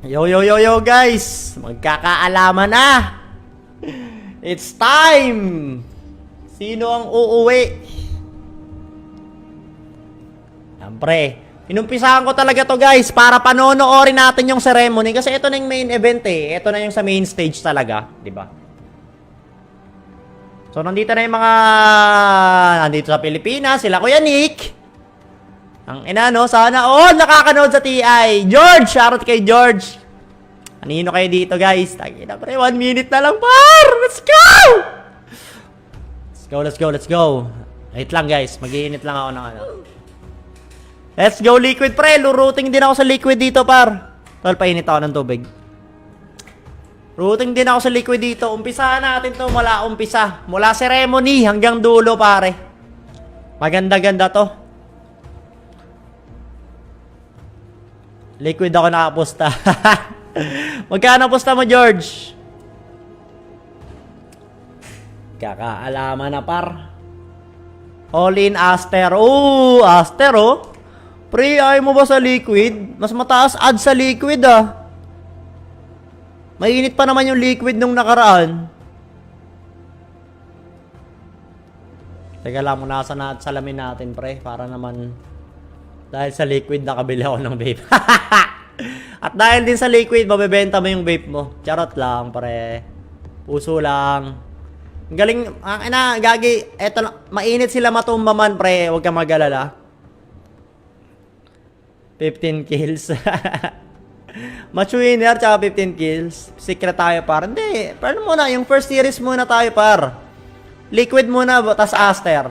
Yo yo yo yo guys, magkakaalaman na. It's time. Sino ang uuwi? Siyempre, inumpisahan ko talaga to guys para panonoorin natin yung ceremony kasi ito na yung main event eh. Ito na yung sa main stage talaga, di ba? So nandito na yung mga nandito sa Pilipinas, sila Kuya Nick. Ang ina no, sana nakakanood sa TI. George, shoutout kay George. Kanino kayo dito guys? Tangina pre, 1 minute na lang par. Let's go! Let's go, let's go, let's go. Wait lang guys, mag-iinit lang ako ng ano. Let's go liquid pre, luruting din ako sa liquid dito par. Tol, painit ako ng tubig. Routing din ako sa liquid dito. Umpisahan natin to mula umpisa. Mula ceremony hanggang dulo pare. Maganda-ganda to. Liquid ako nakaposta. Magkano posta mo, George? Kakaalaman na par. All in Aster. Oh, Aster oh. Pre, ayaw mo ba sa liquid? Mas mataas add sa liquid ah. Mainit pa naman yung liquid nung nakaraan. Teka lang, nasa salamin natin pre. Para naman dahil sa liquid nakabili ako ng vape. At dahil din sa liquid, mabebenta mo yung vape mo. Charot lang pre. Puso lang. Galing, gagi. Eto lang, mainit sila matumba man pre. Huwag kang mag-alala. 15 kills. Match winner tsaka 15 kills. Secret tayo par. Hindi. Pero muna, yung first series muna tayo par. Liquid muna, tas Aster.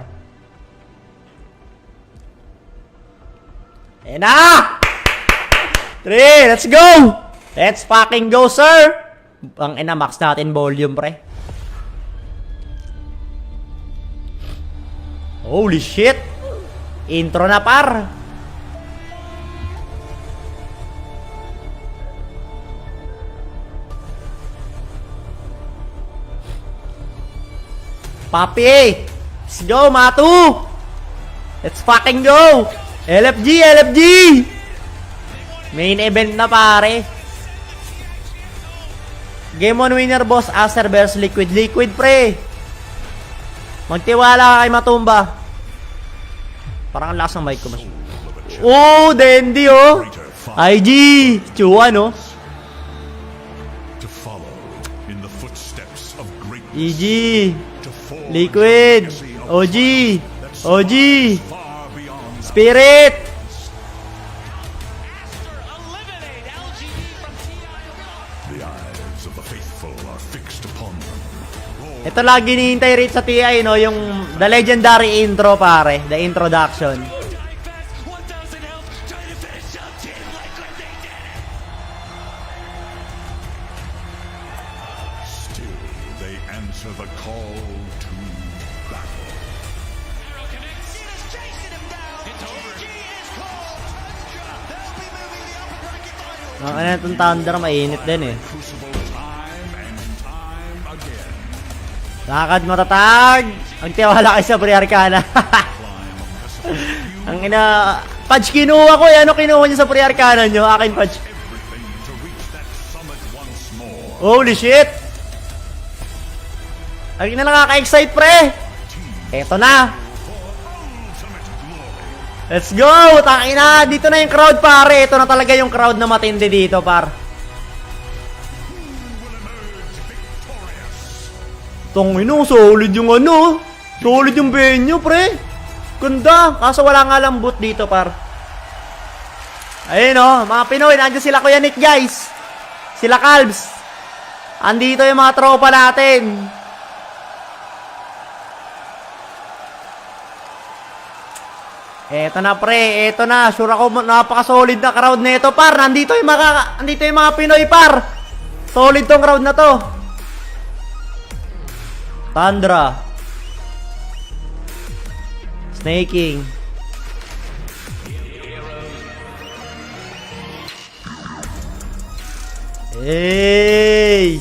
Ayan na! 3, let's go! Let's fucking go, sir! Ang ina, max natin volume, pre. Holy shit! Intro na, par! Papi! Let's go, Matu! Let's fucking go! LFG, LFG! Main event na pare. Game 1 winner boss, Aster vs Liquid. Liquid pre. Magtiwala ka kay Matumba. Parang ang lakas ng mic ko mas. Oh, Dandy oh. IG, Chua no. EG, Liquid, OG, OG, Spirit. Ito lagi hinihintay rate sa TI no, yung the legendary intro pare, the introduction. Still they answer the call to battle. Ang ano itong Thunder, mainit din eh. Lakad matatag. Ang tiwala kayo sa Pre-Arcana. Ang ina, Patch kinuha ko eh. Ano kinuha niyo sa Pre-Arcana nyo? Akin Patch. Holy shit. Ang ina, nakaka-excite pre. Eto na. Let's go. Tangina, dito na yung crowd pare. Ito na talaga yung crowd na matindi dito par. Tangina, solid yung ano. Solid yung venue, pre. Ganda. Kaso wala nga lang boot dito, par. Ayun, oh. Mga Pinoy, nandiyan sila Kuya Nick, guys. Sila Calbs. Andito yung mga tropa natin. Eto na, pre. Eto na. Sure ako, napaka-solid na crowd na ito, par. Nandito yung mga Pinoy, par. Solid tong crowd na to. Tundra. Snaking. Hey!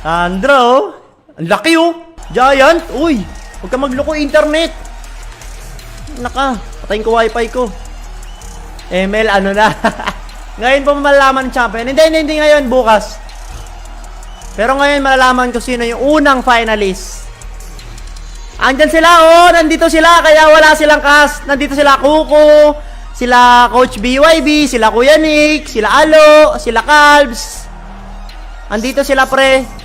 Andro, ang laki oh. Giant, uy. Huwag ka magloko internet. Naka, patayin ko wifi ko. ML, ano na. Ngayon pa malalaman ng champion. Hindi ngayon, bukas. Pero ngayon malalaman ko sino yung unang finalist. Andyan sila, oh. Nandito sila, kaya wala silang cast. Nandito sila, Kuko, sila Coach BYB, sila Kuya Nick, sila Alo, sila Calbs. Andito sila, pre.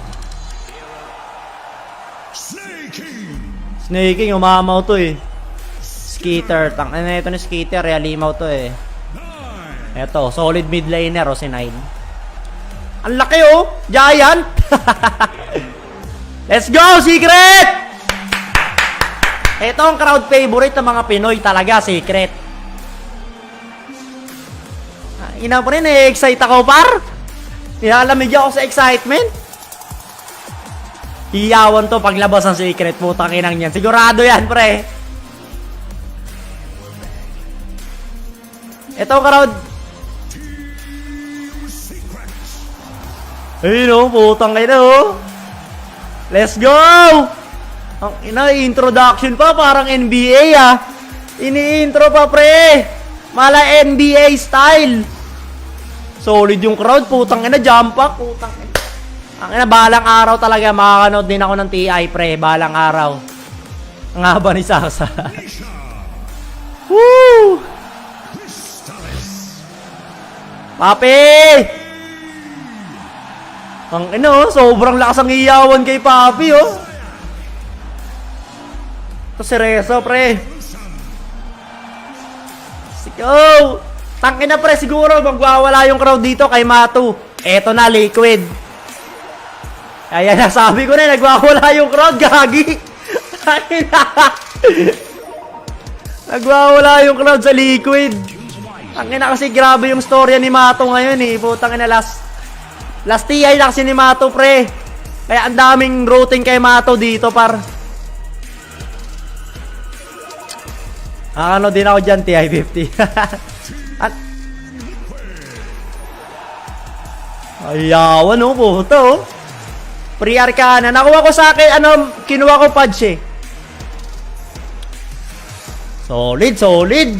Snaking, umamaw to eh. Skater, ano ito ni Skater, realimaw to eh. Eto, solid mid laner o si Nine. Ang laki oh, Giant. Let's go, Secret! Ito ang crowd favorite ng mga Pinoy talaga, Secret. Ina pa rin eh, excite ako par. Nilalamig ako sa excitement. Iyawan to paglabas ng Secret, putang inang yan. Sigurado yan, pre. Ito ang crowd. Ayun o, putang ina o. Let's go! Ang ina, introduction pa, parang NBA ah. Ini-intro pa, pre. Mala NBA style. Solid yung crowd, putang ina, jump pack, putang ina. Ang ina, balang araw talaga, makakanood din ako ng TI, pre, balang araw. Ang haba ni Sasa. Woo! Papi! Ang ino, sobrang lakas ang iyawan kay Papi, oh. Ito si Rezo, pre. Let's go! Tangin na, pre, siguro magwawala yung crowd dito kay Matu. Eto na, Liquid. Ayan na, sabi ko na, nagwawala yung crowd, gagi. Tangin na. Nagwawala yung crowd sa Liquid. Tangin na kasi grabe yung storya ni Matu ngayon eh. Putang ina, last TI na kasi ni Mato, pre. Kaya ang daming routing kay Mato dito, par. Ano din ako dyan, TI 50. Ayawan, oh, puto, oh. Pre-arcana. Nakuha ko sa akin, kinuha ko patch, eh. Solid, solid.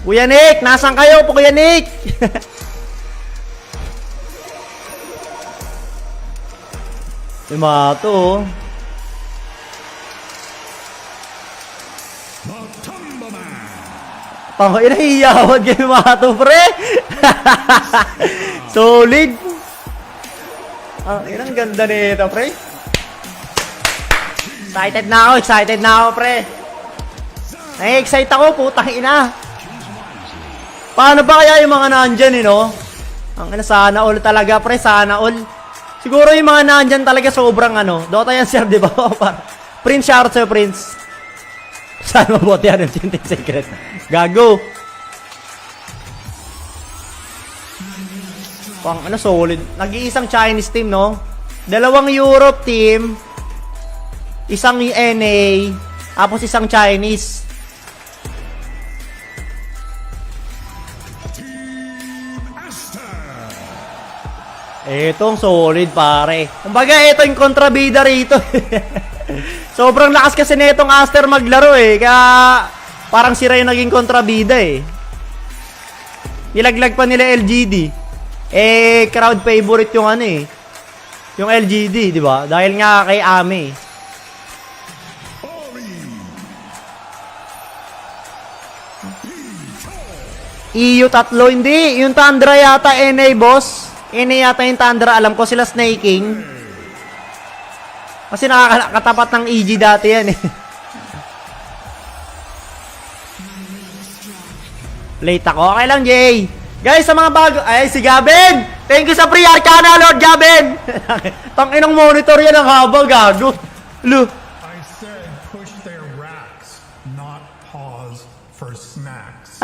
Kuya Nick, nasan kayo po, Kuya Nick? Si Mato, oh. Tangay na hiyawad kay Mato, pre. Solid. Ang ganda nito, pre. Excited na ako, pre. Nai-excite ako, putang ina. Paano ba kaya yung mga nandyan, eh, no? Ang ina, sana all talaga, pre, sana all. Siguro yung mga nandyan talaga sobrang Dota yan, sir, di ba? Prince, shout sa'yo, Prince. Saan mabuti yan yung Chinting Secret? Gago. Pang solid. Nag-iisang Chinese team, no? 2 Europe team. Isang NA. Tapos isang Chinese. Etong solid, pare. Kumbaga, ito yung kontrabida rito. Sobrang lakas kasi netong Aster maglaro, eh. Kaya parang sira yung naging kontrabida, eh. Nilaglag pa nila LGD. Crowd favorite yung eh. Yung LGD, di ba? Dahil nga kay Ame. EU 3, hindi. Yung Tundra yata, NA, boss. NA yata yung Tundra. Alam ko sila snaking. Kasi nakakatapat ng EG dati yan, eh. Late ako. Okay lang, Jay. Guys, sa mga bago... Ay, si Gavin! Thank you sa free arcana, Lord Gavin! Tanginang monitor yan ang haba, gago. Look. I said push their racks, not pause for snacks.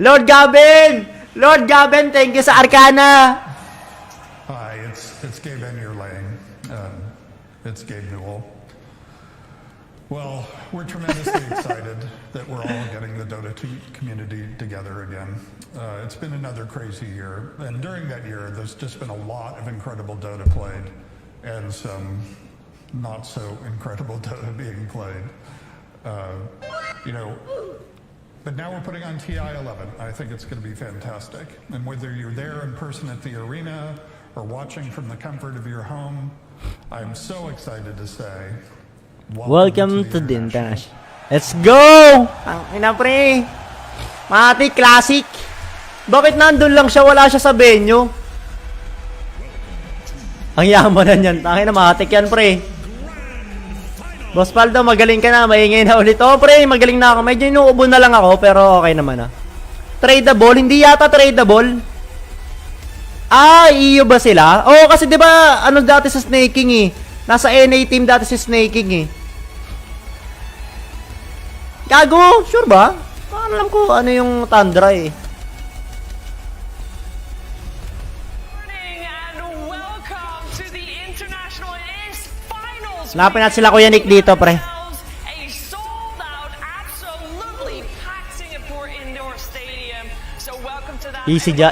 Lord Gavin! Lord Gavin, thank you sa arcana. Hi, it's Gabe in your lane. It's Gabe Newell. Well, we're tremendously excited that we're all getting the Dota 2 community together again. It's been another crazy year, and during that year, there's just been a lot of incredible Dota played, and some not so incredible Dota being played. But now we're putting on TI 11. I think it's going to be fantastic. And whether you're there in person at the arena or watching from the comfort of your home, I'm so excited to say, welcome to the International. Let's go! Ang ina pre. Mati, classic. Bakit nandun lang siya? Wala siya sa venue. Ang yaman na niyan. Tangin na, matik yan pre. Boss Paldo, magaling ka na. Maingay na ulit. Oh pre, magaling na ako. Medyo inuubo na lang ako, pero okay naman ah. Tradable? Hindi yata tradable. Ah, iyo ba sila? Oo, kasi 'di ba ano dati sa snaking eh. Nasa NA team dati si snaking eh. Gago, sure ba? Paano alam ko ano yung Tundra eh. Morning and welcome to the International Finals. Hanapin natin sila Kuya Nick dito, pre. A sold out, absolutely packed Singapore indoor stadium. So welcome to that.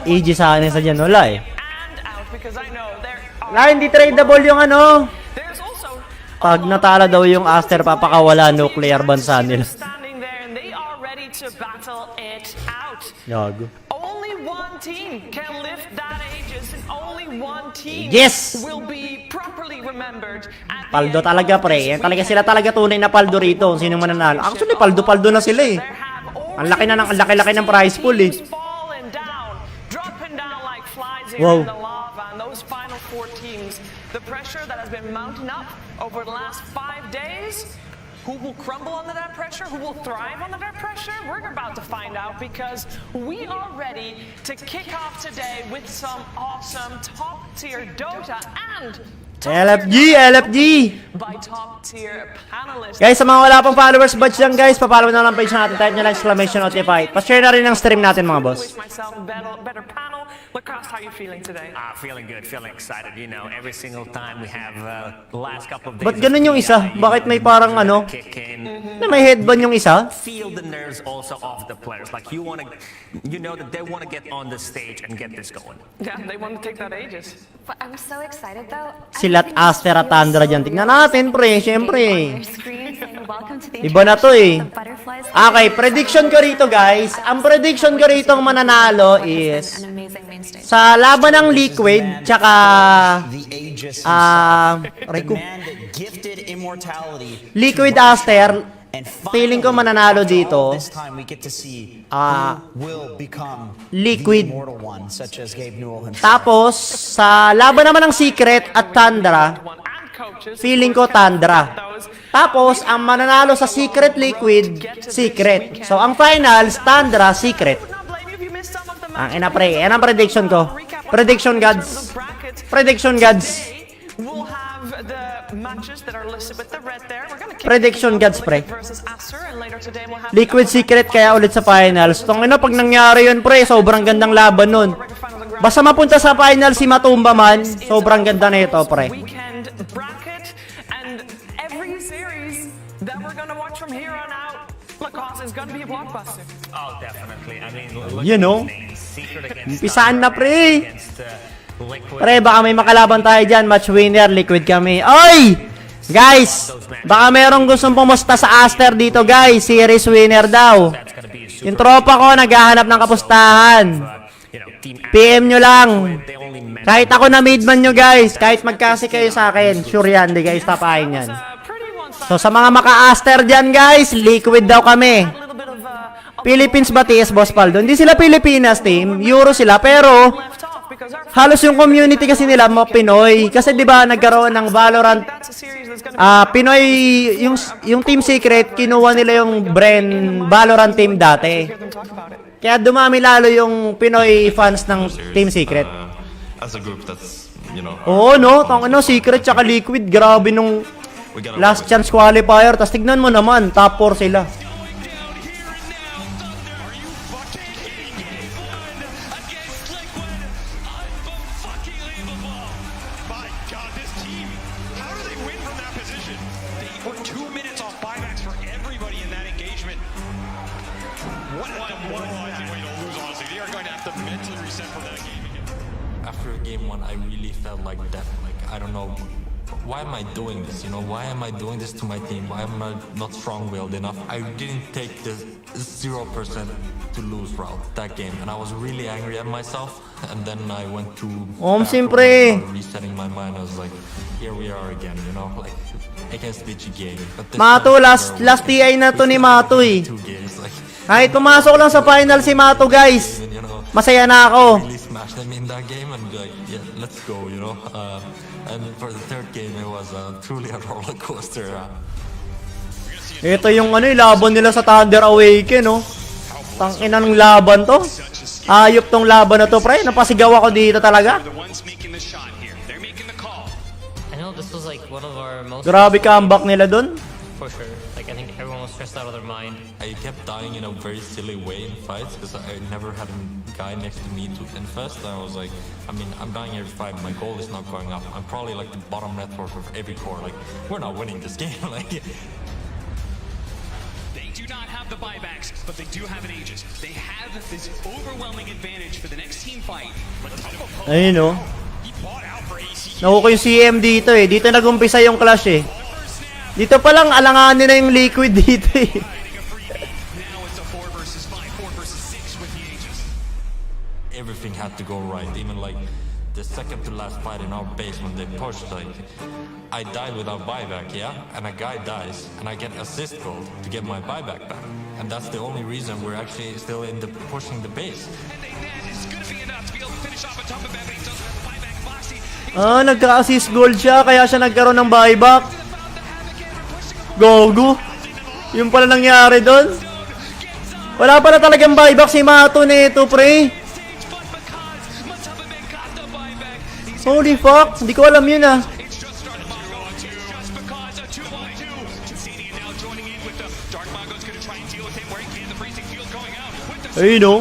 Easy sa akin sa dyan, wala eh. And out because I know there are. Wala, hindi tradable yung ano. There's also Pag natala daw yung Aster, papakawala nuclear bansa nila. standing there and they are ready to battle it out. Gago. Only one team can lift that Aegis, and only one team Yes! will be properly remembered. At the Paldo end talaga of pre. this Yan talaga weekend. sila talaga tunay na paldo rito. Sino man nanalo. Actually, paldo na sila eh. There have Ang laki na ng ang laki-laki ng prize pool eh. teams falling down, dropping down like flies here Wow. in the lava, and those final 4 teams, the pressure that has been mounting up over the last 5 days. Who will crumble under that pressure? Who will thrive under that pressure? We're about to find out because we are ready to kick off today with some awesome top-tier Dota and LFG! by top-tier panelists. Guys, sa mga wala pang followers badge lang guys, papalo na lang page natin. Type nyo lang exclamation notified. Pa-share na rin ang stream natin mga boss. Wish myself a better panel. Lacoste, how are you feeling today? Feeling good, feeling excited. You know, every single time we have the last couple of days. Ba't ganun yung isa? Bakit may parang ano? Kick in. Na may headband yung isa? Feel the nerves also of the players. Like you know that they want to get on the stage and get this going. Yeah, they want to take that Aegis. But I'm so excited though. Silat Aster at Tundra dyan. Tignan natin pre, syempre. Iba Iba na to eh. Okay, prediction ko rito guys. Ang prediction ko rito ang mananalo is sa laban ng Liquid tsaka The Aegis Reku. man that gifted immortality. Liquid Aster. And Feeling ko mananalo after dito. all this time we get to see who will become Liquid. the immortal one, such as Gabe Newell himself. Tapos sa laban naman ng Secret at Tundra, One and coaches. feeling ko Tundra. Tapos ang mananalo sa Secret Liquid, Secret. So ang finals, Tundra, Secret. Not blame you if you missed some of the Ang ina pre, yan ang prediction ko. Prediction gods. Prediction gods. We'll have the matches that are listed with the red there. We're gonna kick Prediction things off gods, with pre. Liquid versus Aster, and later today we'll have Liquid Secret kaya ulit sa finals. Tongina pag nangyari yun pre, sobrang gandang laban nun. Basta mapunta sa finals si Matumba man, sobrang ganda na ito pre. weekend bracket, and every series that we're gonna watch from here on out, Lacoste is gonna be a blockbuster. Oh, definitely. I mean, look You at know? these names. Secret against Umpisaan na pre. against Liquid. Pre, baka may makalaban tayo dyan. Match winner, Liquid kami. Oy! Guys, baka merong gustong pumusta sa Aster dito guys. Series winner daw. That's gonna be a super Yung tropa ko naghahanap ng kapustahan. you know, team PM nyo lang. they only met Kahit ako na midman nyo guys. Kahit magkasi kayo sa akin. Sure yan, di guys tapahin yan. Pretty one-sided. So sa mga maka-Aster dyan guys, Liquid daw kami. A little bit of Philippines ba TS Boss Paldo? Hindi sila Pilipinas team. Euro sila pero left off because our halos yung community kasi nila mga Pinoy. Kasi di ba nagkaroon ng Valorant that's a series that's gonna be Pinoy, yung Team Secret, kinuha nila yung brand Valorant team dati. hear them talk about it. Kaya dumami lalo yung Pinoy fans ng Team Secret. As a group that's, you know, Oo, no? Tang ano, Secret tsaka Liquid, grabe nung we gotta last chance qualifier. Tapos tignan mo naman, top 4 sila. My God, this team, how do they win from that position? They were 2 minutes off buyback After game one, I really felt like death. Like, I don't know, why am I doing this? You know, why am I doing this to my team? Why am I not strong-willed enough? I didn't take the 0% to lose route that game, and I was really angry at myself. And then I went to Siyempre. resetting my mind. I was like, here we are again, you know, like against Digi game. But this Mato, time, last TI na to ni Mato eh. 2 games, like, Kahit pumasok lang sa final si Mato, guys. you know, Masaya na ako. really smashed them in that game and like, yeah, let's go, you know. And for the third game, it was truly a roller coaster. Ito yung laban nila sa Thunder Awaken, no? Tangina ng laban to. Ayop tong laban na to, pre. Napasigaw ako dito talaga. I know this was like one of our most Grabe comeback nila dun. for sure. Like I think everyone was stressed out of their mind. I kept dying in a very silly way in fights because I never had a guy next to me to infest. I was like, I mean, I'm dying every fight. My goal is not going up. I'm probably like the bottom network of every core. Like, we're not winning this game. Like, They do not have the buybacks, but they do have an Aegis. They have this overwhelming advantage for the next team fight. But Ayun, no? he bought out for AC. Nakuha ko yung CM dito eh. Dito nag-umpisa yung clash eh. Dito pa lang alanganin na yung liquid dito eh. Now it's a 4 versus 5, 4 versus 6 with the Aegis. everything had to go right. Even like the second to last fight in our base when they pushed, like, I died without buyback, yeah? And a guy dies, and I get assist gold to get my buyback back. And that's the only reason we're actually still in the pushing the base. And they managed. It's going to be enough to be able to finish off on top of that, but he doesn't have the buyback. Foxy. Nagka-assist gold siya, kaya siya nagkaroon ng buyback. Gogo. Yung pala nangyari doon. Wala pala talagang buyback si Mato nito, pre. Holy fuck, hindi ko alam yun ah. Ayun no.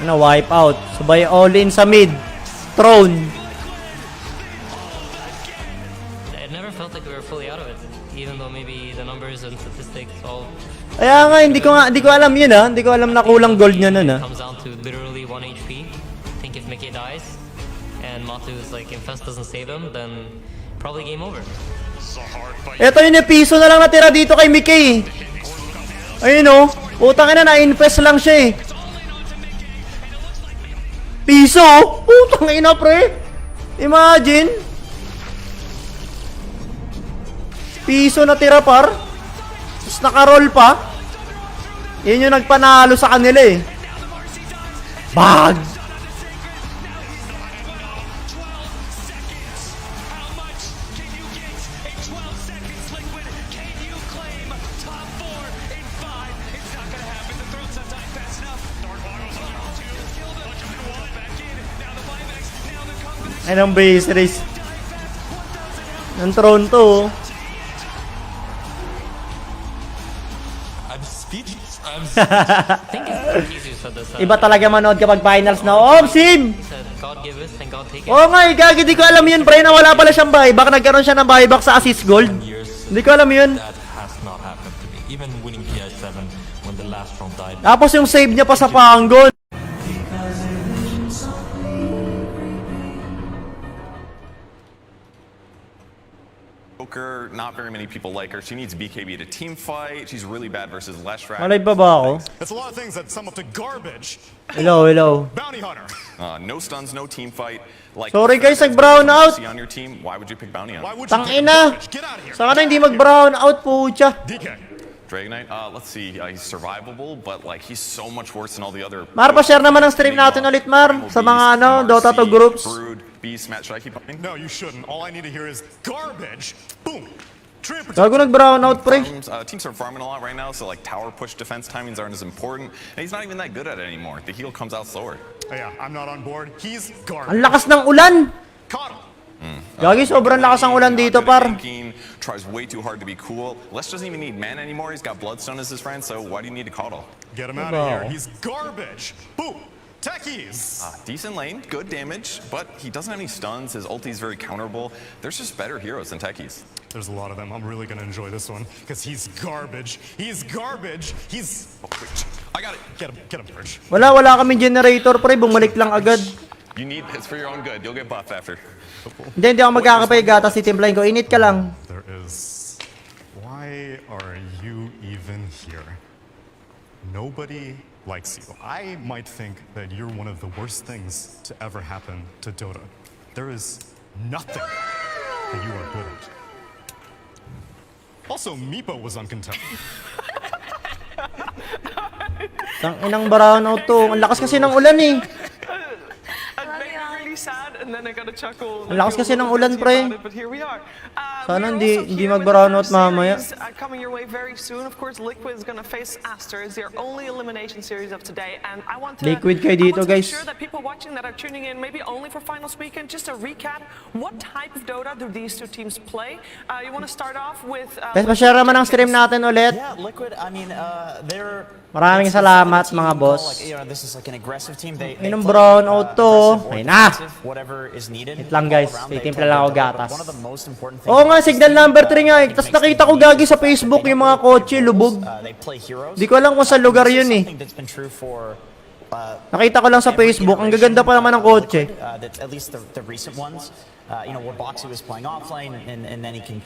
Na-wipe out. Sabay all in sa mid. Throne. It never felt like we were fully out of it, even though maybe the numbers and statistics all Kaya nga, hindi ko alam yun ah. Hindi ko alam na kulang gold niya nun ah. comes down to literally 1 HP. I think if Mickey dies and Matu's like Infest doesn't save him, then probably game over. Ito yun yung piso na lang natira dito kay Mickey. Ayun o. Putang ina, na-infest lang siya eh. Piso? Putang ina, pre. Imagine. Piso natira par. Tapos naka-roll pa. Yun yung nagpanalo sa kanila eh. Bag! Ay, ng base race. Ng throne to oh. I'm speechless. I think it's Patricio said this. Iba talaga manood kapag finals na. Oh, Sim! He said, God give us and God take it. Oh my God, hindi ko alam yun, pre, na wala pala siyang buyback. Nagkaroon siya ng buyback sa assist gold. Hindi ko alam yun. That has not happened to me. Even winning PI7 when the last round died. Tapos yung save niya pa sa panggol. Not very many people like her. She needs BKB to team fight. She's really bad versus Leshrac. Malay ba ba ako? That's a lot of things that sum up to garbage. Hello, hello. Bounty Hunter. No stuns, no team fight. Like, Sorry guys, nag-brown out. on your team, why would you pick Bounty Hunter? Why would you pick Tangina. garbage? Get out of here. Saka na hindi mag-brown out po siya. DK. Dragonite, let's see. He's survivable, but like he's so much worse than all the other. Mar, pa-share naman ang stream natin ulit, Mar. Sa mga Dota 2 groups. Brood, Beast, Matt, should I keep going? No, you shouldn't. All I need to hear is garbage. Boom. Gago nag-brown out, pre. Teams are farming a lot right now, so like tower push defense timings aren't as important. And he's not even that good at it anymore. The heal comes out slower. Oh, yeah, I'm not on board. He's garbage. Ang lakas ng ulan. Caught him. Gagi, sobrang lakas ng ulan dito, par. Tries way too hard to be cool. Les doesn't even need mana anymore. He's got Bloodstone as his friend, so why do you need to coddle? Get him out of here. He's garbage. Boom. Techies. Decent lane, good damage, but he doesn't have any stuns. His ulti is very counterable. There's just better heroes than Techies. There's a lot of them. I'm really gonna enjoy this one because he's garbage. He's garbage. He's. I got it. Get him, Purge. Wala kami generator, pre. Bumalik lang agad. You need this for your own good. You'll get buffed after. Hindi ako magkakapay gatas, titimplahin ko. Init ka lang. There is. Why are you even here? Nobody likes you. I might think that you're one of the worst things to ever happen to Dota. There is nothing that you are good at. Also, Meepo was uncontested. Tang inang brownout to. Ang lakas kasi ng ulan eh. Sad, and then I got a chuckle. Ang lakas kasi ng ulan, pre. But here we are. Sana hindi mag-brownout mamaya. Coming your way very soon. Of course, Liquid is going to face Aster. It's their only elimination series of today, and I want to. Liquid kayo dito, guys. Make sure that people watching that are tuning in, maybe only for finals weekend, just a recap. What type of Dota do these two teams play? You want to start off with? Guys, pa-share naman ang stream natin ulit. Yeah, Liquid. I mean, they're. Maraming salamat, mga boss. This is like an aggressive team. They Inong brownout to. Ayun na. Whatever is needed. Wait lang, guys. Titimpla lang ako gatas. One of the most important things. Oo nga, signal number 3 nga eh. Tapos nakita ko gagi sa Facebook yung mga kotse, lubog. Di ko alam kung sa lugar yun eh. Nakita ko lang sa Facebook, ang gaganda pa naman ng kotse. At least the recent ones. You know, where Boxy was playing offlane, and then he can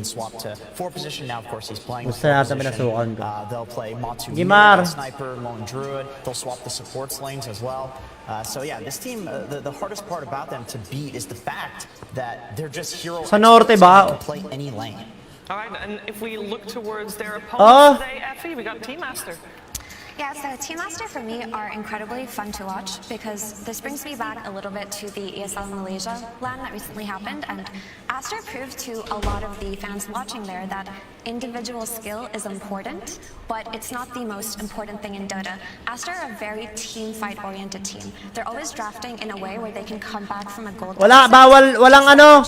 swap to 4 position. Now, of course, he's playing. Gusto natin pinasukan ko. They'll play Matu, Gimar. Sniper, Lone Druid. They'll swap the supports lanes as well. So yeah, this team, the hardest part about them to beat is the fact that they're just hero. Sa norte ba? Can play any lane. All right, and if we look towards their opponents today, Effie, we got Team Master. Yeah, so Team Master for me are incredibly fun to watch because this brings me back a little bit to the ESL Malaysia LAN that recently happened, and Aster proved to a lot of the fans watching there that individual skill is important, but it's not the most important thing in Dota. Aster are a very team fight oriented team. They're always drafting in a way where they can come back from a gold. Walang ano.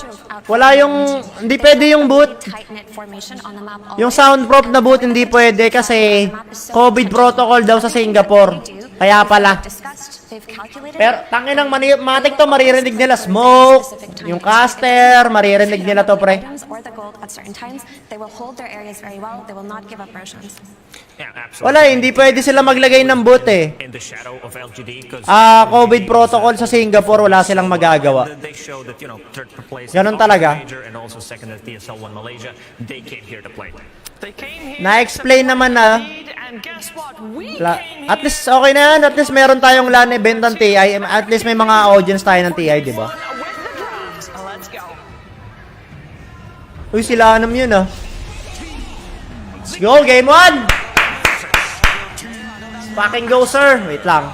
Wala yung hindi pwede yung boot. Yung soundproof na boot hindi pwede kasi COVID protocol daw sa Singapore. Kaya pala. Pero tangin ng matik to, maririnig nila smoke. Yung caster, maririnig nila to, pre. Wala, hindi pwede sila maglagay ng boot eh. COVID protocol sa Singapore, wala silang magagawa. Ganun talaga. Na-explain naman na. At least okay na yan. At least meron tayong LAN event ng TI. At least may mga audience tayo ng TI, di ba? Uy, sila anam yun ah. Let's go, game 1! Fucking go, sir. Wait lang.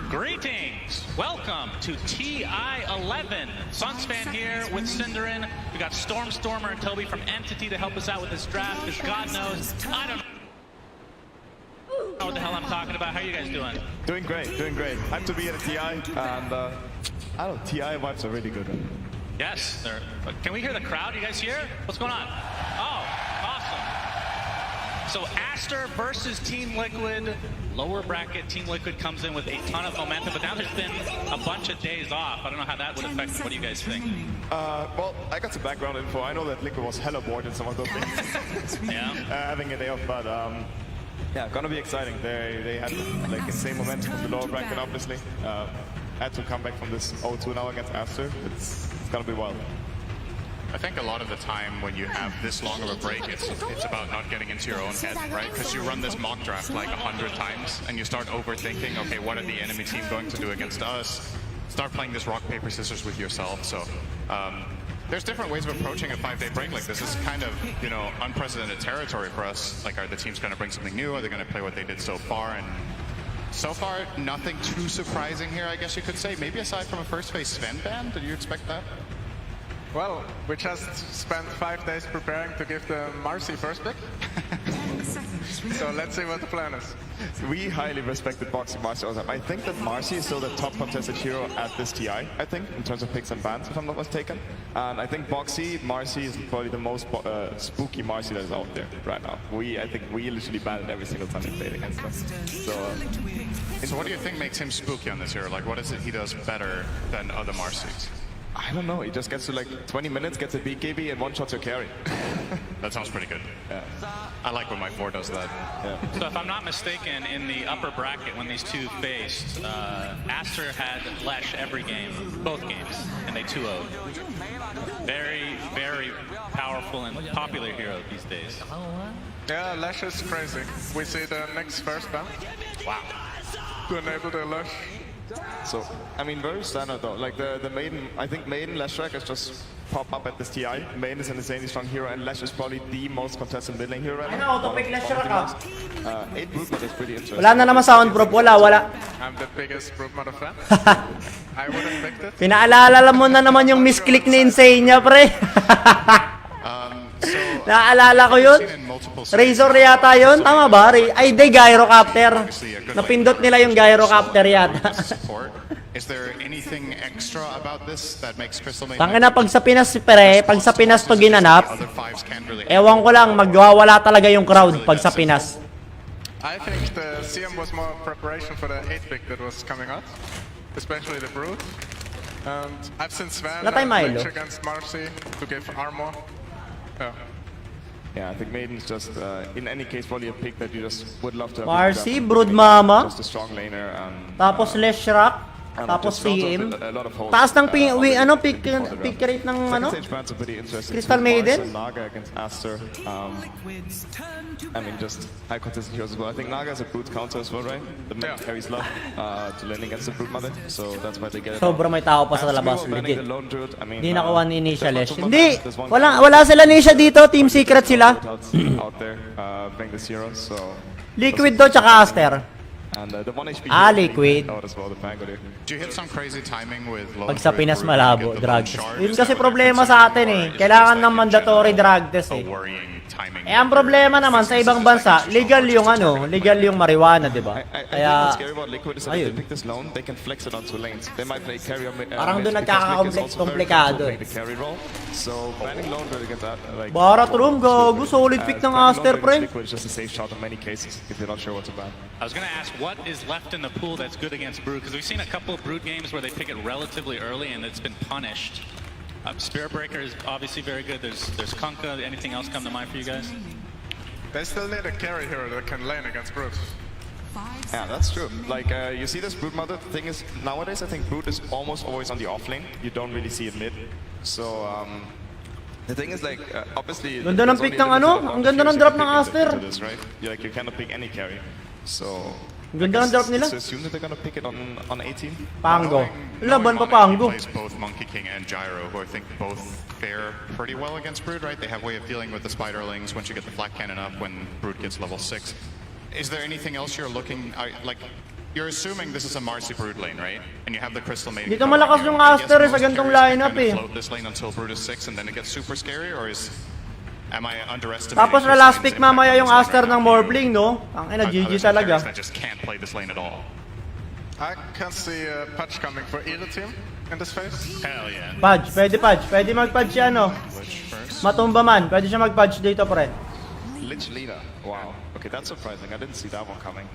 Greetings! Welcome to TI-11. Sunspan here with Cinderin. We got Stormer and Toby from Entity to help us out with this draft, because God knows, I don't know what the hell I'm talking about. How are you guys doing? Doing great, doing great. Hyped to be at a TI, and I don't know, TI vibes are really good. Yes, they're, can we hear the crowd? You guys hear? What's going on? Oh, awesome. So Aster versus Team Liquid. Lower bracket, Team Liquid comes in with a ton of momentum, but now there's been a bunch of days off. I don't know how that would affect it. What do you guys think? Well, I got some background info. I know that Liquid was hella bored in some of those things. Yeah. Having a day off, but yeah, gonna be exciting. They had like insane momentum from the lower bracket, obviously. Had to come back from this 0-2 now against Aster. It's gonna be wild. I think a lot of the time when you have this long of a break, it's about not getting into your own head, right? Because you run this mock draft like 100 times and you start overthinking, okay, what are the enemy team going to do against us? Start playing this rock, paper, scissors with yourself. So there's different ways of approaching a 5-day break like this. This is kind of, you know, unprecedented territory for us. Like, are the teams going to bring something new? Are they going to play what they did so far? And so far, nothing too surprising here, I guess you could say. Maybe aside from a first phase Sven ban. Did you expect that? Well, we just spent 5 days preparing to give the Marcy first pick. So let's see what the plan is. We highly respected Boxy Marcy. I think that Marcy is still the top contested hero at this TI, I think, in terms of picks and bans, if I'm not mistaken. And I think Marcy is probably the most spooky Marcy that is out there right now. I think we literally banned every single time we played against them. So So what do you think makes him spooky on this hero? Like, what is it he does better than other Marcies? I don't know. He just gets to like 20 minutes, gets a BKB, and one-shots your carry. That sounds pretty good. Yeah. I like when my 4 does that. Yeah. So if I'm not mistaken, in the upper bracket when these two faced, Aster had Lesh every game, both games, and they 2-0'd. Very, very powerful and popular hero these days. Yeah, Lash is crazy. We see the next first ban. Wow. To enable the Lash. So, I mean, very standard though. Like the maiden, I think maiden Lashrak is just pop up at this TI. Maiden is an insanely strong hero, and Lash is probably the most contested mid lane hero right now. Auto-pick Lashrak ah. 8 Broodmother is pretty interesting. Wala na naman soundproof, wala. I'm the biggest Broodmother fan. I would have picked it. Pinaalala mo na naman yung misclick ni Insane niya, pre. Naalala ko yun. Razor yata yun. Tama ba? Ay, di, Gyrocopter. Napindot nila yung Gyrocopter yata. Is there anything extra about this that makes Crystal Maid? Tangina, pag sa Pinas, pre, pag sa Pinas to ginanap, ewan ko lang, magwawala talaga yung crowd pag sa Pinas. I think the CM was more preparation for the 8-pick that was coming out, especially the Brood. And I've seen Sven Lynch against Marcy to give armor. Yeah. Yeah, I think Maiden's just, in any case, probably a pick that you just would love to have. Marcy, Brood Mama. Just a strong laner. Tapos Leshrak. Tapos CM. Taas ng pick rate ng ano? Crystal Maiden. Naga against Aster. I mean, just high contested heroes as well. I think Naga has a Brood counter as well, right? The main carries love to lane against the Broodmother, so that's why they get it. Sobrang may tao pa sa labas. Legit. Hindi nakuha ni Nisha Lesh. Hindi! Wala sila Nisha dito. Team Secret sila. Out there playing this hero, so... Liquid to tsaka Aster. And the 1 HP Liquid. out as well, the Pango there. Do you hit some crazy timing with low? Pag sa Pinas malabo, drug test. Yun kasi problema sa atin eh. Kailangan ng mandatory drug test eh. Eh ang problema naman sa ibang bansa, legal yung ano, legal yung marijuana, di ba? Kaya ayun. Parang doon nagkaka-komplikado eh. Barat room, gago, solid pick ng Aster, pre. I was gonna ask, what is left in the pool that's good against Brood? Because we've seen a couple of Brood games where they pick it relatively early and it's been punished. Spirit Breaker is obviously very good. There's Kunkka. Anything else come to mind for you guys? They still need a carry hero that can lane against Brood. Yeah, that's true. Like, you see this Broodmother, the thing is, nowadays I think Brood is almost always on the off lane. You don't really see it mid. So, the thing is, like, obviously... Ganda ng pick ng ano? Ang ganda ng drop ng Aster. Like, you cannot pick any carry. So... Ganda ng drop nila. So assume that they're gonna pick it on 18. Pango. Laban pa Pango. Plays both Monkey King and Gyro, who I think both fare pretty well against Brood, right? They have a way of dealing with the Spiderlings once you get the Flat Cannon up when Brood gets level 6. Is there anything else you're looking... like, you're assuming this is a Marcy Brood lane, right? And you have the Crystal Maiden. Dito malakas yung Aster sa gantong lineup eh. Float this lane until Brood is 6 and then it gets super scary, or is... Am I underestimating? Tapos na last pick mamaya yung Aster ng Morbling, no? Ang ina, GG talaga. I just can't play this lane at all. I can see a patch coming for either team in this phase. Hell yeah. Pudge, pwede mag-pudge siya, no? Matumba man, pwede siya mag-pudge dito, pre. Lich Lina, wow. Okay, that's surprising. I didn't see that one coming.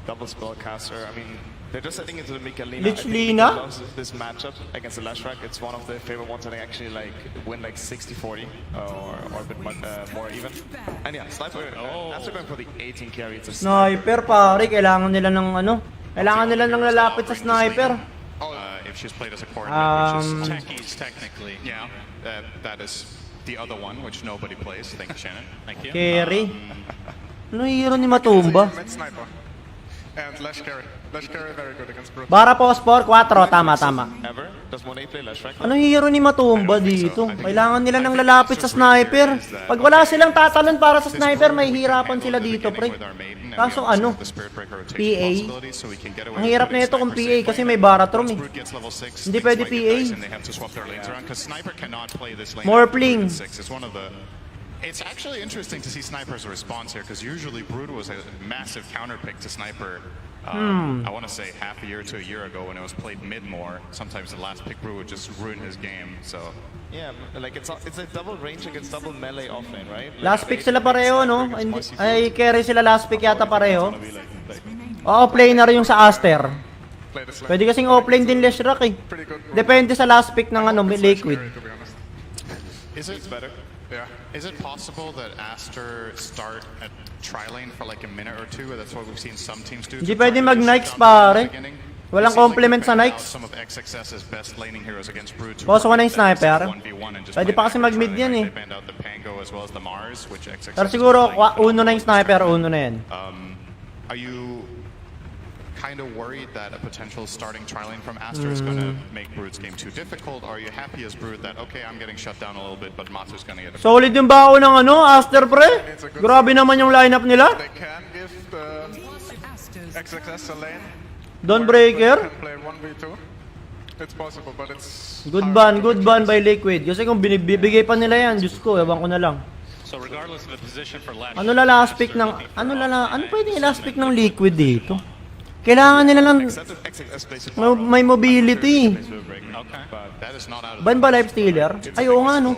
Double spellcaster. I mean, they're just setting into the Mikalina. Lich Lina? This matchup against the Lashrak, it's one of the favorite ones that I actually like win like 60-40 or a bit more even. And yeah, Sniper, after going for the 18 carry, it's a Sniper, pare. Kailangan nila ng ano? Kailangan nila ng lalapit sa Sniper. If she's played as a coordinate, which is techies technically. Yeah, that is the other one, which nobody plays. Thank you, Shannon. Thank you. Carry. Ano hero ni Matumba? Sniper. And Lash carry. Lash carry very good against Brood. Bara po, Sport 4. Tama. Ever? Does Monet play Lashrak? Ano hero ni Matumba dito? Kailangan nila ng lalapit sa Sniper. Pag wala silang tatalon para sa Sniper, may hirapan sila dito, pre. Kaso ano? PA? Ang hirap na ito kung PA kasi may Baratrom eh. Hindi pwede PA. Morphling. It's actually interesting to see Sniper's response here, because usually Brood was a massive counter pick to Sniper. I want to say half a year to a year ago when it was played mid more. Sometimes the last pick Brood would just ruin his game. So yeah, like it's a double range against double melee offlane, right? Last pick sila pareho, no? Ay, carry sila last pick yata pareho. Offlane na rin yung sa Aster. Pwede kasing offlane din Leshrac eh. Depende sa last pick ng ano, Liquid. Is it better? Yeah. Is it possible that Aster start at tri-lane for like a minute or two? That's what we've seen some teams do. Hindi pwede mag-Nikes pare. Walang complement sa Nikes. Boss, one yung sniper. Pwede pa kasi mag-mid yan eh. Pero siguro, uno na yung sniper, uno na yan. Are you kind of worried that a potential starting tri-lane from Aster is going to make Brood's game too difficult? Or are you happy as Brood that, okay, I'm getting shut down a little bit, but Matu's going to get a... Solid yung bao ng ano, Aster pre. Grabe naman yung lineup nila. They can give the XXS a lane. Dawnbreaker. Can play 1v2. It's possible, but it's... Good ban by Liquid. Kasi kung binibigay pa nila yan, Diyos ko, ewan ko na lang. So regardless of the position for Lash, Ano last pick ng... Ano pwedeng last pick ng Liquid dito? Kailangan nila lang may mobility. Ban ba Life Stealer? Ay, oo nga, no?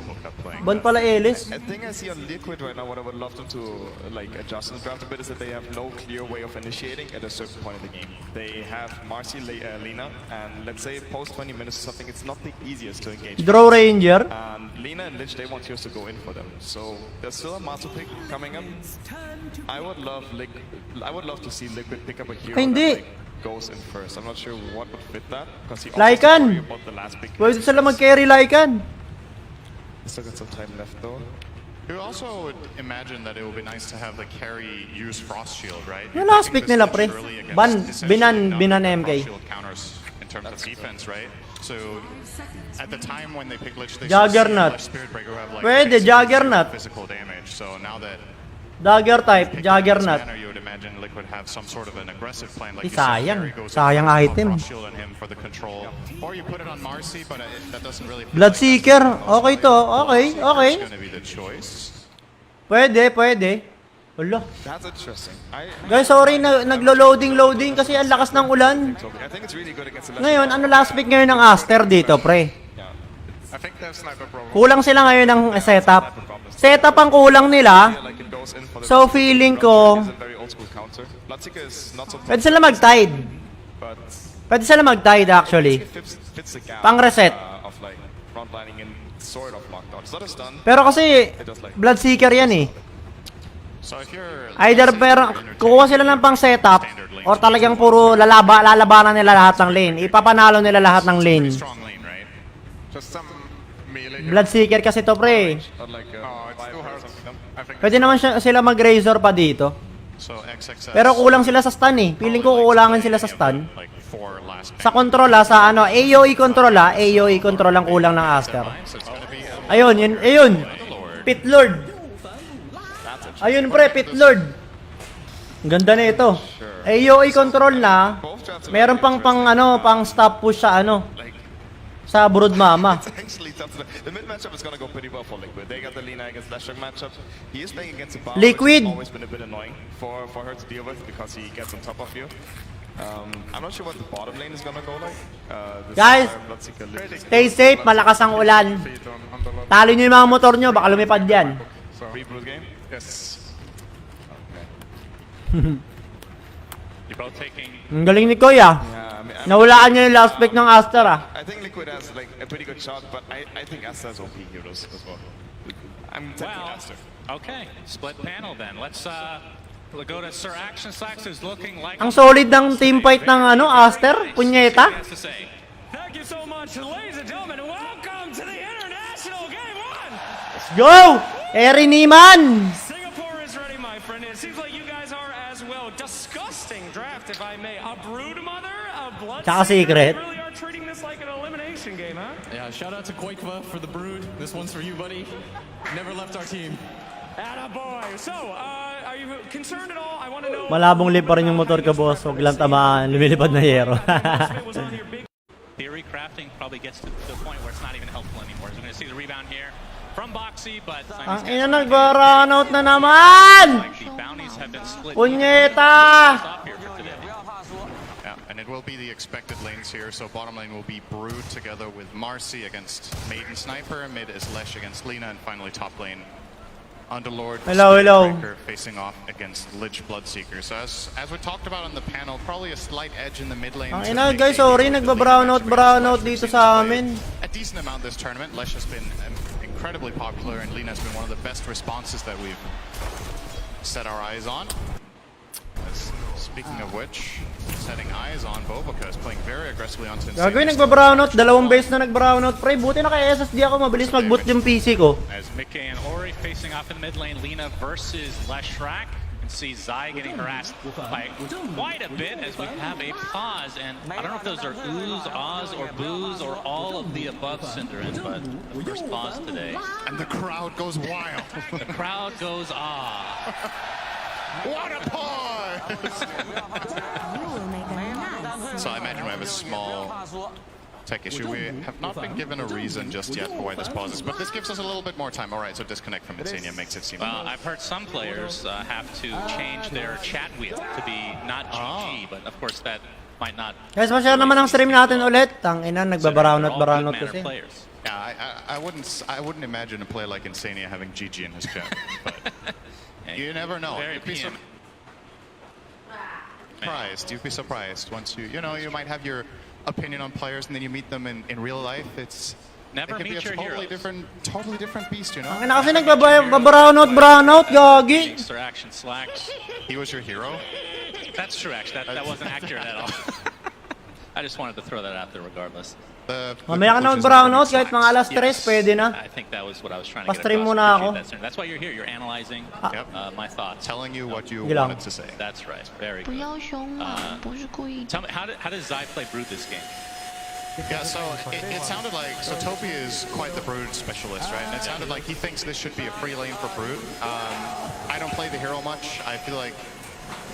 Ban pala Ellis. I think I see on Liquid right now what I would love them to like adjust and draft a bit is that they have no clear way of initiating at a certain point in the game. They have Marcy, Lina, and let's say post 20 minutes or something, it's not the easiest to engage. Draw Ranger. And Lina and Lich, they want Heroes to go in for them. So there's still a Matu pick coming up. I would love to see Liquid pick up a hero that goes in first. I'm not sure what would fit that because he also Lycan. about the last pick. Pwede sila mag-carry Lycan. Still got some time left though. You also would imagine that it would be nice to have the carry use Frost Shield, right? Yung last pick nila pre. Binan MK. Counters in terms of defense, right? So at the time when they pick Lich, they Juggernaut. Pwede, Juggernaut. Physical damage. So now that Dagger type, Juggernaut. you would imagine Liquid have some sort of an aggressive plan like Sayang item. Shield on him for the control, or you put it on Marcy, but that doesn't really. Bloodseeker. Okay to. Okay. It's gonna be the choice. Pwede. Wala. That's interesting. Guys, sorry naglo-loading kasi ang lakas ng ulan. I think it's really good against the Ngayon, ano last pick ngayon ng Aster dito, pre? I think they have sniper problem. Kulang sila ngayon ng setup. Setup ang kulang nila. So feeling ko pwede sila mag-tide. Pwede sila mag-tide actually. Pang reset. Pero kasi Bloodseeker yan eh. Either kukuha sila ng pang setup or talagang puro lalabanan nila lahat ng lane. Ipapanalo nila lahat ng lane. Bloodseeker kasi to pre. Pwede naman sila mag-razor pa dito. Pero kulang sila sa stun eh. Feeling ko kukulangan sila sa stun. Sa control sa ano, AoE control AoE control ang kulang ng Aster. Ayun. Pit Lord. Ayun pre, Pit Lord. Ganda na ito. AoE control na. Meron pang stop push sa sa Brood Mama. The mid matchup is gonna go pretty well for Liquid. They got the Lina against Leshrac matchup. He is playing against a Bao, Liquid. which has always been a bit annoying for her to deal with because he gets on top of you. I'm not sure what the bottom lane is gonna go like. Guys, stay safe. Malakas ang ulan. Talo nyo yung mga motor nyo. Baka lumipad yan. Pre-Brood game? Yes. you're both taking. Ang galing ni Koya. Nahulaan niya yung last pick ng Aster I think Liquid has like a pretty good shot, but I think Aster has OP heroes as well. I'm taking Aster. Okay, split panel then. Let's go to Sir Action Slacks, who's looking like. Ang solid ng team fight ng Aster. Punyeta. Thank you so much, ladies and gentlemen. Welcome to the International Game 1. Let's go! Eri Niman! Singapore is ready, my friend. It seems like you guys are as well. Disgusting draft, if I may. A brood mother, a blood. Tsaka secret. Really are treating this like an elimination game, huh? Yeah, shout out to Quakeva for the brood. This one's for you, buddy. Never left our team. Attaboy. So, are you concerned at all? I want to know. Malabong lip pa rin yung motor ka, boss. Huwag lang tamaan. Lumilipad na yero. Theory crafting probably gets to the point where it's not even helpful anymore. So we're going to see the rebound here from Boxy, but Ang ina, nag-run out na naman! Punyeta! Yeah, and it will be the expected lanes here. So bottom lane will be Brood together with Marcy against Maiden Sniper. Mid is Lesh against Lina, and finally top lane Underlord, Hello, hello. facing off against Lich Bloodseeker. So as we talked about on the panel, probably a slight edge in the mid lane. Ang ina guys, sorry, nagba-brownout dito sa amin. A decent amount this tournament. Lich has been incredibly popular, and Lina has been one of the best responses that we've set our eyes on. Speaking of which, setting eyes on Boboka is playing very aggressively on Sinong. Gagawin, nagba-brownout. Dalawang base na nag-brownout, pre. Buti na kay SSD ako, mabilis mag-boot yung PC ko. As Mickey and Ori facing off in the mid lane, Lina versus Leshrac. You can see Zai getting harassed by quite a bit as we have a pause. And I don't know if those are oohs, ahs, or boos, or all of the above, Cinderin, but the first pause today. And the crowd goes wild. The crowd goes ah. What a pause! So I imagine we have a small tech issue. We have not been given a reason just yet for why this pause is, but this gives us a little bit more time. All right, so disconnect from Insania makes it seem. Well, I've heard some players have to change their chat wheel to be not GG, but of course that might not. Guys, ma-share naman ang stream natin ulit. Tangina, nagba-brownout kasi. Yeah, I wouldn't imagine a player like Insania having GG in his chat, but you never know. You'd be surprised. You'd be surprised once you might have your opinion on players, and then you meet them in real life. It Never can be a meet your totally different beast, you know. Ang ina kasi nagba-brownout, gagi. Action slacks. He was your hero. That's true, actually. That wasn't accurate at all. I just wanted to throw that out there regardless. Mamaya ka na mag-brownout, kahit mga alas 3, pwede na. I think that was what I was trying to get Pa-stream across. muna ako. That's why you're here. You're analyzing my thoughts. Telling you what you wanted to say. That's right. Very good. Tell me, how does Zai play Brood this game? Yeah, so it sounded like, so Topi is quite the Brood specialist, right? And it sounded like he thinks this should be a free lane for Brood. I don't play the hero much. I feel like,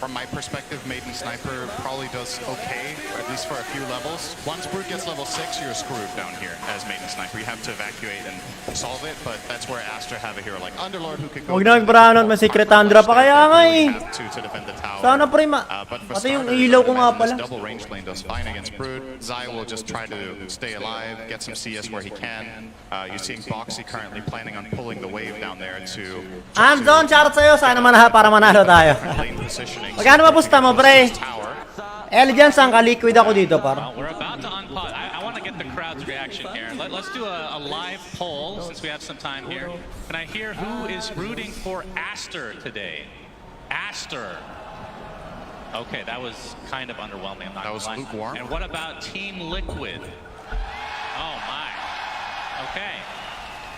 from my perspective, Maiden Sniper probably does okay, or at least for a few levels. Once Brood gets level 6, you're screwed down here as Maiden Sniper. You have to evacuate and solve it, but that's where Aster have a hero like Underlord who could go. Huwag na mag-brownout, may secret Andra pa kaya nga eh. To defend the tower. Sana prima. Pati yung ilaw ko nga pala. Double range lane does fine against Brood. Zai will just try to stay alive, get some CS where he can. You're seeing Boxy currently planning on pulling the wave down there to... Hands-on, shoutout sa'yo. Sana para manalo tayo. Magkano mapusta mo, pre? Elegance ang ka-liquid ako dito, par. We're about to unpause. I want to get the crowd's reaction here. Let's do a live poll since we have some time here. Can I hear who is rooting for Aster today? Aster. Okay, that was kind of underwhelming. I'm not gonna lie. Lukewarm. And what about Team Liquid? Oh my. Okay.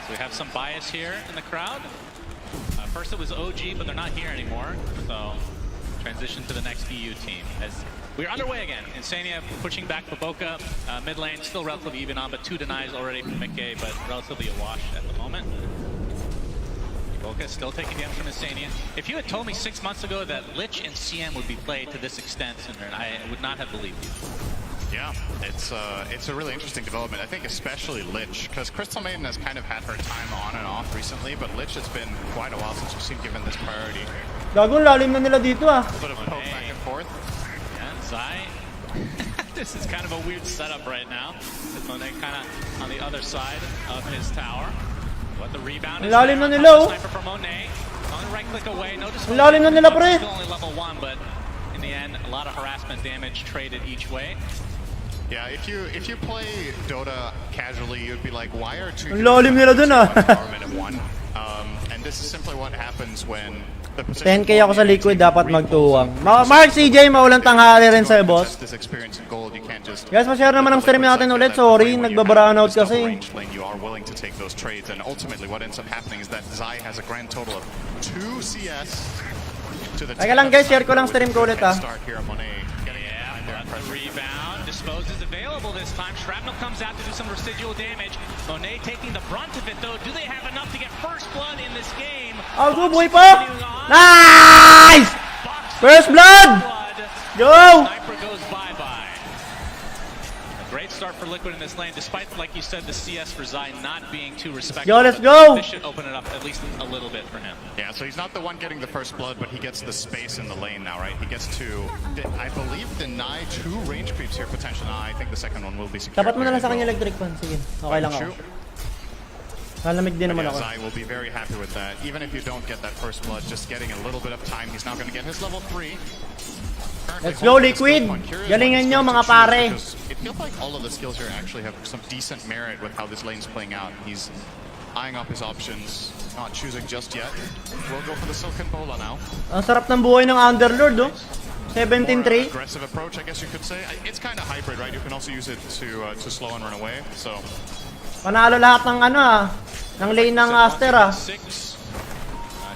So we have some bias here in the crowd. First it was OG, but they're not here anymore. So transition to the next EU team as we're underway again. Insania pushing back Boboka. Mid lane still relatively even on, but 2 denies already from Mickey, but relatively a wash at the moment. Boboka still taking damage from Insania. If you had told me 6 months ago that Lich and CM would be played to this extent, I would not have believed you. Yeah, it's a really interesting development. I think especially Lich, because Crystal Maiden has kind of had her time on and off recently, but Lich has been quite a while since we've seen given this priority. Gagong lalim na nila dito ah. A bit of a poke back and forth. And Zai. This is kind of a weird setup right now. Monet kind of on the other side of his tower. But the rebound is lalim na nila oh. Sniper from Monet. On the right click away. No lalim na nila pre. Still only level 1, but in the end, a lot of harassment damage traded each way. Yeah, if you play Dota casually, you'd be like, why are two lalim nila dun ah. And this is simply what happens when the 10k ako sa liquid, dapat magtuwang. Mark CJ, maulang tanghali rin sa'yo, boss. Guys, ma-share naman ang stream natin ulit. Sorry, nagba-brownout kasi. You are willing to take those trades, and ultimately what ends up happening is that Zai has a grand total of 2 CS to the... Teka lang guys, share ko lang stream ko ulit ah. Rebound, Dispose is available this time. Shrapnel comes out to do some residual damage. Monet taking the brunt of it though. Do they have enough to get first blood in this game? Oh, good boy pa! Nice! First blood! Go! Sniper goes bye-bye. A great start for Liquid in this lane, despite, like you said, the CS for Zai not being too respectful. Let's go! This should open it up at least a little bit for him. Yeah, so he's not the one getting the first blood, but he gets the space in the lane now, right? He gets to, I believe, deny 2 range creeps here potentially. I think the second one will be secure. Tapat mo na lang sa kanya electric fan. Sige, okay lang ako. Lalamig din naman ako. Zai will be very happy with that. Even if you don't get that first blood, just getting a little bit of time. He's now going to get his level 3. Let's go, Liquid! Galingan nyo, mga pare! It feels like all of the skills here actually have some decent merit with how this lane's playing out. He's eyeing up his options, not choosing just yet. We'll go for the Silken Bola now. Ang sarap ng buhay ng Underlord, oh. 17-3. Aggressive approach, I guess you could say. It's kind of hybrid, right? You can also use it to slow and run away. So Panalo lahat ng ng lane ng Aster, ah.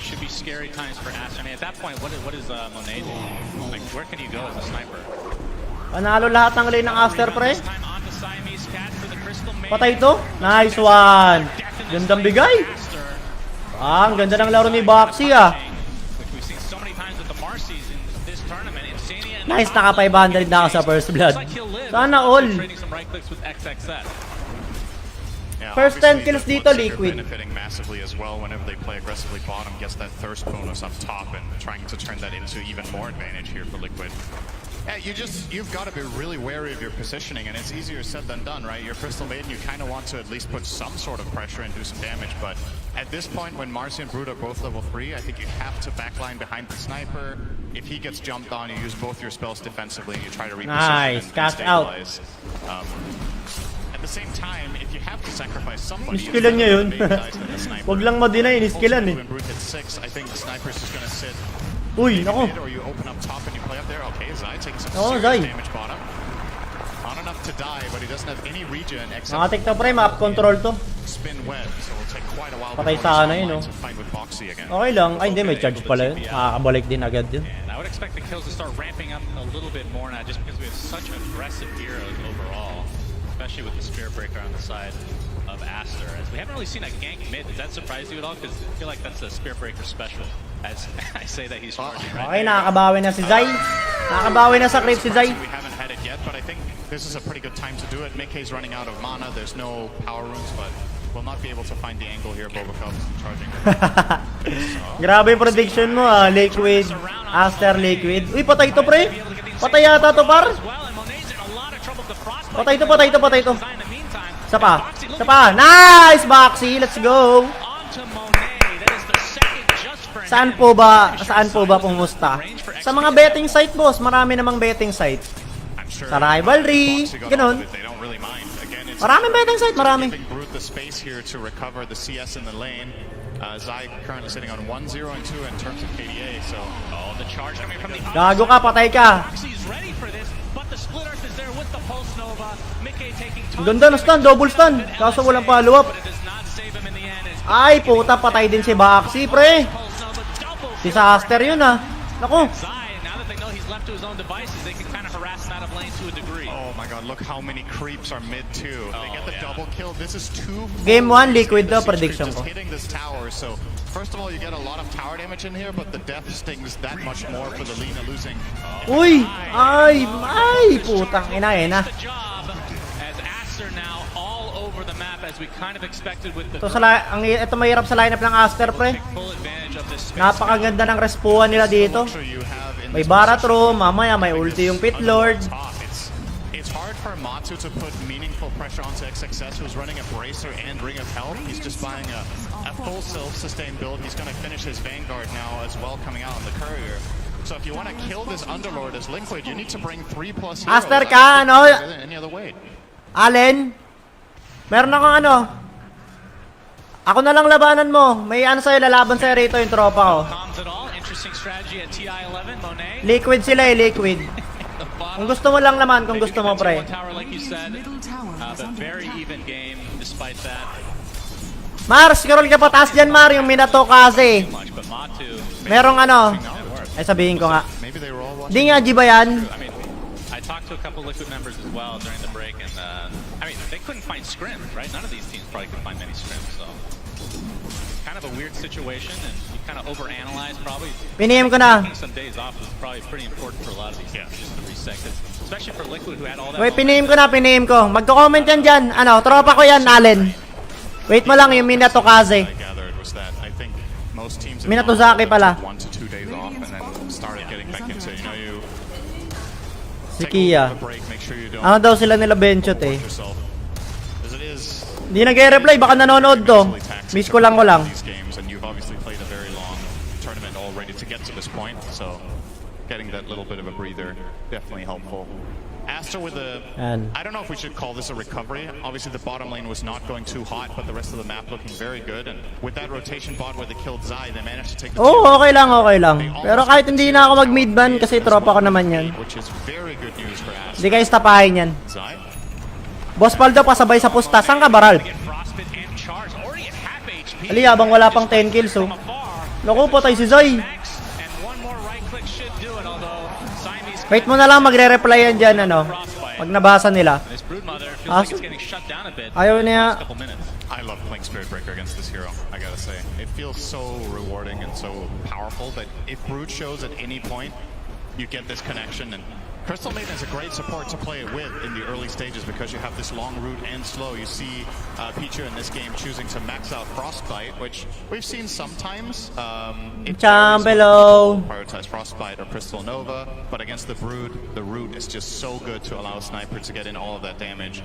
Should be scary times for Aster. I mean, at that point, what is Monet doing? Like, where can you go as a sniper? Panalo lahat ng lane ng Aster, pre. Patay ito. Nice one. Gandang bigay. Ang ganda ng laro ni Boxy, ah. Nice, naka 500 na ako sa first blood. Sana all. First 10 kills dito, Liquid. Benefiting massively as well whenever they play aggressively bottom, gets that thirst bonus up top and trying to turn that into even more advantage here for Liquid. Yeah, you've got to be really wary of your positioning, and it's easier said than done, right? You're Crystal Maiden, you kind of want to at least put some sort of pressure and do some damage, but at this point, when Marcy and Brood are both level 3, I think you have to backline behind the sniper. If he gets jumped on, you use both your spells defensively, and you try to reposition and stabilize. At the same time, if you have to sacrifice somebody, Niskillan niya yun. Wag lang ma-deny, niskillan eh. When Brood hits 6, I think the sniper's just gonna sit. Uy, nako. Or you open up top and you play up there. Okay, Zai taking some Zai. serious damage bottom. Not enough to die, but he doesn't have any regen except Nakatik na pre, map control to. spin web, so it'll take quite a while Patay before sana he's yun, online oh. to fight with Boxy again. Okay lang. Ay, hindi, may charge pala yun. Makakabalik din agad yun. And I would expect the kills to start ramping up a little bit more now, just because we have such aggressive heroes overall, especially with the Spirit Breaker on the side of Aster. As we haven't really seen a gank mid. Does that surprise you at all? Because I feel like that's a Spirit Breaker special. As I say that he's charging Okay, right nakakabawi na si Zai. Nakakabawi na sa creep si Zai. We haven't had it yet, but I think this is a pretty good time to do it. Mickey's running out of mana. There's no power runes, but we'll not be able to find the angle here. Bobocop's charging. Grabe yung prediction mo, ah. Liquid. Aster, Liquid. Uy, patay ito, pre. Patay yata to, par. Patay ito. Isa pa. Nice, Boxy. Let's go. Saan po ba pumusta? Sa mga betting site, boss. Marami namang betting site. Sa rivalry, ganun. Maraming betting site, marami. The space here to recover the CS in the lane. Zai currently sitting on 1-0 and 2 in terms of KDA, so the charge coming from the Gago ka, patay ka. Ang ganda na stun, double stun. Kaso walang follow up. Ay, puta, patay din si Boxy, pre. Disaster yun, ah. Naku. oh my god, look how many creeps are mid too. They get the double kill. This is 2 Game 1, Liquid daw, prediction ko. hitting this tower. So first of all, you get a lot of tower damage in here, but the death stings that much more for the Lina losing. Uy! Ay, putang ina eh na. Ito mahirap sa lineup ng Aster, pre. Napakaganda ng respuan nila dito. May Baratro, mamaya may ulti yung Pit Lord. It's hard for Matsu to put meaningful pressure onto XXS, who's running a Bracer and Ring of Health. He's just buying a full self-sustain build. He's going to finish his Vanguard now as well, coming out on the Courier. So if you want to kill this Underlord as Liquid, you need to bring 3+ heroes. Aster ka, ano? Any other way. Allen, meron akong ano. Ako na lang labanan mo. May ano sa'yo, lalaban sa'yo rito yung tropa ko. Liquid sila eh, Liquid. Kung gusto mo lang naman, kung gusto mo, pre. Mars, scroll ka pataas dyan, Mar, yung Minato kasi. Merong ano. Ay, sabihin ko nga. Di nga, G ba yan? I talked to a couple Liquid members as well during the break, and I mean, they couldn't find scrims, right? None of these teams probably could find many scrims, so kind of a weird situation, and you kind of overanalyze probably. Pinihim ko na. Taking some days off was probably pretty important for a lot of these teams just to reset, especially for Liquid who had all that. Wait, pinihim ko. Magko-comment yan dyan. Ano, tropa ko yan, Allen. Wait mo lang yung Minato kasi. Minato Zaki pala. 1 to 2 days off and then started getting back into, you know, you Si Kia. Ano daw sila nila Benchot eh. Hindi nag-reply, baka nanonood to. Miss ko lang. These games, and you've obviously played a very long tournament already to get to this point, so getting that little bit of a breather definitely helpful. Aster with a, I don't know if we should call this a recovery. Obviously the bottom lane was not going too hot, but the rest of the map looking very good. And with that rotation bot where they killed Zai, they managed to take the okay lang. Pero kahit hindi na ako mag-midban kasi tropa ko naman yan. which is very good news for Aster. Hindi kayo tapahin yan. Zai? Boss Paldo pasabay sa pusta. Saan ka, Baral? Ali, habang wala pang 10 kills, oh. Naku, patay si Zai. Wait mo na lang, magre-reply yan dyan, ano. Pag nabasa nila. Ayaw niya. I love playing Spirit Breaker against this hero, I gotta say. It feels so rewarding and so powerful that if Brood shows at any point, you get this connection. And Crystal Maiden is a great support to play it with in the early stages because you have this long route and slow. You see Pichu in this game choosing to max out Frostbite, which we've seen sometimes. Prioritize Frostbite or Crystal Nova, but against the Brood, the route is just so good to allow Sniper to get in all of that damage.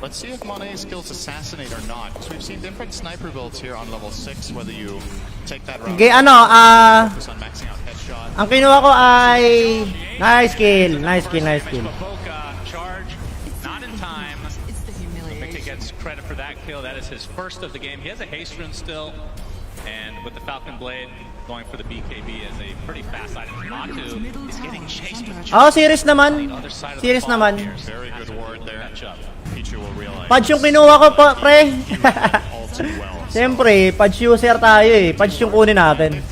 Let's see if Monet skills Assassinate or not, because we've seen different sniper builds here on level 6, whether you take that route focus on maxing out headshot. Ang kinuha ko ay nice kill. Charge, not in time. Mickey gets credit for that kill. That is his first of the game. He has a haste rune still, and with the Falcon Blade going for the BKB as a pretty fast item. Matu is getting chased with Serious naman. Very good ward there. Pichu will realize. Patch yung kinuha ko, pre. Siyempre, patch user tayo eh. Patch yung kunin natin.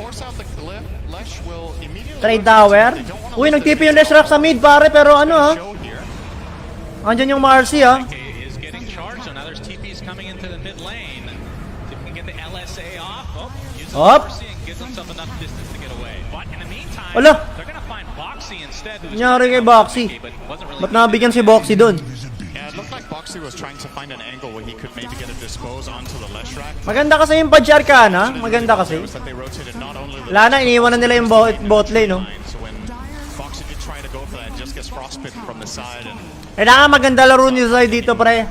Trade tower. Uy, nag-TP yung Leshrac sa mid, pare, pero ano ha? Andyan yung Marcy ha. Is getting charged, so now there's TPs coming into the mid lane. If we can get the LSA off, uses Marcy and gives himself enough distance to get away. But in the meantime, they're gonna find Boxy instead. Nangyari kay Boxy. Ba't nabigyan si Boxy dun? Yeah, it looked like Boxy was trying to find an angle where he could maybe get a dispose onto the Leshrac. Maganda kasi yung Pudge Arcana. Maganda kasi. Wala na, iniwan na nila yung bot lane, no? Kailangan maganda laro ni Zai dito, pre.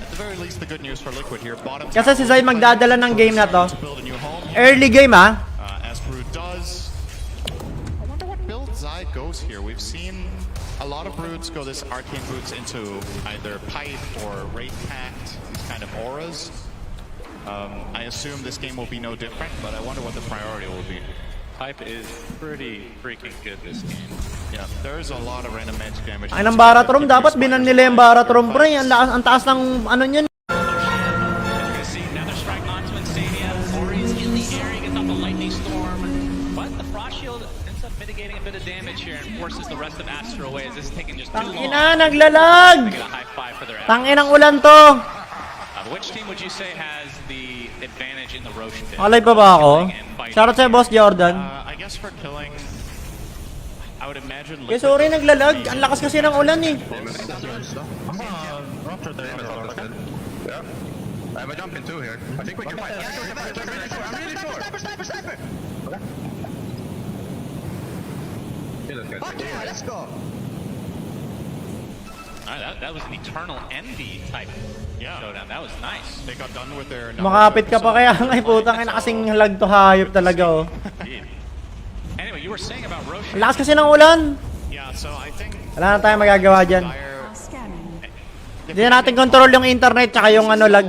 Kasi si Zai magdadala ng game na to. Early game, ha? As Brood does. I wonder what build Zai goes here. We've seen a lot of Broods go this Arcane Boots into either Pipe or Wraith Pact, these kind of auras. I assume this game will be no different, but I wonder what the priority will be. Pipe is pretty freaking good this game. Yeah, there's a lot of random magic damage. Ay, ng Baratrom. Dapat binan nila yung Baratrom, pre. Ang taas ng ano yun. Mitigating a bit of damage here and forces the rest of Aster away as this is taking just too long. Tangina, naglalag! Get a high five for their Tanginang ulan to. Which team would you say has the advantage in the Roche pit? Alay pa ba ako? Shoutout sa'yo, Boss Jordan. I guess for killing, I would imagine. Eh, sorry, naglalag. Ang lakas kasi ng ulan eh. I'm a jump in two here. I think we can fight. I'm really sure. Sniper. Okay. Let's go. That was an Eternal Envy type showdown. That was nice. They got done with their. Makapit ka pa kaya ngay putang ina kasing lag to hayop talaga oh. Anyway, you were saying about Roche. Lakas kasi ng ulan. Yeah, so I think wala na tayong magagawa diyan. Hindi na natin control yung internet tsaka yung ano lag.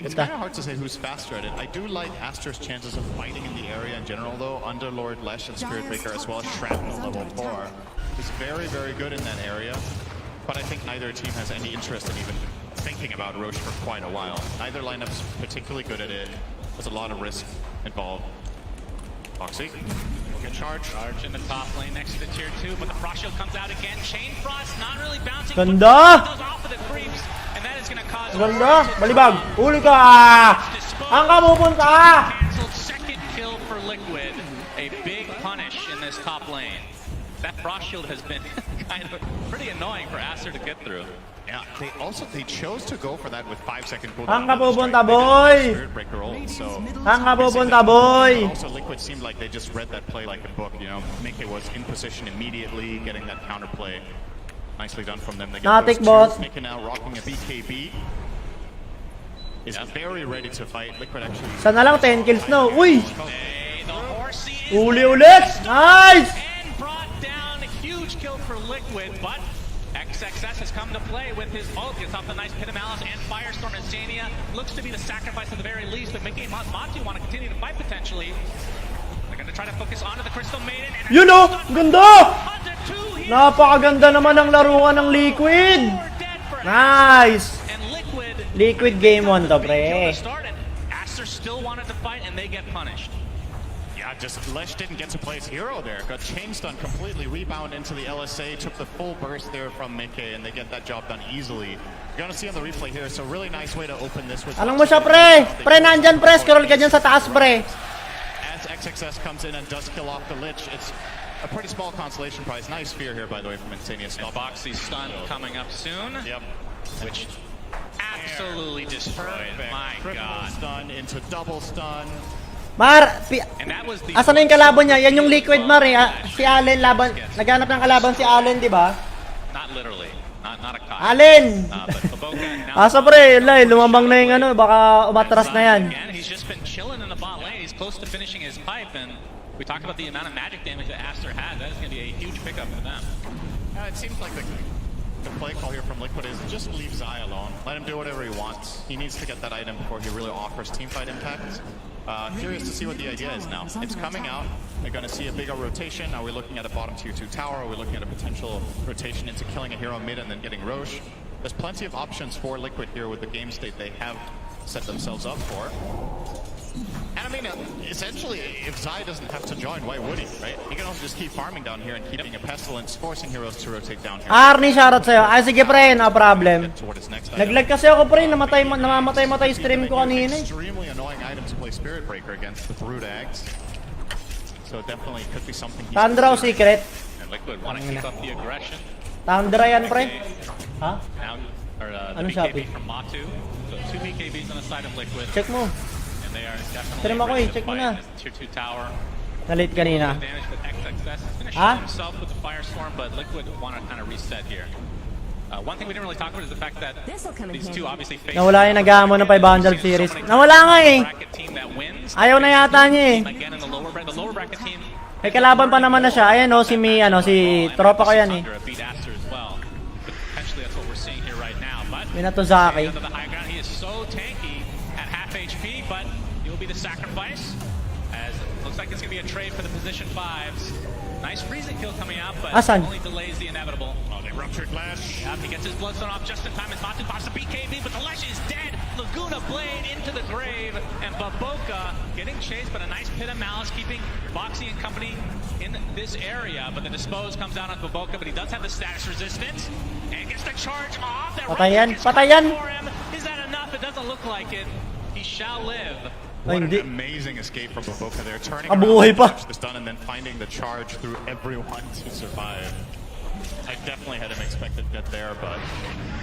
It's kind of hard to say who's faster at it. I do like Aster's chances of fighting in the area in general, though. Underlord, Lesh, and Spirit Breaker, as well as Shrapnel level 4, is very, very good in that area. But I think neither team has any interest in even thinking about Roche for quite a while. Neither lineup is particularly good at it. There's a lot of risk involved. Foxy, get charge. Charge in the top lane next to the tier 2, but the Frost Shield comes out again. Chain Frost not really bouncing. Ganda! Off of the creeps, and that is going to cause. Ganda! Balibag! Uli ka! Ang kapupunta! Canceled second kill for Liquid. A big punish in this top lane. That Frost Shield has been kind of pretty annoying for Aster to get through. Yeah, they chose to go for that with 5-second Ang cooldown. kapupunta, boy! Ang kapupunta, boy! Also, Liquid seemed like they just read that play like a book, you know. Mickey was in position immediately, getting that counterplay. Nicely done from them. They get Natik, those boss. two. Mickey now rocking a BKB. is very ready to fight. Liquid actually. Sana lang 10 kills na. Uy! Uli ulit! Nice! And brought down a huge kill for Liquid, but XXS has come to play with his ult. Gets off the nice Pit of Malice and Firestorm, and Zania looks to be the sacrifice at the very least, but Mickey and Matu want to continue to fight potentially. They're going to try to focus onto the Crystal Maiden. Yun o! Ganda! Napakaganda naman ang laruan ng Liquid! Nice! Liquid game 1 to, pre. Aster still wanted to fight and they get punished. Yeah, just Lesh didn't get to play his hero there. Got chain stun completely, rebound into the LSA, took the full burst there from Mickey, and they get that job done easily. You're gonna see on the replay here, so really nice way to open this with... Anong mo siya, pre? Pre, nandyan, pre. Scroll ka dyan sa taas, pre. As XXS comes in and does kill off the Lich, it's a pretty small consolation prize. Nice fear here, by the way, from Insanius. Boxy's stun coming up soon. Yep. Which absolutely destroyed. My God. Stun into double stun. Mar, asan na yung kalaban niya? Yan yung Liquid, Mar, eh. Si Allen, laban. Naghanap ng kalaban si Allen, di ba? Not literally. Not a cop. Allen! Asa, pre, lumambang na yung ano, baka umatras na yan. He's just been chilling in the bot lane. He's close to finishing his pipe, and we talked about the amount of magic damage that Aster had. That is going to be a huge pickup for them. It seems like the play call here from Liquid is just leave Zai alone. Let him do whatever he wants. He needs to get that item before he really offers teamfight impact. Curious to see what the idea is now. It's coming out. They're going to see a bigger rotation. Are we looking at a bottom tier 2 tower? Are we looking at a potential rotation into killing a hero mid and then getting Roche? There's plenty of options for Liquid here with the game state they have set themselves up for. And I mean, essentially, if Zai doesn't have to join, why would he, right? He can also just keep farming down here and keeping a Pestilence, forcing heroes to rotate down here. Arnie, shoutout sa'yo. Ay, sige, pre, no problem. Naglag kasi ako, pre, namamatay stream ko kanina. Extremely annoying item to play Spirit Breaker against the Brood Ags. So definitely could be something he's... Tundra o Secret? And Liquid want to keep up the aggression. Tundra yan, pre. Ha? The BKB from Matu. So 2 BKBs on the side of Liquid. Check mo. They are Stream ako eh, check mo na. Tier 2 tower. Nalit kanina. Ha? Himself with the Firestorm, but Liquid want to kind of reset here. One thing we didn't really talk about is the fact that these two obviously face... Nawala yung nag-aamo ng 500 series. Nawala nga eh. Ayaw na yata niya eh. May kalaban pa naman na siya. Ayan o, si Mi, si tropa ko yan eh. Minatozaki. He is so tanky at half HP, but he will be the sacrifice. As it looks like it's going to be a trade for the position 5s. Nice freezing kill coming out, but only delays the inevitable. Oh, they ruptured Lash. Yep, he gets his bloodstone off just in time as Matu pops the BKB, but the Lash is dead. Laguna Blade into the grave, and Baboka getting chased, but a nice Pit of Malice keeping Boxy and company in this area. But the Dispose comes out on Baboka, but he does have the status resistance, and gets the charge off. That Patayan, patayan. For him. Is that enough? It doesn't look like it. He shall live. What an amazing escape from Baboka there, turning around, catch the stun, and then finding the charge through everyone to survive. I definitely had him expected dead there, but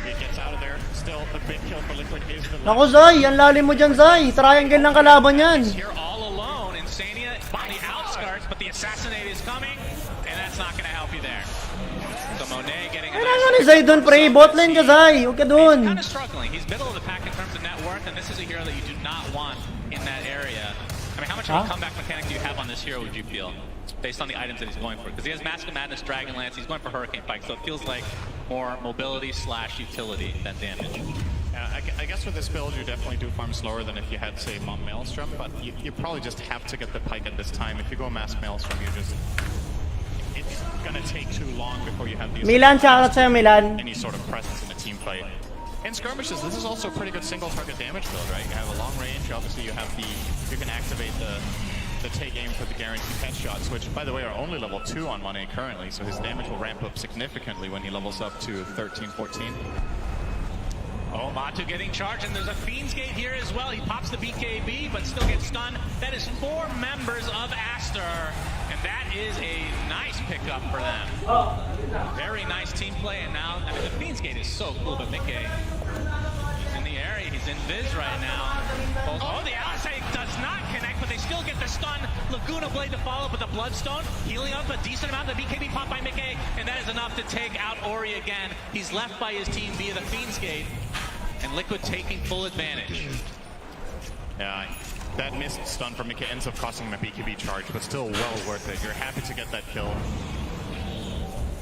he gets out of there. Still, a big kill for Liquid is the... Naku, Zai! Ang lalim mo dyan, Zai! Triangle ng kalaban yan! Here all alone, Insania on the outskirts, but the Assassinate is coming, and that's not going to help you there. So Monet getting... Kailangan ni Zai doon, pre! Bot lane ka, Zai! Huwag ka doon! He's kind of struggling. He's middle of the pack in terms of net worth, and this is a hero that you do not want in that area. I mean, how much of a comeback mechanic do you have on this hero, would you feel? Based on the items that he's going for. Because he has Mask of Madness, Dragonlance, he's going for Hurricane Pike, so it feels like more mobility / utility than damage. I guess with this build, you definitely do farm slower than if you had, say, Mom Maelstrom, but you probably just have to get the Pike at this time. If you go Mask Maelstrom, you just... It's gonna take too long before you have these... Milan, shoutout sa'yo, Milan. Any sort of presence in a team fight. In skirmishes, this is also a pretty good single target damage build, right? You have a long range, obviously you have you can activate the take aim for the guaranteed headshots, which by the way are only level 2 on Monet currently, so his damage will ramp up significantly when he levels up to 13, 14. Oh, Matu getting charged, and there's a Fiend's Gate here as well. He pops the BKB, but still gets stunned. That is 4 members of Aster, and that is a nice pickup for them. Very nice team play, and now, I mean, the Fiend's Gate is so cool, but Mickey, he's in the area, he's in Viz right now. Oh, the LSA does not connect, but they still get the stun. Laguna Blade to follow, but the Bloodstone healing up a decent amount. The BKB pop by Mickey, and that is enough to take out Ori again. He's left by his team via the Fiend's Gate. and Liquid taking full advantage. Yeah, that missed stun from Mickey ends up costing him a BKB charge, but still well worth it. You're happy to get that kill.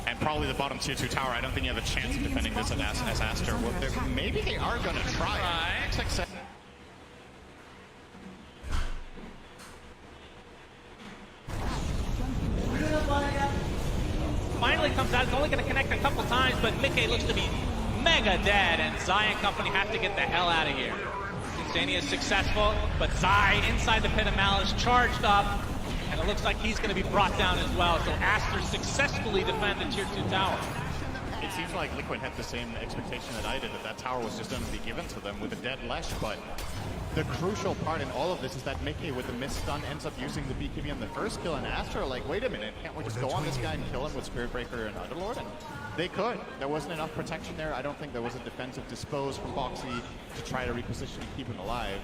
And probably the bottom tier 2 tower, I don't think you have a chance of defending this as Aster. Well, maybe they are going to try. Finally comes out, it's only going to connect a couple times, but Mickey looks to be mega dead, and Zai and company have to get the hell out of here. Insania is successful, but Zai inside the Pit of Malice charged up, and it looks like he's going to be brought down as well. So Aster successfully defend the tier 2 tower. It seems like Liquid had the same expectation that I did, that tower was just going to be given to them with a dead Lesh, but the crucial part in all of this is that Mickey with the missed stun ends up using the BKB on the first kill, and Aster are like, wait a minute, can't we just go on this guy and kill him with Spirit Breaker and Underlord? And they could. There wasn't enough protection there. I don't think there was a defensive dispose from Boxy to try to reposition and keep him alive.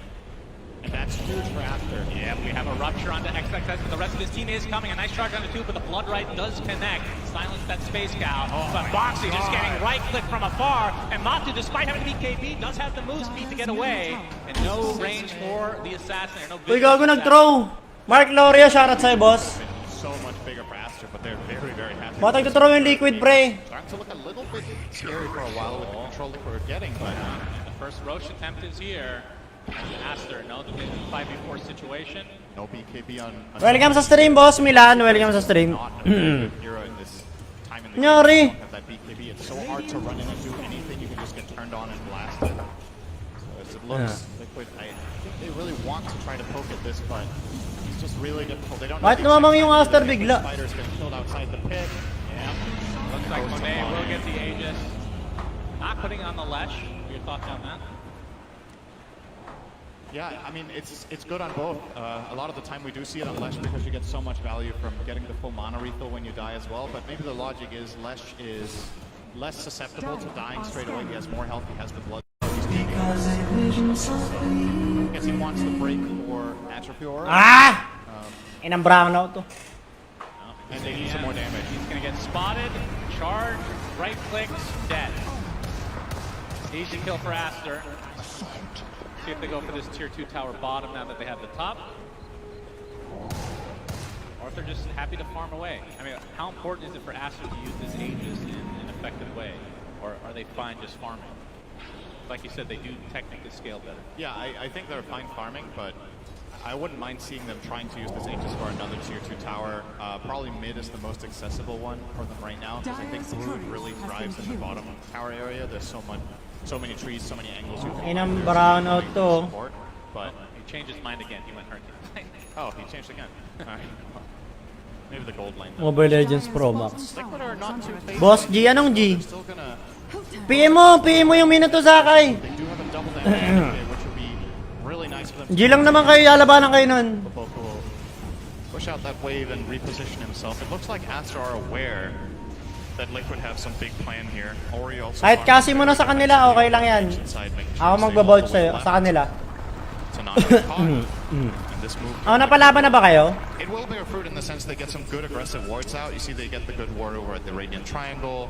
And that's huge for Aster. Yeah, we have a rupture onto XXS, but the rest of his team is coming. A nice charge onto 2, but the Blood Right does connect. Silence that Space Cow. But Boxy just getting right click from afar. And Matu, despite having BKB, does have the move speed to get away. And no range for the assassin. No Uy, gago nag-throw. Mark Loria, shoutout sa'yo, boss. So much bigger for Aster, but they're very, very happy. Bakit nag-throw yung Liquid, pre? Starting to look a little bit scary for a while with the control that we're getting, but the first Roche attempt is here. Aster, no, the 5v4 situation. No BKB on. Welcome sa stream, boss Milan. Welcome sa stream. Nyari. That BKB, it's so hard to run in and do anything. You can just get turned on and blasted. So as it looks, Liquid, I think they really want to try to poke at this, but it's just really difficult. They don't know. Bakit namamang yung Aster bigla? Spider's getting killed outside the pit. Yeah. Looks like Monet will get the Aegis. Not putting on the Lesh. Your thoughts on that? Yeah, I mean, it's good on both. A lot of the time we do see it on Lesh because you get so much value from getting the full mana refill when you die as well, but maybe the logic is Lesh is less susceptible to dying straight away. He has more health, he has the blood. I guess he wants the break for Atrophy Aura. Ah! Inang brownout to. And they need some more damage. He's going to get spotted, charged, right clicks, dead. Easy kill for Aster. See if they go for this tier 2 tower bottom now that they have the top. Or if they're just happy to farm away. I mean, how important is it for Aster to use this Aegis in an effective way? Or are they fine just farming? Like you said, they do technically scale better. Yeah, I think they're fine farming, but I wouldn't mind seeing them trying to use this Aegis for another tier 2 tower. Probably mid is the most accessible one for them right now, because I think Brood really thrives in the bottom tower area. There's so many trees, so many angles you can Inang brownout to. But he changed his mind again. He went hurt. Oh, he changed again. Alright. Maybe the gold lane. Mobile Legends Pro Max. Liquid are not too phased. Boss G, anong G? Still gonna PM mo yung Minato Sakai. They do have a double damage, which would be really nice for them. G lang naman kayo, lalabanan kayo nun. Popo will push out that wave and reposition himself. It looks like Aster are aware that Liquid have some big plan here. Ori also Kahit kasi mo na sa kanila, okay lang yan. Ako magbabolt sa'yo, sa kanila. Oh, napalaban na ba kayo? It will bear fruit in the sense they get some good aggressive wards out. You see they get the good ward over at the Radiant Triangle.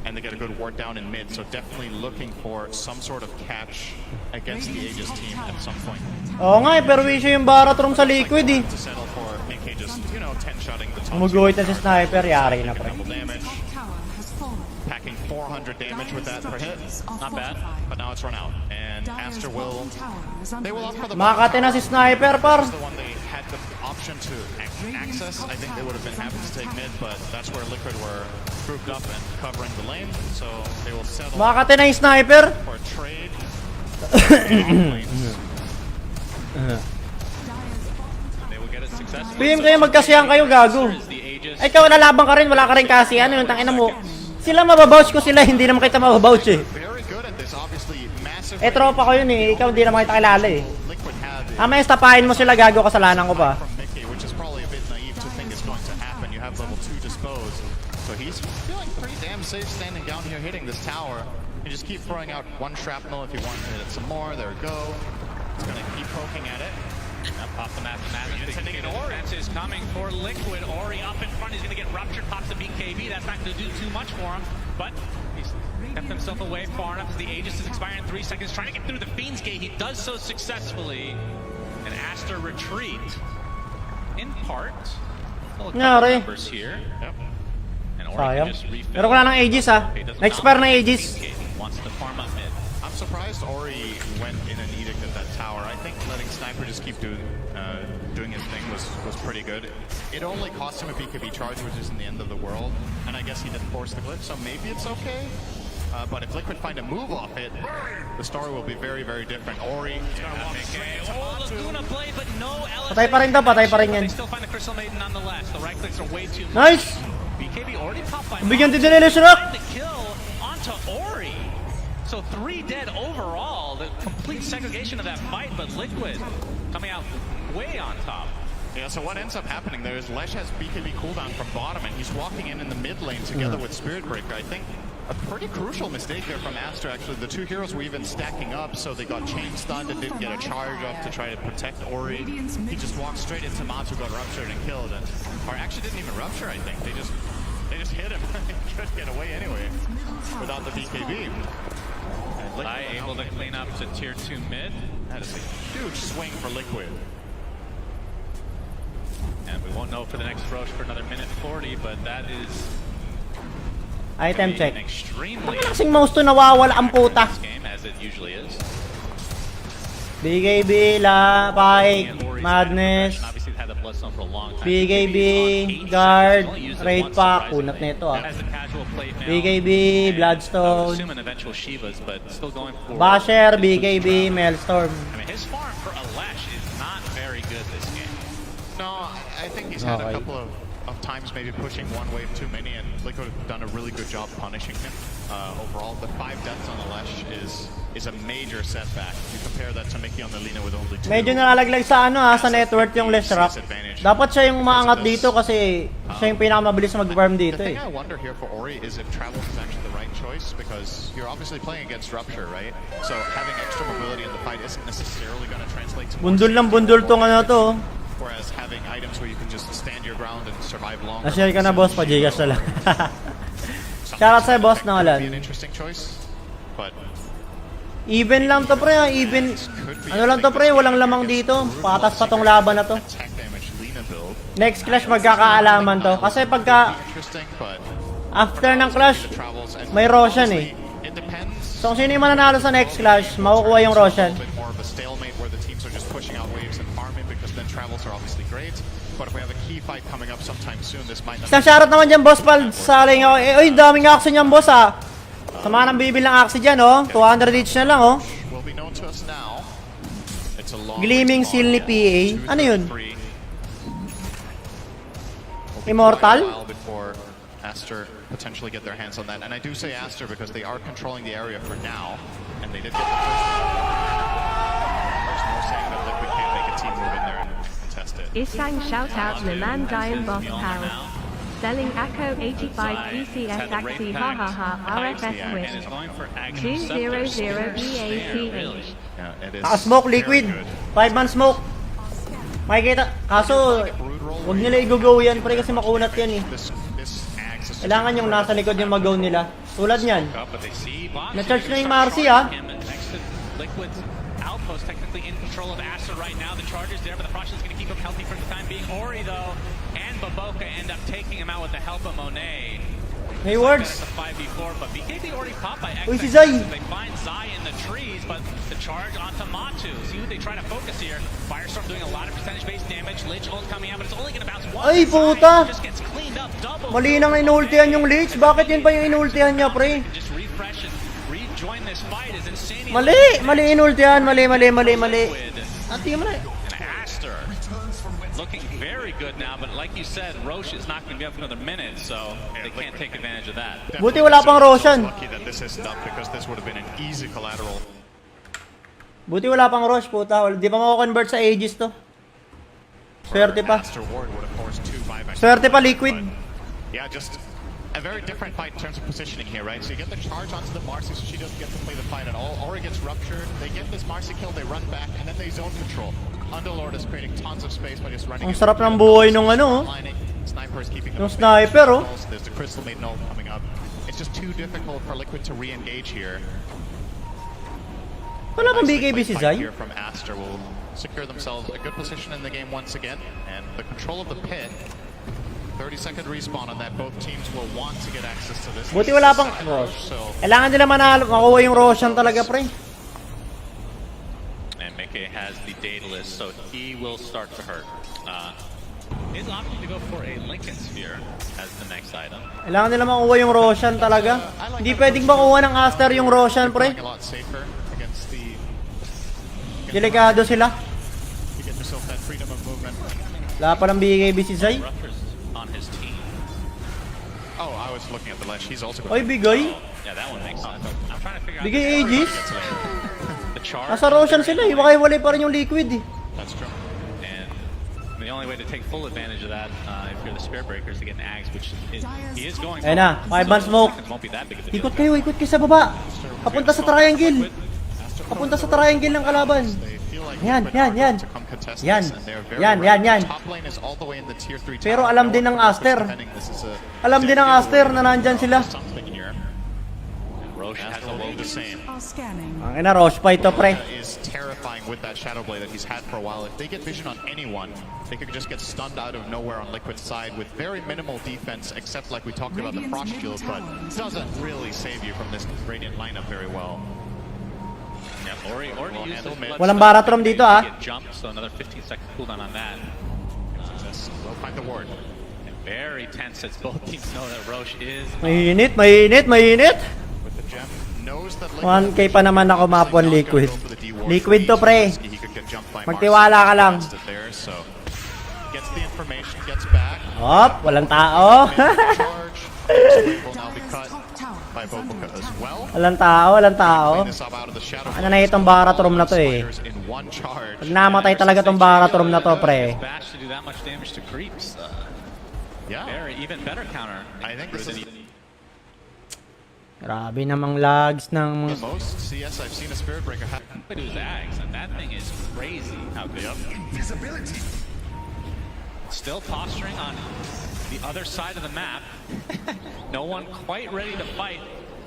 And they get a good ward down in mid, so definitely looking for some sort of catch against the Aegis team at some point. Oo nga eh, pero issue yung Baratron sa Liquid eh. To settle for Mickey just, 10-shotting the top. Umuguhit na si Sniper, yari na pre. Packing 400 damage with that per hit. Not bad, but now it's run out. And Aster will... They will opt for the... Makate na si Sniper, par. The one they had the option to access. I think they would have been happy to take mid, but that's where Liquid were grouped up and covering the lane. So they will settle... Makate na yung Sniper. For a trade. They will get it successfully. PM kayo, magkasiyan kayo, gago. Ay, ikaw nalaban ka rin, wala ka rin kasi. Ano yung tangina mo? Sila mababouch ko sila, hindi naman kita mababouch eh. Eh, tropa ko yun eh. Ikaw hindi naman kita kilala eh. May estapahin mo sila, gago, kasalanan ko pa. So he's feeling pretty damn safe standing down here hitting this tower. You just keep throwing out one shrapnel if you want to hit it some more. There we go. It's going to keep poking at it. Pop the mathematics. The Ori is coming for Liquid. Ori up in front. He's going to get ruptured. Pops the BKB. That's not going to do too much for him. But he's kept himself away far enough as the Aegis is expiring in 3 seconds, trying to get through the Fiend's Gate. He does so successfully. And Aster retreat, in part. Still a couple numbers here. Yep. And Ori can just refill. Pero wala ng Aegis ha. Na-expire ng Aegis. Wants to farm up mid. I'm surprised Ori went in an edict at that tower. I think letting Sniper just keep doing his thing was pretty good. It only cost him a BKB charge, which isn't the end of the world. And I guess he didn't force the glitch, so maybe it's okay. But if Liquid find a move off it, the story will be very, very different. Ori is going to walk straight into Laguna play, but no Patay pa rin daw, patay pa rin yan. They still find the Crystal Maiden nonetheless. The right clicks are way too much. Nice! BKB already popped by Bigyan din nila Shrek! the kill onto Ori. So 3 dead overall. The complete segregation of that fight, but Liquid coming out way on top. Yeah, so what ends up happening there is Lesh has BKB cooldown from bottom, and he's walking in the mid lane together with Spirit Breaker. I think a pretty crucial mistake there from Aster, actually. The two heroes were even stacking up, so they got chain stunned and didn't get a charge off to try to protect Ori. He just walked straight into Matu, got ruptured and killed, or actually didn't even rupture, I think. They just hit him. He couldn't get away anyway without the BKB. I able to clean up to tier 2 mid. That is a huge swing for Liquid. And we won't know for the next Roche for another minute 40, but that is Item check. extremely Kasing mouse to nawawala ang puta. game, as it usually is. BKB, La, Pike, Madness, Obviously had the bloodstone for a long time. BKB, Guard, Raid Pack, kunat na ito ah. As the casual play now. BKB, Bloodstone, Assume an eventual Shivas, but still going for Basher, BKB, Maelstrom. I mean, his farm for Alesh is not very good this game. No, I think he's had a couple of times maybe pushing one wave too many, and Liquid have done a really good job punishing him overall. The 5 deaths on the Lesh is a major setback. You compare that to Mickey on the Lina with only 2. Medyo nalalaglag sa sa network yung Leshrac. Dapat siya yung maangat dito kasi siya yung pinakamabilis mag-farm dito The thing I wonder here for Ori is if Travels is actually the right choice, because you're obviously playing against Rupture, right? So having extra mobility in the fight isn't necessarily going to translate to bundol lang bundol tong to. Whereas having items where you can just stand your ground and survive longer. Na-share ka na boss, pa-Gigas na lang. Shoutout sa'yo boss na Be an interesting choice, but even lang to pre, even ano lang to pre, walang lamang dito. Patas pa tong laban na to. Next clash magkakaalaman to kasi pagka after ng clash may Roshan eh. So kung sino yung mananalo sa next clash, makukuha yung Roshan. Travels are obviously great, but if we have a key fight coming up sometime soon, this might not. Isang shoutout naman dyan boss pal, saling ako. Uy, daming aksi niyan boss ah. Sama nang bibil ng aksi dyan oh. 200 each na lang oh. Will be known to us now. It's a long Gleaming Seal ni PA. Ano yun? Immortal? Before Aster potentially get their hands on that, and I do say Aster because they are controlling the area for now, and they did get the first. There's no saying that Liquid can't make a team move in there and contest it. Isang shoutout naman Dian Boss Pal. Selling Echo 85 PCS Axie hahaha RFS win. 200 BACH. Smoke liquid. 5-man smoke. Makikita. Kaso, huwag nila i-go yan pre kasi makunat yan eh. Kailangan yung nasa likod yung mag-go nila. Tulad niyan. Na-charge na yung Marcy ah. Liquid's outpost technically in control of Aster right now. The charge is there, but the Prussian's going to keep him healthy for the time being. Ori, though, and Baboka end up taking him out with the help of Monet. Hey, words. The 5v4, but BKB already popped by X. Uy, si Zai. They find Zai in the trees, but the charge onto Matu. See who they try to focus here. Firestorm doing a lot of percentage-based damage. Lich ult coming out, but it's only going to bounce once. Ay, puta! Just gets cleaned up double. Mali nang inultihan yung Lich. Bakit yun pa yung inultihan niya, pre? Just refresh and rejoin this fight is insane. Mali! Mali inultihan. Mali. Ati mo na. Aster looking very good now, but like you said, Roche is not going to be up for another minute, so they can't take advantage of that. Buti wala pang Roshan. Lucky that this is up because this would have been an easy collateral. Buti wala pang Roche, puta. Di pa mako-convert sa Aegis to. Swerte pa. Swerte pa, Liquid. Yeah, just a very different fight in terms of positioning here, right? So you get the charge onto the Marcy, so she doesn't get to play the fight at all. Ori gets ruptured, they get this Marcy kill, they run back, and then they zone control. Underlord is creating tons of space by just running. Ang sarap ng buhay nung ano. Sniper is keeping yung sniper, oh. There's the Crystal Maiden ult coming up. It's just too difficult for Liquid to re-engage here. Wala bang BKB si Zai? Here from Aster will secure themselves a good position in the game once again, and the control of the pit. 30-second respawn on that. Both teams will want to get access to this. Buti wala pang Rosh. Kailangan nila makuha yung Roshan talaga, pre. And Mickey has the data list, so he will start to hurt. He's opting to go for a Lincoln Sphere as the next item. Kailangan nila makuha yung Roshan talaga. Hindi pwedeng makuha ng Aster yung Roshan, pre. Delikado sila. Wala pa ng BKB si Zai. Oh, I was looking at the ledge. He's also Oy, bigay. Yeah, that one makes sense. I'm trying to figure out Bigay Aegis. the charge. Nasa Roshan sila, iwakay-walay pa rin yung Liquid eh. That's true. And the only way to take full advantage of that, if you're the Spirit Breakers, to get an Axe, which is, he is going. Ayun na, 5-man smoke. Ikot kayo sa baba. Papunta sa triangle. Papunta sa triangle ng kalaban. Yan. Pero alam din ng Aster. Alam din ng Aster na nandyan sila. Ang ina, Rosh pa ito, pre. Is terrifying with that Shadow Blade that he's had for a while. If they get vision on anyone, they could just get stunned out of nowhere on Liquid's side with very minimal defense, except like we talked about the Frost Shield, but doesn't really save you from this Radiant lineup very well. Walang Baratrom dito, ah. Jump, so another 15-second cooldown on that. We'll find the ward. Very tense as both teams know that Roche is. Mainit. With the gem, knows that 1K pa naman ako mapon Liquid. Liquid to, pre. Magtiwala ka lang. Gets the information, gets back. Hop, walang tao. Walang tao. Ano na itong Baratrom na to eh. Pag namatay talaga itong Baratrom na to, pre. Grabe namang lags ng mga... Still posturing on the other side of the map. No one quite ready to fight,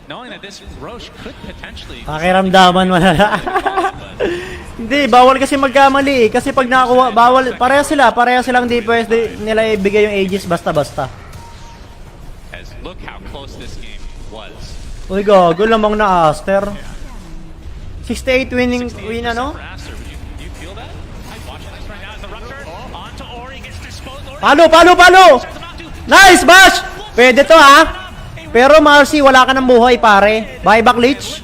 knowing that this Roche could potentially... Pakiramdaman malala. Hindi, bawal kasi magkamali eh. Kasi pag nakakuha, bawal, pareha silang di pwede nila ibigay yung Aegis basta-basta. As look how close this game was. Uy, gago lamang na Aster. 68 win ano? Palo! Nice, Bash! Pwede to, ha? Pero Marcy, wala ka ng buhay, pare. Buyback Lich.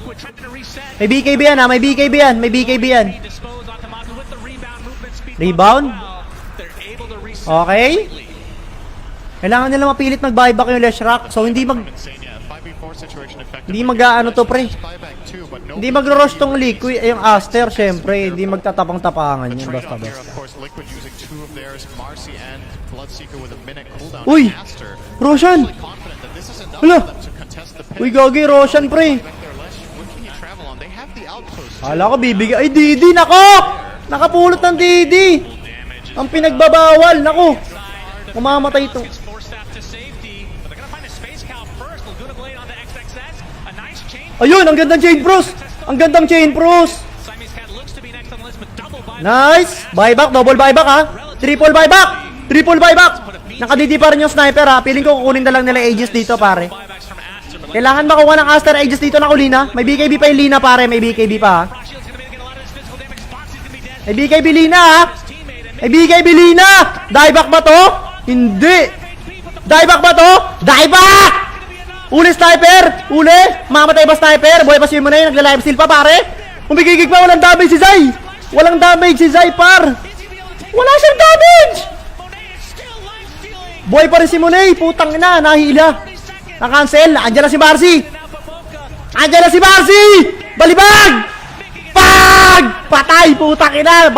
May BKB yan, ha? May BKB yan. Rebound? Okay. Kailangan nila mapilit mag-buyback yung Leshrac. So, hindi mag-ano to, pre. Hindi mag-rush tong Liquid, yung Aster, syempre. Hindi magtatapang-tapangan yun, basta-basta. Uy! Roshan! Hala! Uy, gagi, Roshan, pre! Hala ko, bibigay. Ay, Didi! Nako! Nakapulot ng Didi! Ang pinagbabawal! Nako! Umamatay ito. Ayun! Ang gandang chain bros! Nice! Buyback, double buyback, ha? Triple buyback! Naka-DD pa rin yung sniper, ha? Piling ko kukunin na lang nila Aegis dito, pare. Kailangan makuha ng Aster Aegis dito ng Ulina. May BKB pa yung Lina, pare. May BKB pa, ha? May BKB Lina, ha? May BKB Lina! Dieback ba to? Hindi! Dieback ba to? Dieback! Uli sniper! Uli! Mamatay ba sniper? Buhay pa si Munay, nagla-live steal pa, pare. Umigigig pa, walang damage si Zai! Walang damage si Zai, par! Wala siyang damage! Buhay pa rin si Munay, putang ina, nahila. Na-cancel, andyan na si Marcy! Balibag! Pag! Patay, putang ina!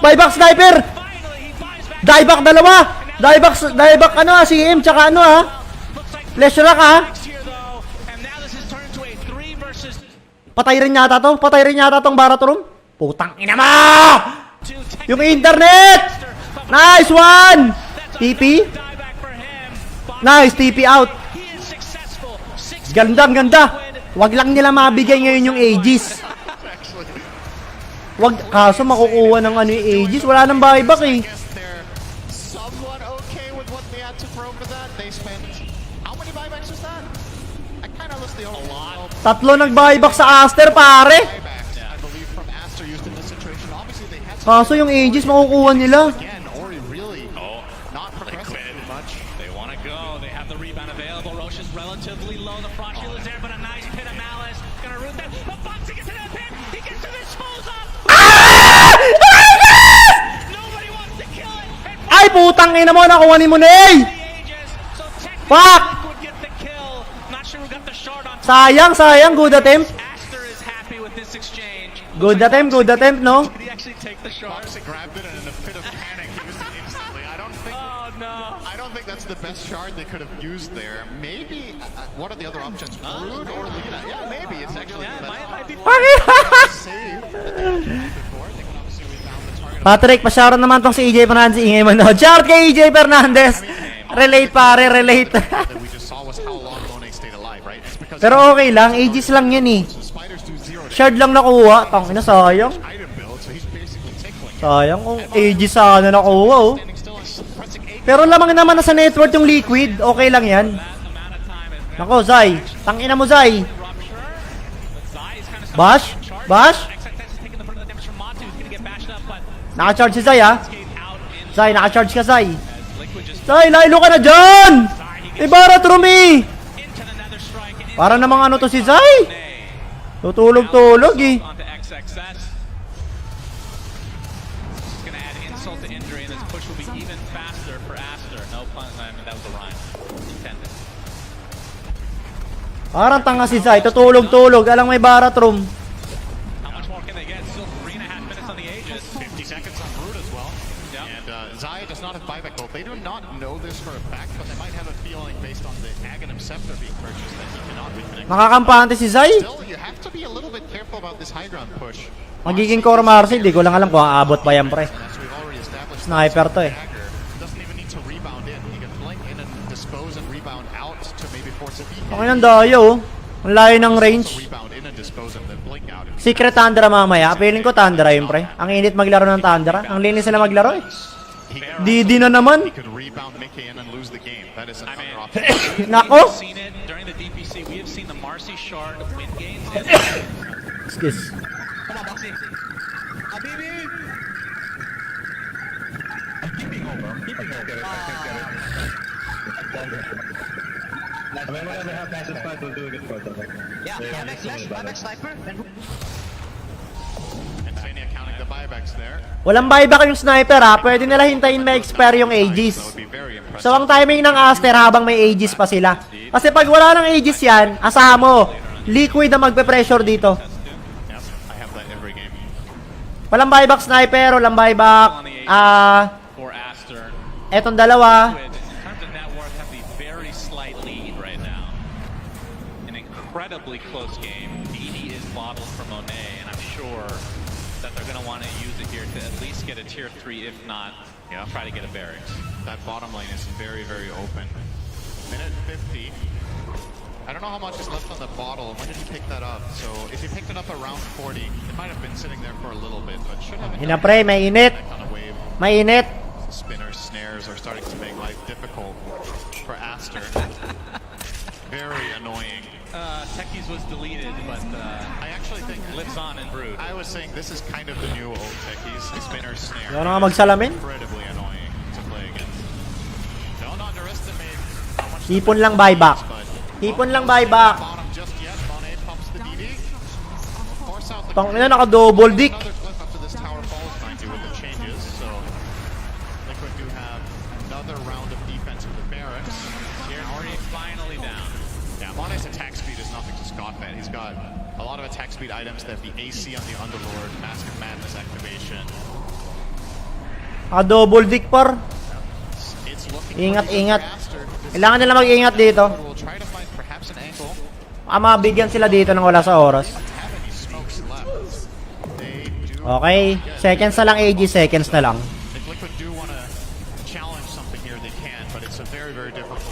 Buyback sniper! Dieback dalawa! Dieback ano ha, CM, tsaka ano ha? Leshrac ha? Patay rin yata tong Baratrom. Putang ina mo! Yung internet! Nice one! TP? Nice, TP out. Ganda, ang ganda. Wag lang nila mabigay ngayon yung Aegis. Wag, kaso makukuha ng ano yung Aegis. Wala nang buyback eh. Somewhat okay with what they had to throw for that. They spent, how many buybacks was that? I kind of lost the whole lot. Tatlo nag-buyback sa Aster, pare. I believe from Aster used in this situation. Obviously they had Kaso yung Aegis makukuha nila. again, Ori really not progressing too much. They want to go. They have the rebound available. Roche is relatively low. The frost shield is there, but a nice pit of malice. Gonna root that. But Foxy gets to that pit. He gets to this falls up. Nobody wants to kill it. And Ay, putang ina mo, nakuha ni Munay. Fuck! would get the kill. Not sure who got the shard on. Sayang, sayang. Good attempt. Aster is happy with this exchange. Good attempt, no? Did he actually take the shard? Foxy grabbed it and in a fit of panic used it instantly. I don't think that's the best shard they could have used there. Maybe what are the other options? Brood or Lina? Yeah, maybe it's actually the best. Save. Patrick, pasyaran naman tong si EJ Fernandez. Ingay mo no. Shout kay EJ Fernandez. Relate pare, relate. That we just saw was how long Monet stayed alive, right? It's because Pero okay lang, Aegis lang yan eh. spiders do zero Shard lang nakuha. Tangina, sayang. item build, so he's basically tickling. Sayang kung Aegis sana nakuha oh. Pero lamang naman na sa network yung liquid. Okay lang yan. Nako, Zay. Tangina mo, Zay. Bash? Bash? Naka-charge si Zay, ha? Zay, naka-charge ka, Zay. Zay, lailo ka na dyan! Ibarat Rumi! Para namang ano to si Zay? Tutulog-tulog, eh. Insult to injury, and this push will be even faster for Aster. No pun, I mean, that was a rhyme. Intended. Parang tanga si Zay. Tutulog-tulog. Alang may barat room. How much more can they get? Still 3.5 minutes on the Aegis. 50 seconds on Brood as well. And Zaya does not have buyback gold. They do not know this for a fact, but they might have a feeling based on the Aghanim Scepter being purchased that he cannot reconnect. Nakakampante si Zay. Still, you have to be a little bit careful about this high ground push. Magiging core Marcy. Di ko lang alam kung aabot pa yan, pre. Sniper to eh. Doesn't even need to rebound in. He can blink in and dispose and rebound out to maybe force a beacon. Okay ng dayo, oh. Ang layo ng range. Rebound in and dispose and then blink out. Secret Tundra mamaya. Feeling ko Tundra yun, pre. Ang init maglaro ng Tundra. Ang linis sila maglaro eh. Didi na naman. He could rebound Mickey in and lose the game. That is another option. Nako. Seen it during the DPC. We have seen the Marcy shard win games. Excuse. Come on, Boxy. Habibi! I'm keeping over. I mean, whatever happens, this fight will do a good for them. Yeah, buyback sniper. And Zania counting the buybacks there. Walang buyback yung sniper ha. Pwede nila hintayin ma-expire yung Aegis. So ang timing ng Aster habang may Aegis pa sila. Kasi pag wala ng Aegis yan, asahan mo, liquid na magpe-pressure dito. I have that every game. Walang buyback sniper, walang buyback. For Aster. Etong dalawa. In terms of net worth, have the very slight lead right now. An incredibly close game. BD is bottled for Monet, and I'm sure that they're going to want to use it here to at least get a tier 3, if not, try to get a barracks. That bottom lane is very, very open. Minute 50. I don't know how much is left on the bottle. When did he pick that up? So if he picked it up around 40, it might have been sitting there for a little bit, but should have been Hina pre, may init. May init. Spinner snares are starting to make life difficult for Aster. Very annoying. Techies was deleted, but I actually think lives on in Brood. I was saying this is kind of the new old Techies. Spinner snare. Wala nga magsalamin. Incredibly annoying to play against. Don't underestimate how much Hipon lang buyback. Hipon lang buyback. bottom just yet. Monet pumps the DD. Force out the Tangina, naka-double dick. another clip after this tower falls, mind you, with the changes. So Liquid do have another round of defense in the barracks. Here, already finally down. Yeah, Monet's attack speed is nothing to scoff at. He's got a lot of attack speed items that have the AC on the Underlord, Mask of Madness activation. Naka-double dick par. It's looking Ingat, pretty good ingat. for Aster. Kailangan nila mag-ingat dito. We'll try to find perhaps an angle. Mabigyan sila dito ng wala sa oras. Have any smokes left? They do. Okay. Seconds na lang, Aegis. Seconds na lang. If Liquid do want to challenge something here, they can, but it's a very, very difficult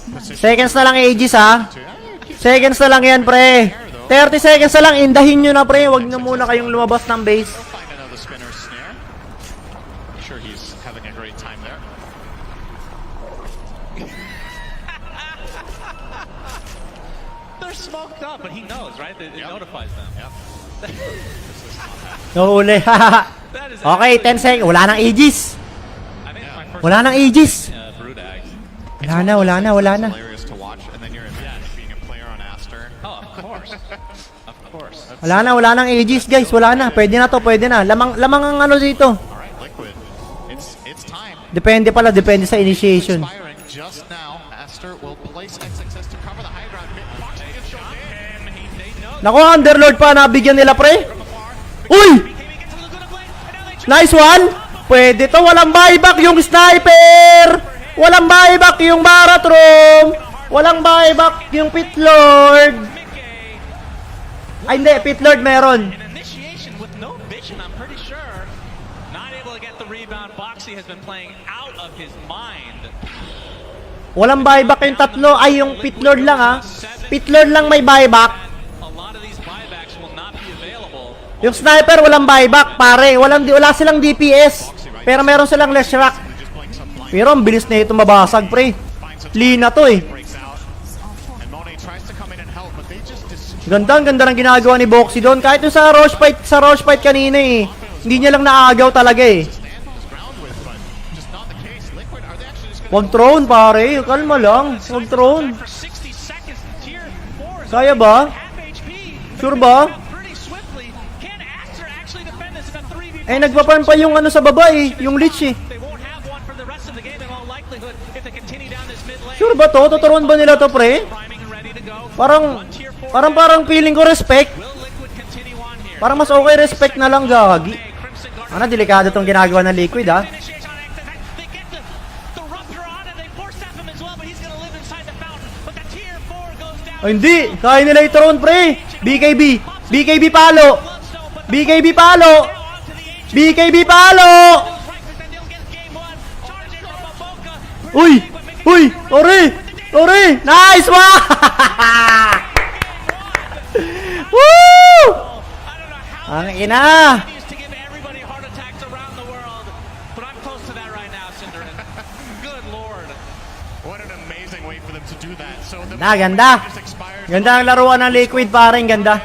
position. Seconds na lang, Aegis ha. It keeps Seconds na lang yan, pre. 30 seconds na lang. Indahin nyo na, pre. Huwag na muna kayong lumabas ng base. Find another spinner snare. Sure, he's having a great time there. They're smoked up, but he knows, right? It notifies them. Yep. Nahuli. Okay, 10 seconds. Wala nang Aegis. Wala nang Aegis. Wala na. Hilarious to watch, and then you're being a player on Aster. Oh, of course. Of course. Wala nang Aegis, guys. Wala na. Pwede na to, pwede na. Lamang ang ano dito. Alright, Liquid. It's time. Depende sa initiation. Expiring just now. Aster will place XXS to cover the high ground. Nako, Underlord pa nabigyan nila, pre. Uy! Nice one. Pwede to. Walang buyback yung sniper. Walang buyback yung Baratron. Walang buyback yung Pitlord. Ay, hindi. Pitlord meron. Initiation with no vision, I'm pretty sure. Not able to get the rebound. Boxy has been playing out of his mind. Walang buyback yung tatlo. Ay, yung Pitlord lang, ha. Pitlord lang may buyback. Yung sniper walang buyback, pare. Wala silang DPS. Pero meron silang less rock. Pero ang bilis na ito mabasag, pre. Lina to eh. Ganda ng ginagawa ni Boxy doon. Kahit yung sa rush fight kanina eh. Hindi niya lang naagaw talaga eh. Wag throne, pare. Kalma lang. Wag throne. Kaya ba? Sure ba? Eh, nagpa-farm pa yung ano sa baba eh, yung Lich eh. Sure ba to? Tuturuan ba nila to, pre? Parang feeling ko respect. Parang mas okay respect na lang, gagi. Ano, delikado tong ginagawa ng Liquid, ha? Ay, hindi. Kaya nila ituron, pre. BKB palo. Uy! Ori! Nice one! Woo! Ang ina! Ganda. Ganda ang laruan ng Liquid, parang ganda.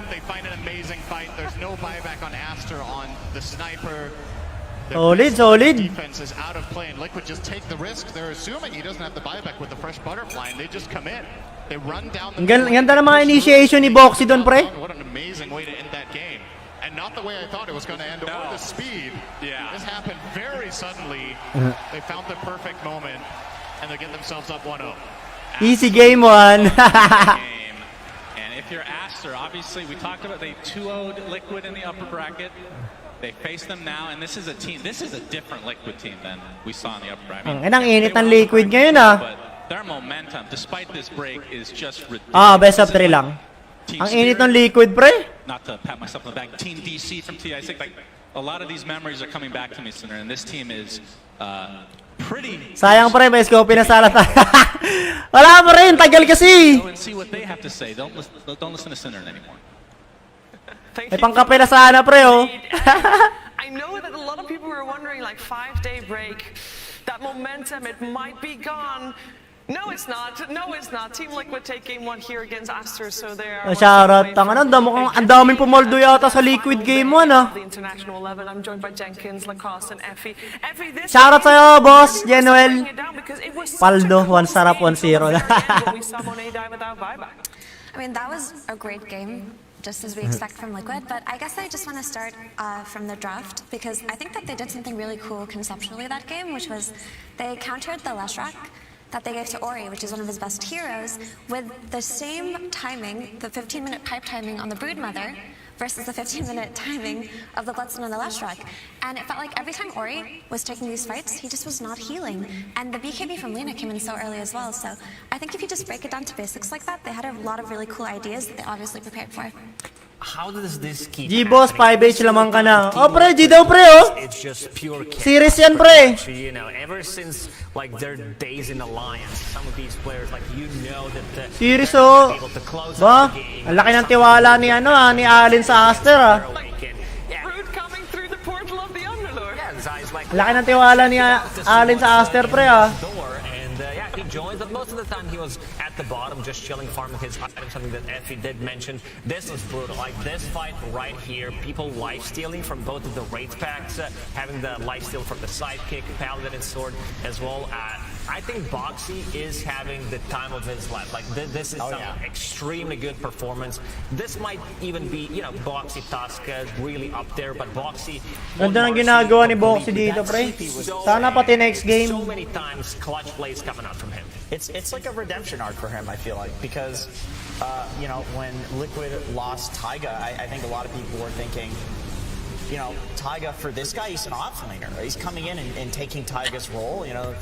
Solid. Defense is out of play, and Liquid just take the risk. They're assuming he doesn't have the buyback with the fresh butterfly, and they just come in. They run down the. Ang ganda ng mga initiation ni Boxy doon, pre. What an amazing way to end that game, and not the way I thought it was going to end. Or the speed. Yeah. This happened very suddenly. They found the perfect moment, and they get themselves up 1-0. Easy game 1. And if you're Aster, obviously we talked about they 2-0'd Liquid in the upper bracket. They face them now, and this is a different Liquid team than we saw in the upper bracket. Ang init ng Liquid ngayon, ah. But their momentum, despite this break, is just ridiculous. Best of 3 lang. Ang init ng Liquid, pre. Not to pat myself on the back. Team DC from TI6, like a lot of these memories are coming back to me, Sinner, and this team is pretty. Sayang, pre, may scope na sala tayo. Wala pa rin, tagal kasi. Go and see what they have to say. Don't listen to Sinner anymore. May pangkape na sana, pre, oh. I know that a lot of people were wondering, like, 5-day break, that momentum, it might be gone. No, it's not. Team Liquid take game 1 here against Aster, so they are. Shoutout. Ang daming pumoldo yata sa Liquid game 1, ah. The international level. I'm joined by Jenkins, Lacoste, and Effie. Shoutout sa'yo, boss, Genuel. Paldo, 1 sarap, 1-0. I mean, that was a great game, just as we expect from Liquid, but I guess I just want to start from the draft, because I think that they did something really cool conceptually that game, which was they countered the Leshrac that they gave to Ori, which is one of his best heroes, with the same timing, the 15-minute pipe timing on the Broodmother, versus the 15-minute timing of the Bloodstone and the Leshrac. And it felt like every time Ori was taking these fights, he just was not healing. And the BKB from Lina came in so early as well, so I think if you just break it down to basics like that, they had a lot of really cool ideas that they obviously prepared for. how does this keep G-Boss, happening? 5H lamang ka na. Team Oh, pre, Liquid G daw, pre, oh. It's just pure chaos. Series yan, pre. You know, ever since like their days in Alliance, some of these players, like you know that Series, oh. able to close Ba? out the game. Ang laki ng tiwala ni ni Allen sa Aster, ah. Brood coming through the portal of the Underlord. Yeah, Zai's like, Ang laki ng tiwala ni Allen sa Aster, pre, ah. Yeah, he joins, but most of the time he was at the bottom, just chilling, farming his items, something that Effie did mention. This was brutal. Like, this fight right here, people life-stealing from both of the Wraith packs, having the life-steal from the sidekick, Paladin and Sword as well. I think Boxy is having the time of his life. Like, this is extremely good performance. This might even be, you know, Boxy Tasca really up there, but Boxy... Ganda ng ginagawa ni Boxy dito, pre. Sana pati next game. So many times, clutch plays coming out from him. It's like a redemption arc for him, I feel like, because, you know, when Liquid lost Taiga, I think a lot of people were thinking, you know, Taiga, for this guy, he's an offlaner. He's coming in and taking Taiga's role, you know,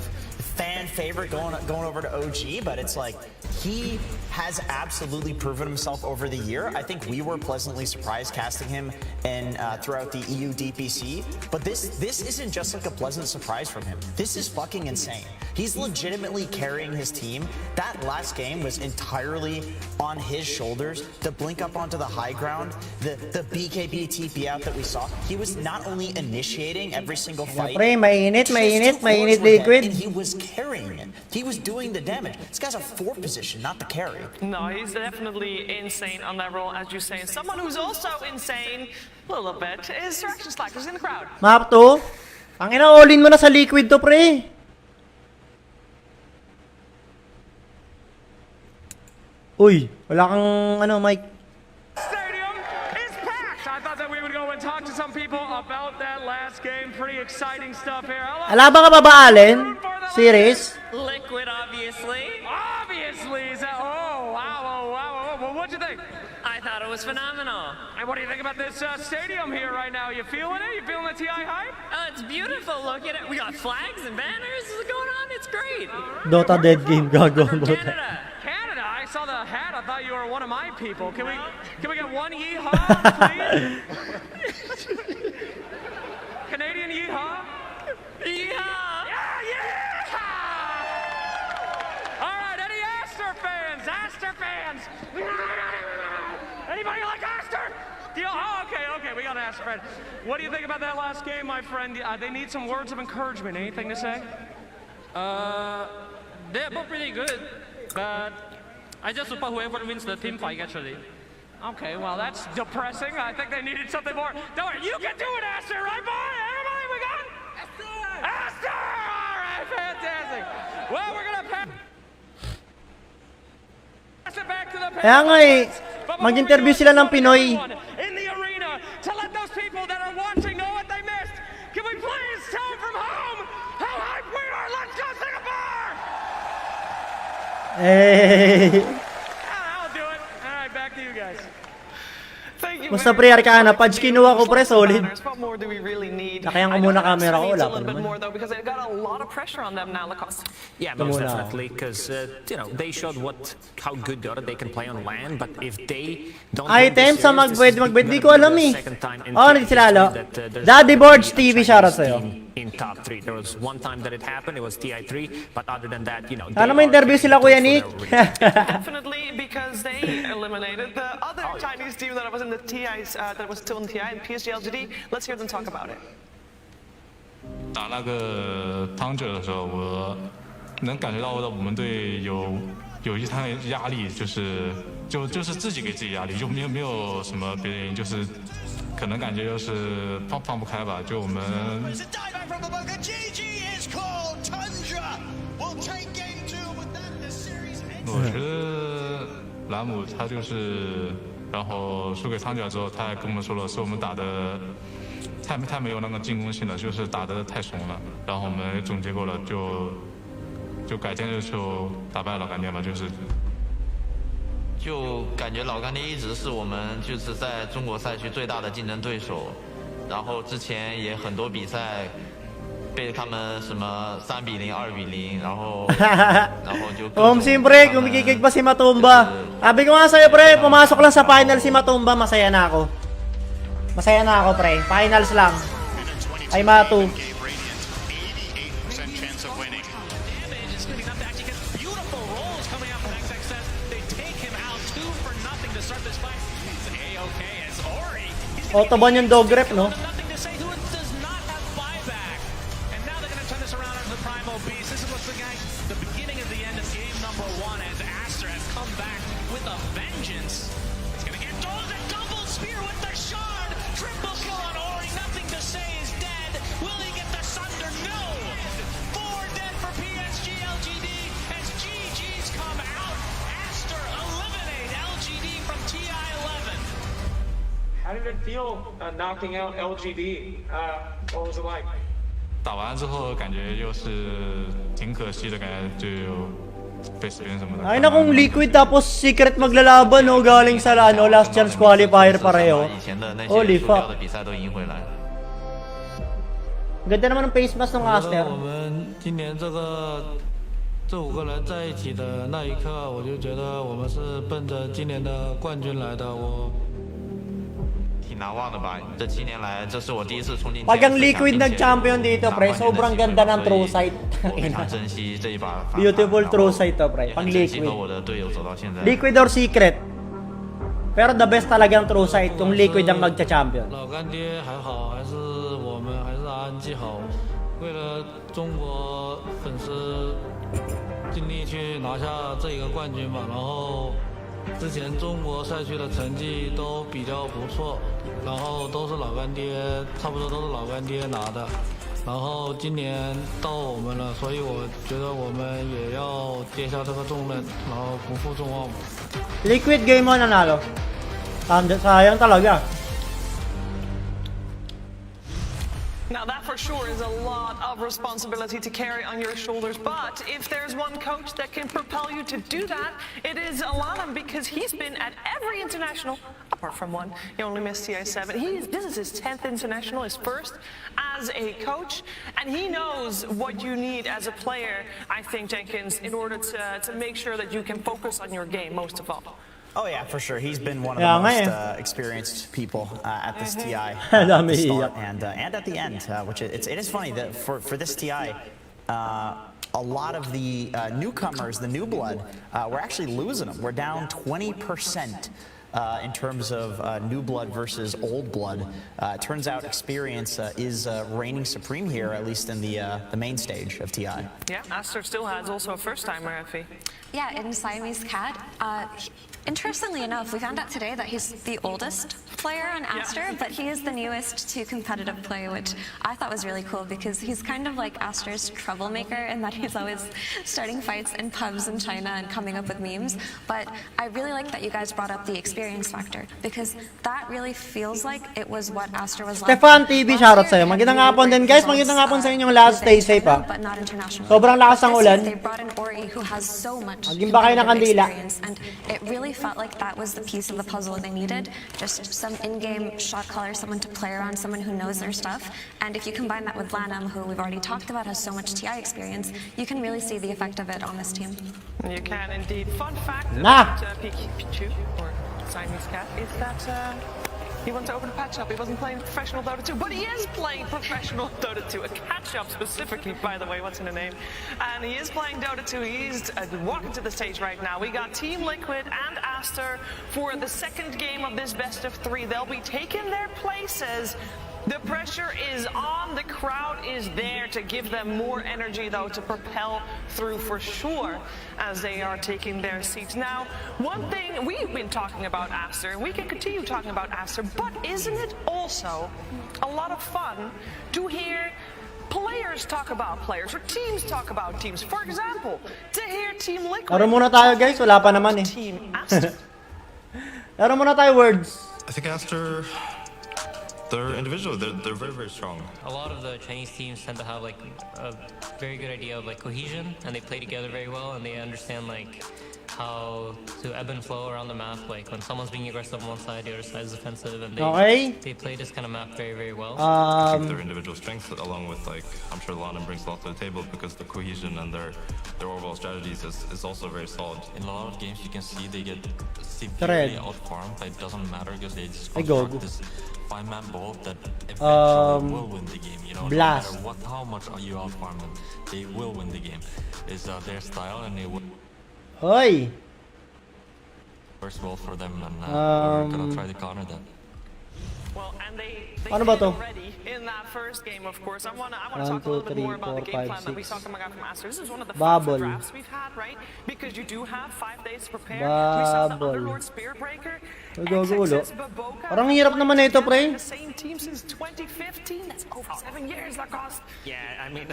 fan favorite going over to OG, but it's like he has absolutely proven himself over the year. I think we were pleasantly surprised casting him in throughout the EU DPC, but this isn't just like a pleasant surprise from him. This is fucking insane. He's legitimately carrying his team. That last game was entirely on his shoulders. The blink up onto the high ground, the BKB TP out that we saw. He was not only initiating every single fight. Pre, mainit Liquid. And he was carrying it. He was doing the damage. This guy's a 4 position, not the carry. No, he's definitely insane on that role, as you say. And someone who's also insane, a little bit, is Direction Slackers in the crowd. Map 2. Ang ina-all-in mo na sa Liquid to, pre. Uy, wala kang mic. Stadium is packed. I thought that we would go and talk to some people about that last game. Pretty exciting stuff here. Alaban ka pa ba, Allen? Series? Liquid, obviously. Obviously. Oh, wow. Well, what'd you think? I thought it was phenomenal. And what do you think about this stadium here right now? You feeling it? You feeling the TI hype? It's beautiful. Look at it. We got flags and banners going on. It's great. Dota dead game, gago ang Dota. Canada, I saw the hat. I thought you were one of my people. Can we get one yeehaw, please? Canadian yeehaw? Yeehaw! Yeah! All right, any Aster fans? Anybody like Aster? Oh, okay, we got an Aster fan. What do you think about that last game, my friend? They need some words of encouragement. Anything to say? They're both pretty good, but I just support whoever wins the team fight, actually. Okay, well, that's depressing. I think they needed something more. Don't worry, you can do it, Aster, right, boy? Everybody, we got Aster! All right, fantastic. Well, we're going to pass it back to the Kaya nga mag-interview sila ng Pinoy. in the arena to let those people that are watching know what they missed. Can we please tell them from home how hyped we are? Let's go Singapore! Eh. I'll do it. All right, back to you guys. Musta pre, Arcana? Pudge kinuha ko pre, solid. What more do we really need? Nakayan ko muna camera ko, wala pa a little bit naman. more though, because they've got a lot of pressure on them now, Lacoste. Yeah, most definitely, because you know they showed how good Dota they can play on LAN, but if they don't Item sa magbed, di ko alam eh. Oh, hindi sila alo. Daddy Boards TV, shoutout sa'yo. In top 3, there was one time that it happened. It was TI3, but other than that, you know. Sana may interview sila, Kuya Nick. Definitely, because they eliminated the other Chinese team that was in the TIs, that was still in TI and PSG LGD. Let's hear them talk about it. 打那个汤者的时候，我能感觉到我们队有一滩压力，就是自己给自己压力，就没有什么别的原因，就是可能感觉就是放不开吧，就我们。我觉得兰姆他就是，然后输给汤角之后，他还跟我们说了，是我们打的太没有那个进攻性了，就是打得太怂了。然后我们总结过了，就改天就打败老干爹嘛，就是。就感觉老干爹一直是我们就是在中国赛区最大的竞争对手，然后之前也很多比赛被他们什么3-0、2-0，然后就siyempre, kumikikig pa si Matumba. Sabi ko nga sa'yo, pre, pumasok lang sa final si Matumba, masaya na ako. Masaya na ako, pre. Finals lang. Ay, Matu. Autoban yung dog rep, no? How did it feel knocking out LGD? What was it like? 打完之后感觉又是挺可惜的，感觉就被死边什么的。 Ay na kung Liquid tapos Secret maglalaban, no? Galing sa last chance qualifier pareho. Holy fuck. Ganda naman ng face mask ng Aster. 我们今年这5个人在一起的那一刻，我就觉得我们是奔着今年的冠军来的。我挺难忘的吧？这7年来，这是我第一次冲进。 Pag ang Liquid nag-champion dito, pre, sobrang ganda ng true sight. Beautiful true sight to, pre. Pang Liquid. Liquid or Secret. Pero the best talaga ang true sight kung Liquid ang magcha-champion. 老干爹还好，还是我们还是安记好，为了中国粉丝尽力去拿下这一个冠军吧。然后之前中国赛区的成绩都比较不错，然后都是老干爹，差不多都是老干爹拿的。然后今年到我们了，所以我觉得我们也要接下这个重任，然后不负众望。 Liquid game mo nanalo. Sayang talaga. Now that for sure is a lot of responsibility to carry on your shoulders, but if there's one coach that can propel you to do that, it is Alanam, because he's been at every international, apart from one. He only missed TI7. This is his 10th international, his first as a coach, and he knows what you need as a player, I think, Jenkins, in order to make sure that you can focus on your game most of all. Oh yeah, for sure. He's been one of the most experienced people at this TI at the start and at the end, which it is funny that for this TI, a lot of the newcomers, the new blood, we're actually losing them. We're down 20%. In terms of new blood versus old blood. It turns out experience is reigning supreme here, at least in the main stage of TI. Yeah, Aster still has also a first-timer, Effie. Yeah, in Siamese Cat. Interestingly enough, we found out today that he's the oldest player on Aster, but he is the newest to competitive play, which I thought was really cool because he's kind of like Aster's troublemaker in that he's always starting fights in pubs in China and coming up with memes. But I really like that you guys brought up the experience factor because that really feels like it was what Aster was like. Stefan TV, shoutout sa'yo. Magandang hapon din, guys. Magandang hapon sa inyong last. Stay safe, ha. Sobrang lakas ng ulan. They brought in Ori who has so much Maging ba kayo ng kandila? and it really felt like that was the piece of the puzzle they needed. Just some in-game shot caller, someone to play around, someone who knows their stuff. And if you combine that with Lanham, who we've already talked about has so much TI experience, you can really see the effect of it on this team. You can indeed. Fun fact about Pikachu, or Siamese Cat, is that he went to open a patch up. He wasn't playing professional Dota 2, but he is playing professional Dota 2. A catch-up specifically, by the way, what's in the name? And he is playing Dota 2. He's walking to the stage right now. We got Team Liquid and Aster for the second game of this best of 3. They'll be taking their places. The pressure is on, the crowd is there to give them more energy though to propel through for sure as they are taking their seats. Now, one thing we've been talking about Aster, and we can continue talking about Aster, but isn't it also a lot of fun to hear players talk about players or teams talk about teams? For example, to hear Team Liquid. Laro muna tayo, guys. Wala pa naman eh. Team Aster. Laro muna tayo, words. I think Aster, they're individual. They're very, very strong. A lot of the Chinese teams tend to have like a very good idea of like cohesion, and they play together very well, and they understand like how to ebb and flow around the map. Like when someone's being aggressive on one side, the other side is defensive, and they play this kind of map very, very well. I think their individual strengths, along with like I'm sure London brings a lot to the table because the cohesion and their overall strategies is also very solid. In a lot of games, you can see they get severely outfarmed, but it doesn't matter because they just construct this five-man ball that eventually will win the game. You know, no matter how much you outfarm them, they will win the game. It's their style, and it will. Hoy! Works well for them, and we're gonna try to counter that. Well, and they Ano ba to? already in that first game, of course. I want to talk a little bit more about the game plan that we saw coming out from Aster. This is one of the faster drafts we've had, right? Because you do have 5 days to prepare. We saw the Underlord Spearbreaker. Parang hirap naman na ito, pre. The same team since 2015. That's over 7 years, Lacoste. Yeah, I mean,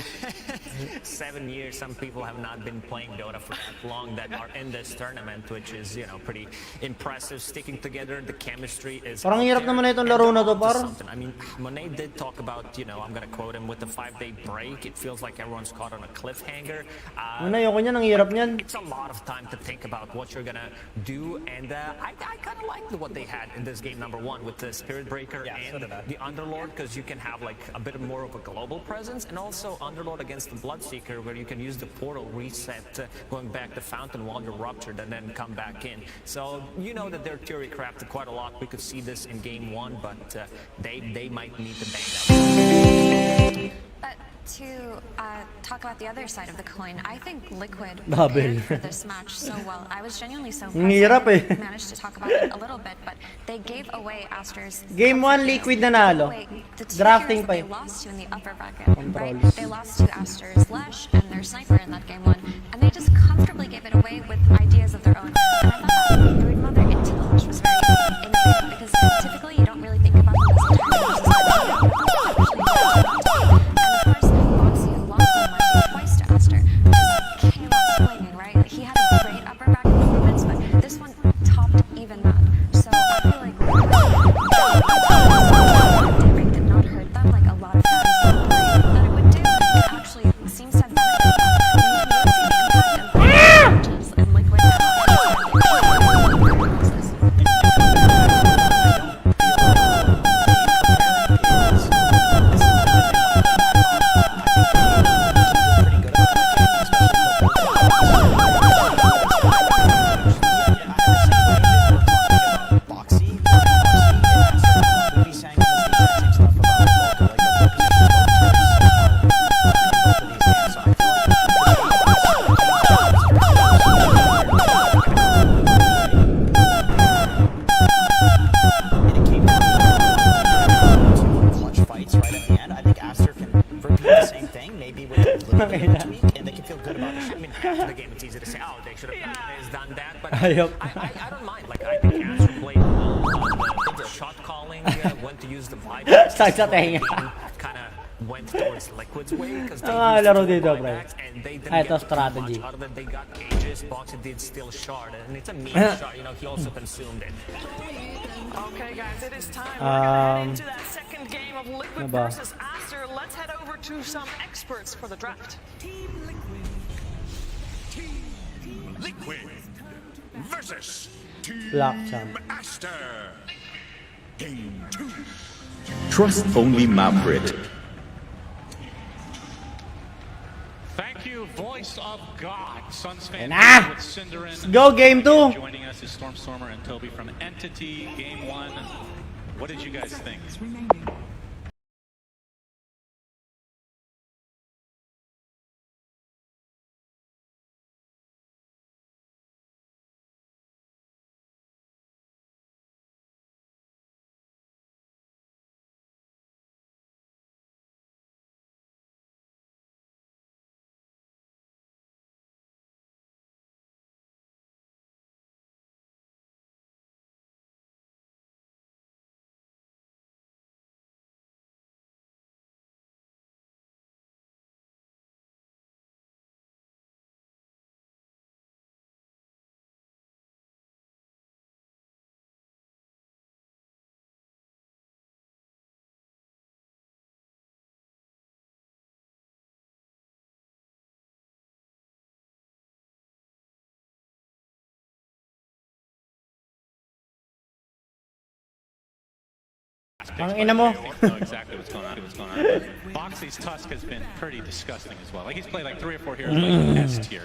7 years. Some people have not been playing Dota for that long that are in this tournament, which is, you know, pretty impressive. Sticking together, the chemistry is. Parang hirap naman na itong laro na to, par. I mean, Monet did talk about, you know, I'm gonna quote him, with the 5-day break, it feels like everyone's caught on a cliffhanger. Monet, ako niyan, ang hirap niyan. It's a lot of time to think about what you're gonna do, and I kind of liked what they had in this game number 1 with the Spirit Breaker and the Underlord, because you can have like a bit more of a global presence, and also Underlord against the Bloodseeker, where you can use the portal reset, going back to Fountain while you're ruptured, and then come back in. So you know that they're theory crafted quite a lot. We could see this in game 1, but they might need to bang that. But to talk about the other side of the coin, I think Liquid Babel. prepared for this match so well. I was genuinely so impressed. I managed to talk about it a little bit, but they gave away Aster's Game 1, Liquid nanalo. Drafting pa they lost to in the upper bracket, right? They lost to Aster's Lesh and their Sniper in that game 1, and they just comfortably gave it away with ideas of their own. And I thought that Brood Mother into the Lesh was very innovative, because typically you don't really think about them as a he had a great upper back performance, but this one topped even that. So I feel like Daybreak did not hurt them like a lot of fans thought that it would do. It actually seems to have benefited them. You can really see the impact and matches in Liquid I don't mind. Like, I think Aster played well on the shot calling, went to use the vibe. Kind of went towards Liquid's way, because they used laro dito, pre. and they didn't get strategy. much out of it. They got cages, Boxy did still shard, and it's a meme shard, you know, he also consumed it. Okay, guys, it is time. We're gonna head into that second game of Liquid versus Aster. Let's head over to some experts for the draft. Team Liquid versus Team Aster. Game 2. Trust only map grid. Thank you, voice of God, Suns fan with Cinderin. Let's go, game 2. Joining us is Stormstormer and Toby from Entity. Game 1. What did you guys think? Ang ina mo. know exactly what's going on. But Boxy's Tusk has been pretty disgusting as well. Like he's played like 3 or 4 heroes like S tier.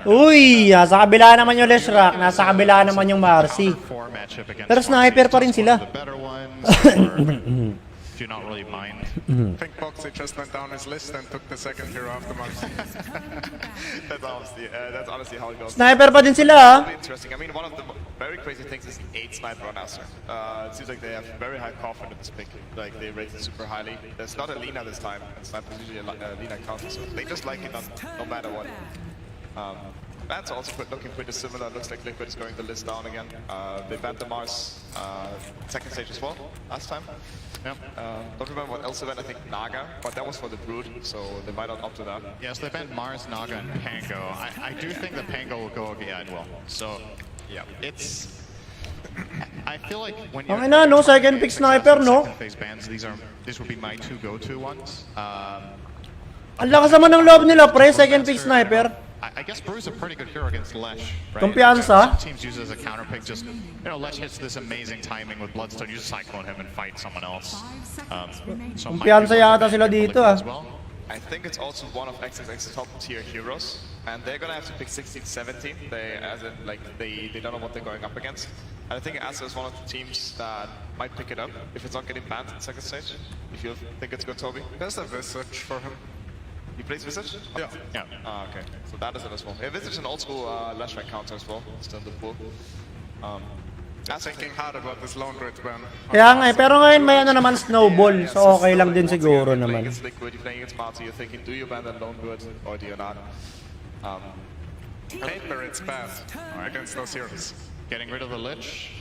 Uy, nasa kabila naman yung Leshrac, nasa kabila naman yung Marcy. Pero sniper pa rin sila. Do you not really mind? I think Boxy just went down his list and took the second hero after Marcy. That's honestly how it goes. Sniper pa din sila. Really interesting. I mean, one of the very crazy things is 8 sniper on Aster. It seems like they have very high confidence in this pick. Like they rate it super highly. There's not a Lina this time, and sniper is usually a Lina counter, so they just like it no matter what. Bans are also looking pretty similar. Looks like Liquid is going the list down again. They banned the Mars second stage as well last time. Don't remember what else they banned. I think Naga, but that was for the Brood, so they might not opt to that. Yes, they banned Mars, Naga, and Pango. I do think that Pango will go. Yeah, it will. So, yeah, it's. I feel like when you're. No, second pick sniper, no? Second phase bans, these would be my 2 go-to ones. Ang lakas naman ng loob nila, pre, second pick sniper. I guess Brew's a pretty good hero against Lesh, right? Kumpiyansa. Some teams use it as a counter pick. Just Lesh hits this amazing timing with Bloodstone. You just cyclone him and fight someone else. So Kumpiyansa yata sila dito as well. I think it's also one of XXX's top tier heroes, and they're gonna have to pick 16, 17. They don't know what they're going up against. And I think Aster is one of the teams that might pick it up if it's not getting banned in second stage. If you think it's good, Toby. There's a Visage for him. He plays Visage? Yeah. Okay. So that is it as well. Yeah, Visage is an old school Lashback counter as well. Still in the pool. I'm thinking hard about this Lone Red ban. Kaya nga pero ngayon may ano naman snowball, so okay lang din siguro naman. You're playing against Marty, you're thinking, do you ban that Lone Red or do you not? Paper, it's bad against those heroes. Getting rid of the Lich.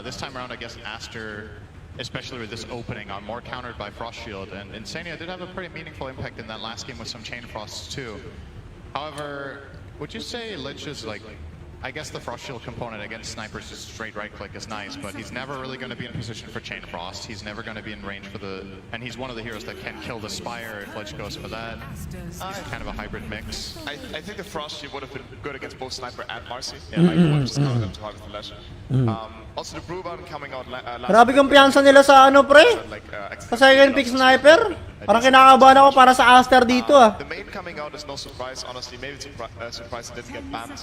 This time around, I guess Aster, especially with this opening, are more countered by Frost Shield, and Insania did have a pretty meaningful impact in that last game with some Chain Frosts too. However, would you say Lich is like, I guess the Frost Shield component against snipers is straight right click is nice, but he's never really going to be in position for Chain Frost. He's never going to be in range for the, and he's one of the heroes that can kill the Spire if Lich goes for that. It's kind of a hybrid mix. I think the Frost Shield would have been good against both Sniper and Marcy. Yeah, like you would just counter them to harvest the Lich. Also the Brewban coming out last. Grabe kumpiyansa nila sa ano, pre? Sa second pick sniper? Parang kinakabahan ako para sa Aster dito The main coming out is no surprise, honestly. Maybe it's surprise it didn't get banned.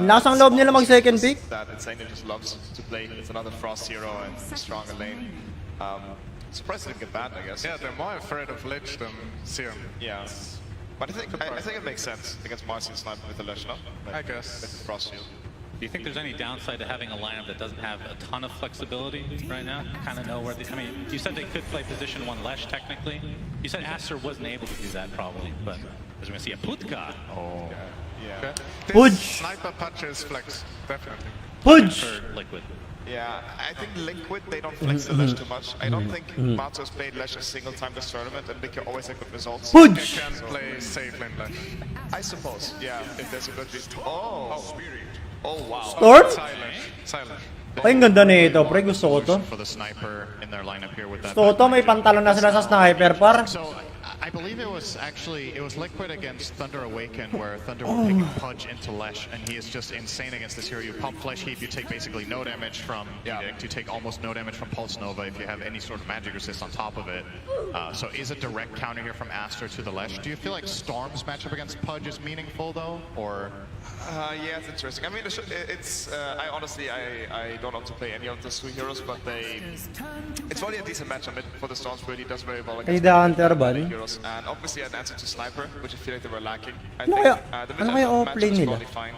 Nasang loob nila mag second pick? That Insania just loves to play. It's another Frost hero and stronger lane. Surprised it didn't get banned, I guess. Yeah, they're more afraid of Lich than Serum. Yeah. But I think it makes sense against Marcy and Sniper with the Lich, no? I guess. With the Frost shield. Do you think there's any downside to having a lineup that doesn't have a ton of flexibility right now? Kind of know where I mean, you said they could play position 1 Lesh technically. You said Aster wasn't able to do that probably, but as we're going to see a Putka. Oh. Yeah. This sniper punches flex, definitely. Pudge! For Liquid. Yeah, I think Liquid, they don't flex the Lesh too much. I don't think Matos played Lesh a single time this tournament, and Liquid always had good results. They can play safe lane Lesh. I suppose, yeah, if there's a good reason. Oh, wow. Storm? Silent. Ay, ang ganda nito, pre. Gusto ko to. For the sniper in their lineup here with that. Gusto ko to, may pantalon na sila sa sniper, par. So, I believe it was Liquid against Thunder Awaken, where Thunder will pick Pudge into Lesh, and he is just insane against this hero. You pump Flesh Heap, you take basically no damage from Edict, you take almost no damage from Pulse Nova if you have any sort of magic resist on top of it. So is a direct counter here from Aster to the Lesh. Do you feel like Storm's matchup against Pudge is meaningful though, or? Yeah, it's interesting. I mean, it's I honestly don't know to play any of those 2 heroes, but it's really a decent matchup for the Storms. Really does very well against the heroes. And obviously an answer to Sniper, which I feel like they were lacking. I think the off-lane nila? probably fine.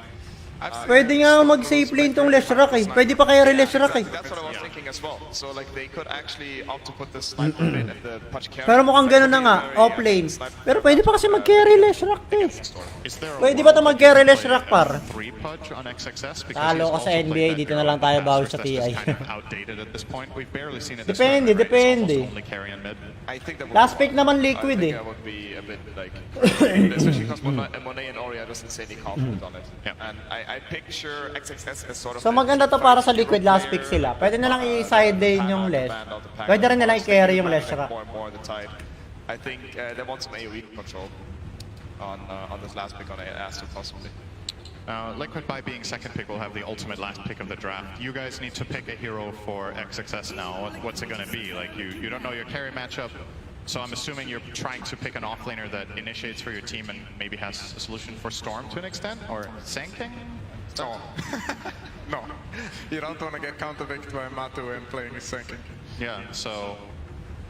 Pwede nga mag-safe lane tong Leshrac eh. Pwede pa kaya Leshrac eh. That's what I was thinking as well. So like they could actually opt to put the Sniper in and the Punch carry. Pero mukhang gano'n na nga, off-lane. Pero pwede pa kasi mag-carry Leshrac eh. Pwede ba ito mag-carry Leshrac, par? Talo ka sa NBA, dito na lang tayo bawi sa TI. Depende. Last pick naman Liquid eh. I would be a bit like, especially because Monet and Ori are just insanely confident on it. And I picture XXS as sort of. So maganda to para sa Liquid, last pick sila. Pwede na lang i-side lane yung Lesh. Pwede rin nila i-carry yung Leshrac. I think they want some AoE control on this last pick on Aster possibly. Liquid, by being second pick, will have the ultimate last pick of the draft. You guys need to pick a hero for XXS now. What's it going to be? Like, you don't know your carry matchup, so I'm assuming you're trying to pick an offlaner that initiates for your team and maybe has a solution for Storm to an extent, or Sanking? No. No. You don't want to get counterpicked by Matu and playing his sinking. Yeah, so...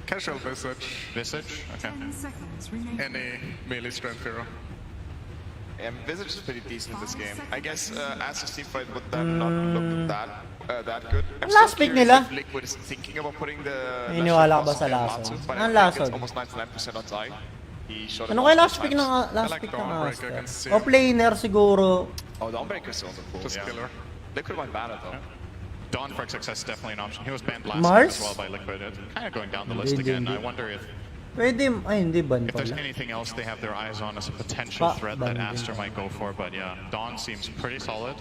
Casual Visage. Visage? Okay. Any melee strength hero. Yeah, Visage is pretty decent in this game. I guess Aster's team fight would then not look that good. I'm Last pick nila. if Liquid is thinking about putting the Iniwala ka ba sa Lasod? but Ang I think Lasod? it's almost 99% on Zai. He shot it Ano kaya multiple last pick ng times. Aster? Off-laner siguro. Oh, Dawnbreaker is also cool. Just killer. Liquid might ban it though. Dawn for XXS is definitely an option. He was banned last Mars? game as well by Liquid. It's kind of going down the list again. I wonder if Pwede, ay hindi ban if there's pala. anything else they have their eyes on as a potential threat that ban din. Aster might go for, but yeah, Dawn seems pretty solid.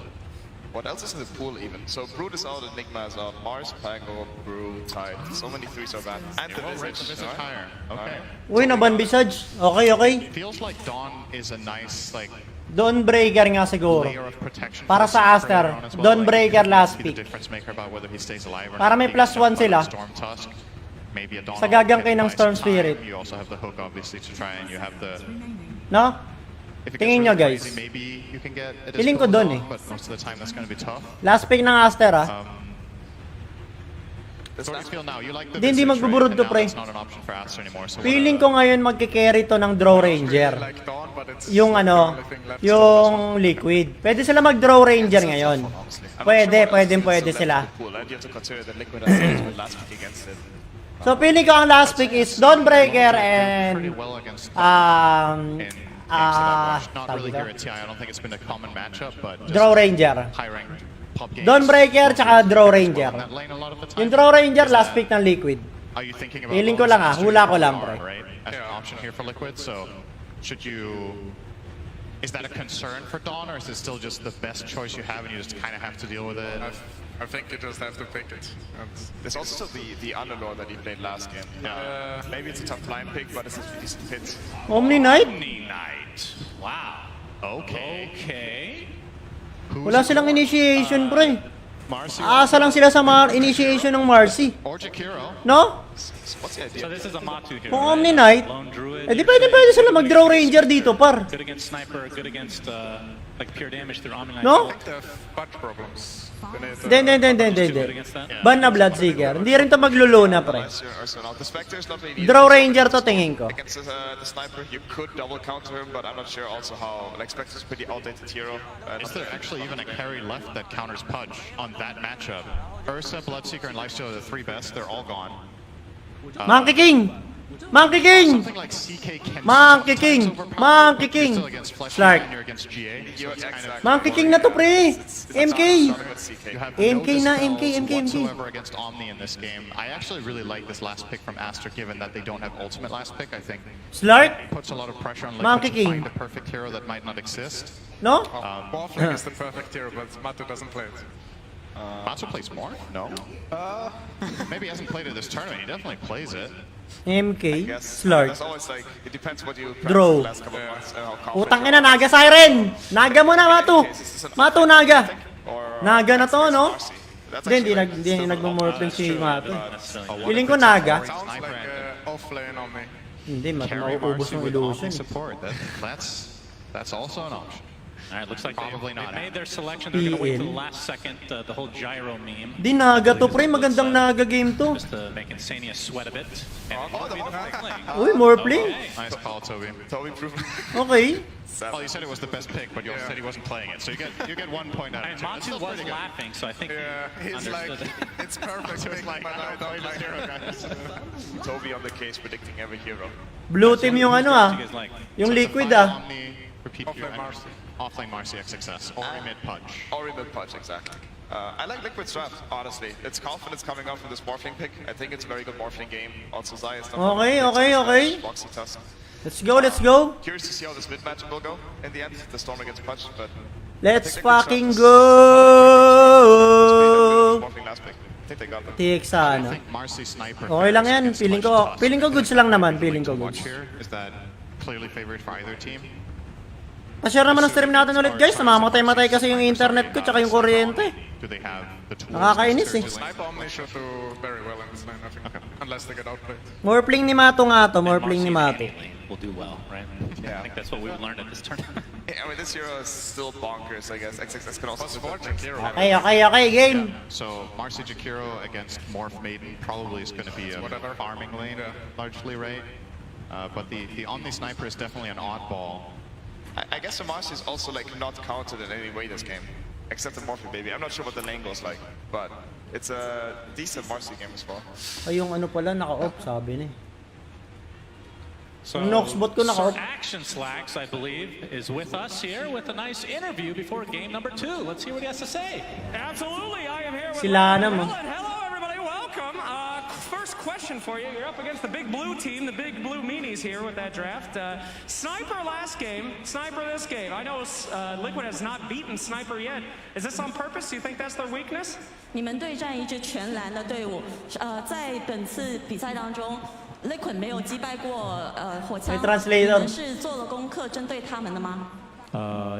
What else is in the pool even? So Brood is out, Enigma is out, Mars, Pango, Brew, Tide. So many threes are banned. And the Visage. Higher. Okay. Uy, naban Visage. Okay, okay. Feels like Dawn is a nice, like, Dawnbreaker nga siguro. layer of protection. Para sa Aster, Dawnbreaker last Be pick. the difference maker about whether he stays alive or Para not. may +1 sila. Storm Tusk. Maybe a Dawn Sa gagangkay ng buys Storm time. Spirit. You also have the hook obviously to try and you have the... No? If it Tingin gets nyo really guys. crazy, maybe you can get a Feeling ko dispel dun Dawn, but most of the time that's going to be tough. Last pick ng Aster ah. So what do you feel now? You like the Hindi Visage, magbuburod right? to, And now pre. that's not an option for Aster anymore. So Feeling ko ngayon magkikerry to ng Draw Ranger. Yung ano, yung Liquid. Pwede sila mag-Draw Ranger ngayon. Pwede sila. Pool, and you have to consider that Liquid has a good last pick against it. So feeling ko ang last pick is Dawnbreaker and not really here at TI. I don't think it's been a common matchup, but Draw Ranger. high-ranked pop games. Dawnbreaker tsaka Draw Ranger. That lane a lot of the time. Yung Draw Ranger last pick ng Liquid. Are you thinking about Feeling ko lang ah, hula ko lang pre. right? As an option here for Liquid, so should you... Is that a concern for Dawn, or is it still just the best choice you have and you just kind of have to deal with it? I think you just have to pick it. There's also the Underlord that he played last game. Maybe it's a tough line pick, but it's a decent hit. Omni Knight? Omni Knight. Wow. Okay. Okay. Wala silang initiation pre. Marcy. Aasa lang sila sa initiation ng Marcy. Or Jakiro. No? What's the idea? So this is a Matu here. Kung Omni Knight, Lone Druid. eh di pwede sila mag-Draw Ranger dito par. Good against Sniper, good against like pure damage through Omni Knight. No? I think they have bunch problems. Hindi. Ban na Bloodseeker. Hindi rin to magluluna pre. The Spectre is not really Draw Ranger to tingin ko. against the Sniper. You could double counter him, but I'm not sure also how. Like Spectre is pretty outdated hero. Is there actually even a carry left that counters Pudge on that matchup? Ursa, Bloodseeker, and Lifesteal are the three best. They're all gone. Monkey King! Monkey King! Something like CK can Monkey King! Monkey King! Slark. Monkey King na to pre! MK! MK na, MK. Whatsoever against Omni in this game. I actually really like this last pick from Aster, given that they don't have ultimate last pick. I think Slark? puts a lot of pressure on Monkey Liquid to King. find the perfect hero that might not exist. No? Waffling is the perfect hero, but Matu doesn't play it. Matu plays more? No. Maybe he hasn't played it this tournament. He definitely plays it. MK? Slark. There's always like it depends what you Draw. practice the last couple of months and how confident Utang ina, Naga Siren! Naga mo na, Matu! Matu, Naga! Naga na to, no? Hindi nagmamorphing si Matu. Feeling ko Naga. Sounds like offlane on me. Hindi, Carry mauubos Marcy ng with illusion. Omni support. That's also an option. All right, looks like Probably they not. made their selection. They're going to wait till the PL. last second, the whole gyro meme. Di Naga to pre, magandang Naga game to. Just to make Insania sweat a bit. And it would be the right lane. Uy, more play. Nice call, Toby. Toby proven. Okay. Well, you said it was the best pick, but you also said he wasn't playing it, so you get 1 point out of And 2. That's Matu still was pretty good. laughing, so I think he He's like, understood. it's perfect. He was like, I don't play this hero, guys. Toby on the case predicting every hero. Blue team yung ano ah. Yung Liquid ah. Omni, repeat Offlane Marcy. Offlane Marcy XXS, or mid Pudge. Or even punch, exactly. I like Liquid Strap, honestly. It's confidence coming up from this morphling pick. I think it's a very good morphling game. Also, Zai is not Okay. Boxy Tusk. Let's go. Curious to see how this mid match will go in the end. The Storm against Punch, but Let's I think fucking Liquid go! Strap is morphling last pick. I think they got them. TX sa ano. Marcy Sniper. Okay lang yan. Feeling ko goods lang naman. Feeling ko Watch goods. here, is that clearly favored for either team? Pa-share naman ang stream natin ulit guys. Namamatay-matay kasi yung internet ko tsaka yung kuryente. Nakakainis eh. Snipe Omni should do very well in this lane, I think. Unless they get outplayed. More pling ni Mato nga to. More pling ni Mato. Will do well, right? Yeah. I think that's what we've learned at this tournament. Yeah, I mean, this hero is still bonkers, I guess. XXX can also support Okay, game. So, Marcy Jakiro against Morph Maiden probably is going to be a farming lane, largely, right? But the Omni Sniper is definitely an oddball. I guess the Marcy is also like not counted in any way this game, except the Morphe baby. I'm not sure what the lane goes like, but it's a decent Marcy game as well. Ay, yung ano pala, naka-off, sabi ni. So, Noxbot ko naka-off. Action Slacks, I believe, is with us here with a nice interview before game number 2. Let's hear what he has to say. Absolutely, I am here with Sila na mo. Hello, everybody, welcome. First question for you. You're up against the big blue team, the big blue meanies here with that draft. Sniper last game, Sniper this game. I know Liquid has not beaten Sniper yet. Is this on purpose? Do you think that's their weakness? 你们对战一支全蓝的队伍，在本次比赛当中 ，Liquid 没有击败过火枪，你们是做了功课针对他们的吗？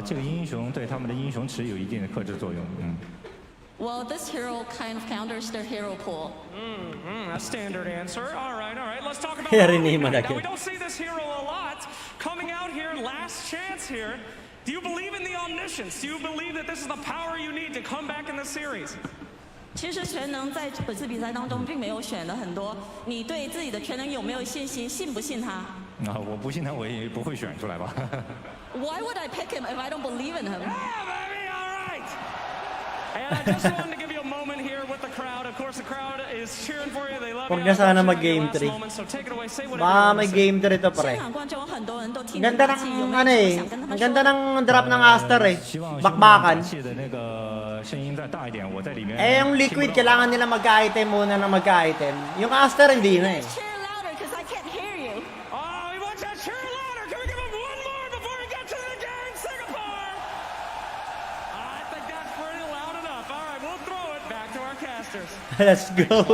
这个英雄对他们的英雄池有一定的克制作用，Well, this hero kind of counters their hero pool. A standard answer. All right. Let's talk about Now, we don't see this hero a lot. Coming out here, last chance here. Do you believe in the omniscience? Do you believe that this is the power you need to come back in the series? 其实全能在本次比赛当中并没有选了很多，你对自己的全能有没有信心？信不信他？我不信他，我也不会选出来吧。Why would I pick him if I don't believe in him? Yeah, baby, all right. And I just wanted to give you a moment here with the crowd. Of course, the crowd is cheering for you. They love you. Huwag na sana mag-game 3. Baka may game 3 to pre. Ganda ng ano eh. Ang ganda ng drop ng Aster eh. Bakbakan. Eh yung Liquid kailangan nila magka-item muna na magka-item. Yung Aster hindi na eh. Let's go.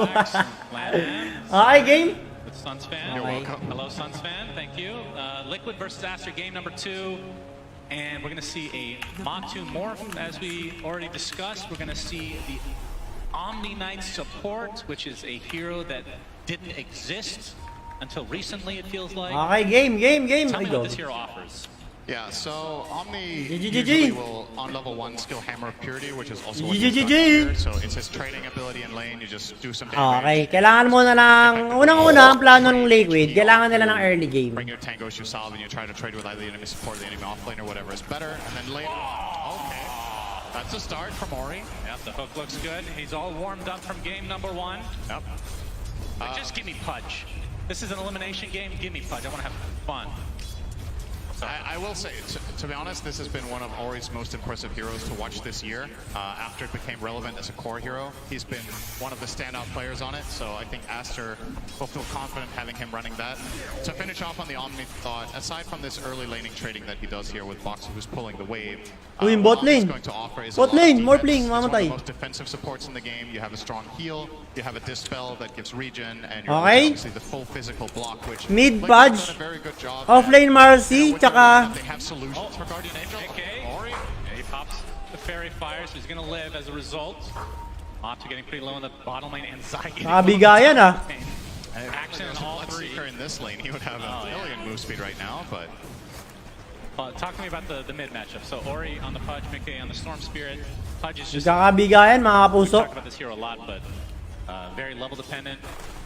Okay, game. With Suns fan. You're welcome. Hello, Suns fan. Thank you. Liquid versus Aster, game number 2. And we're going to see a Matu Morph, as we already discussed. We're going to see the Omni Knight support, which is a hero that didn't exist until recently, it feels like. Okay, game. Tell me what this hero offers. Yeah, so Omni usually will, on level 1, skill Hammer of Purity, which is also what he's done here. So it's his trading ability in lane, you just do some damage. Okay, kailangan mo na lang, unang-una ang plano ng Liquid, kailangan nila ng early game. Bring your Tango's you solve and you try to trade with either the enemy support or the enemy offlane or whatever is better, and then lane. Okay, that's a start from Ori. Yep, the hook looks good. He's all warmed up from game number 1. Yep. Just give me Pudge. This is an elimination game, give me Pudge. I want to have fun. I will say, to be honest, this has been one of Ori's most impressive heroes to watch this year. After it became relevant as a core hero, he's been one of the standout players on it, so I think Aster will feel confident having him running that. To finish off on the Omni thought, aside from this early laning trading that he does here with Boxer, who's pulling the wave, bot lane. Bot lane, more playing, mamatay. It's one of the most defensive supports in the game. You have a strong heal, you have a dispel that gives regen, and you're obviously the full physical block, which mid Pudge, offlane Marcy, tsaka they have solutions for Guardian Angel. Okay. Ori, he pops the fairy fire, so he's going to live as a result. Matu getting pretty low in the bottom lane, and Zai getting nakabigayan ah. Action in all 3. In this lane, he would have a million move speed right now, but... talk to me about the mid matchup. So Ori on the Pudge, Mickey on the Storm Spirit. Pudge is just... Nagkakabigayan mga kapuso. We talk about this hero a lot, but very level dependent.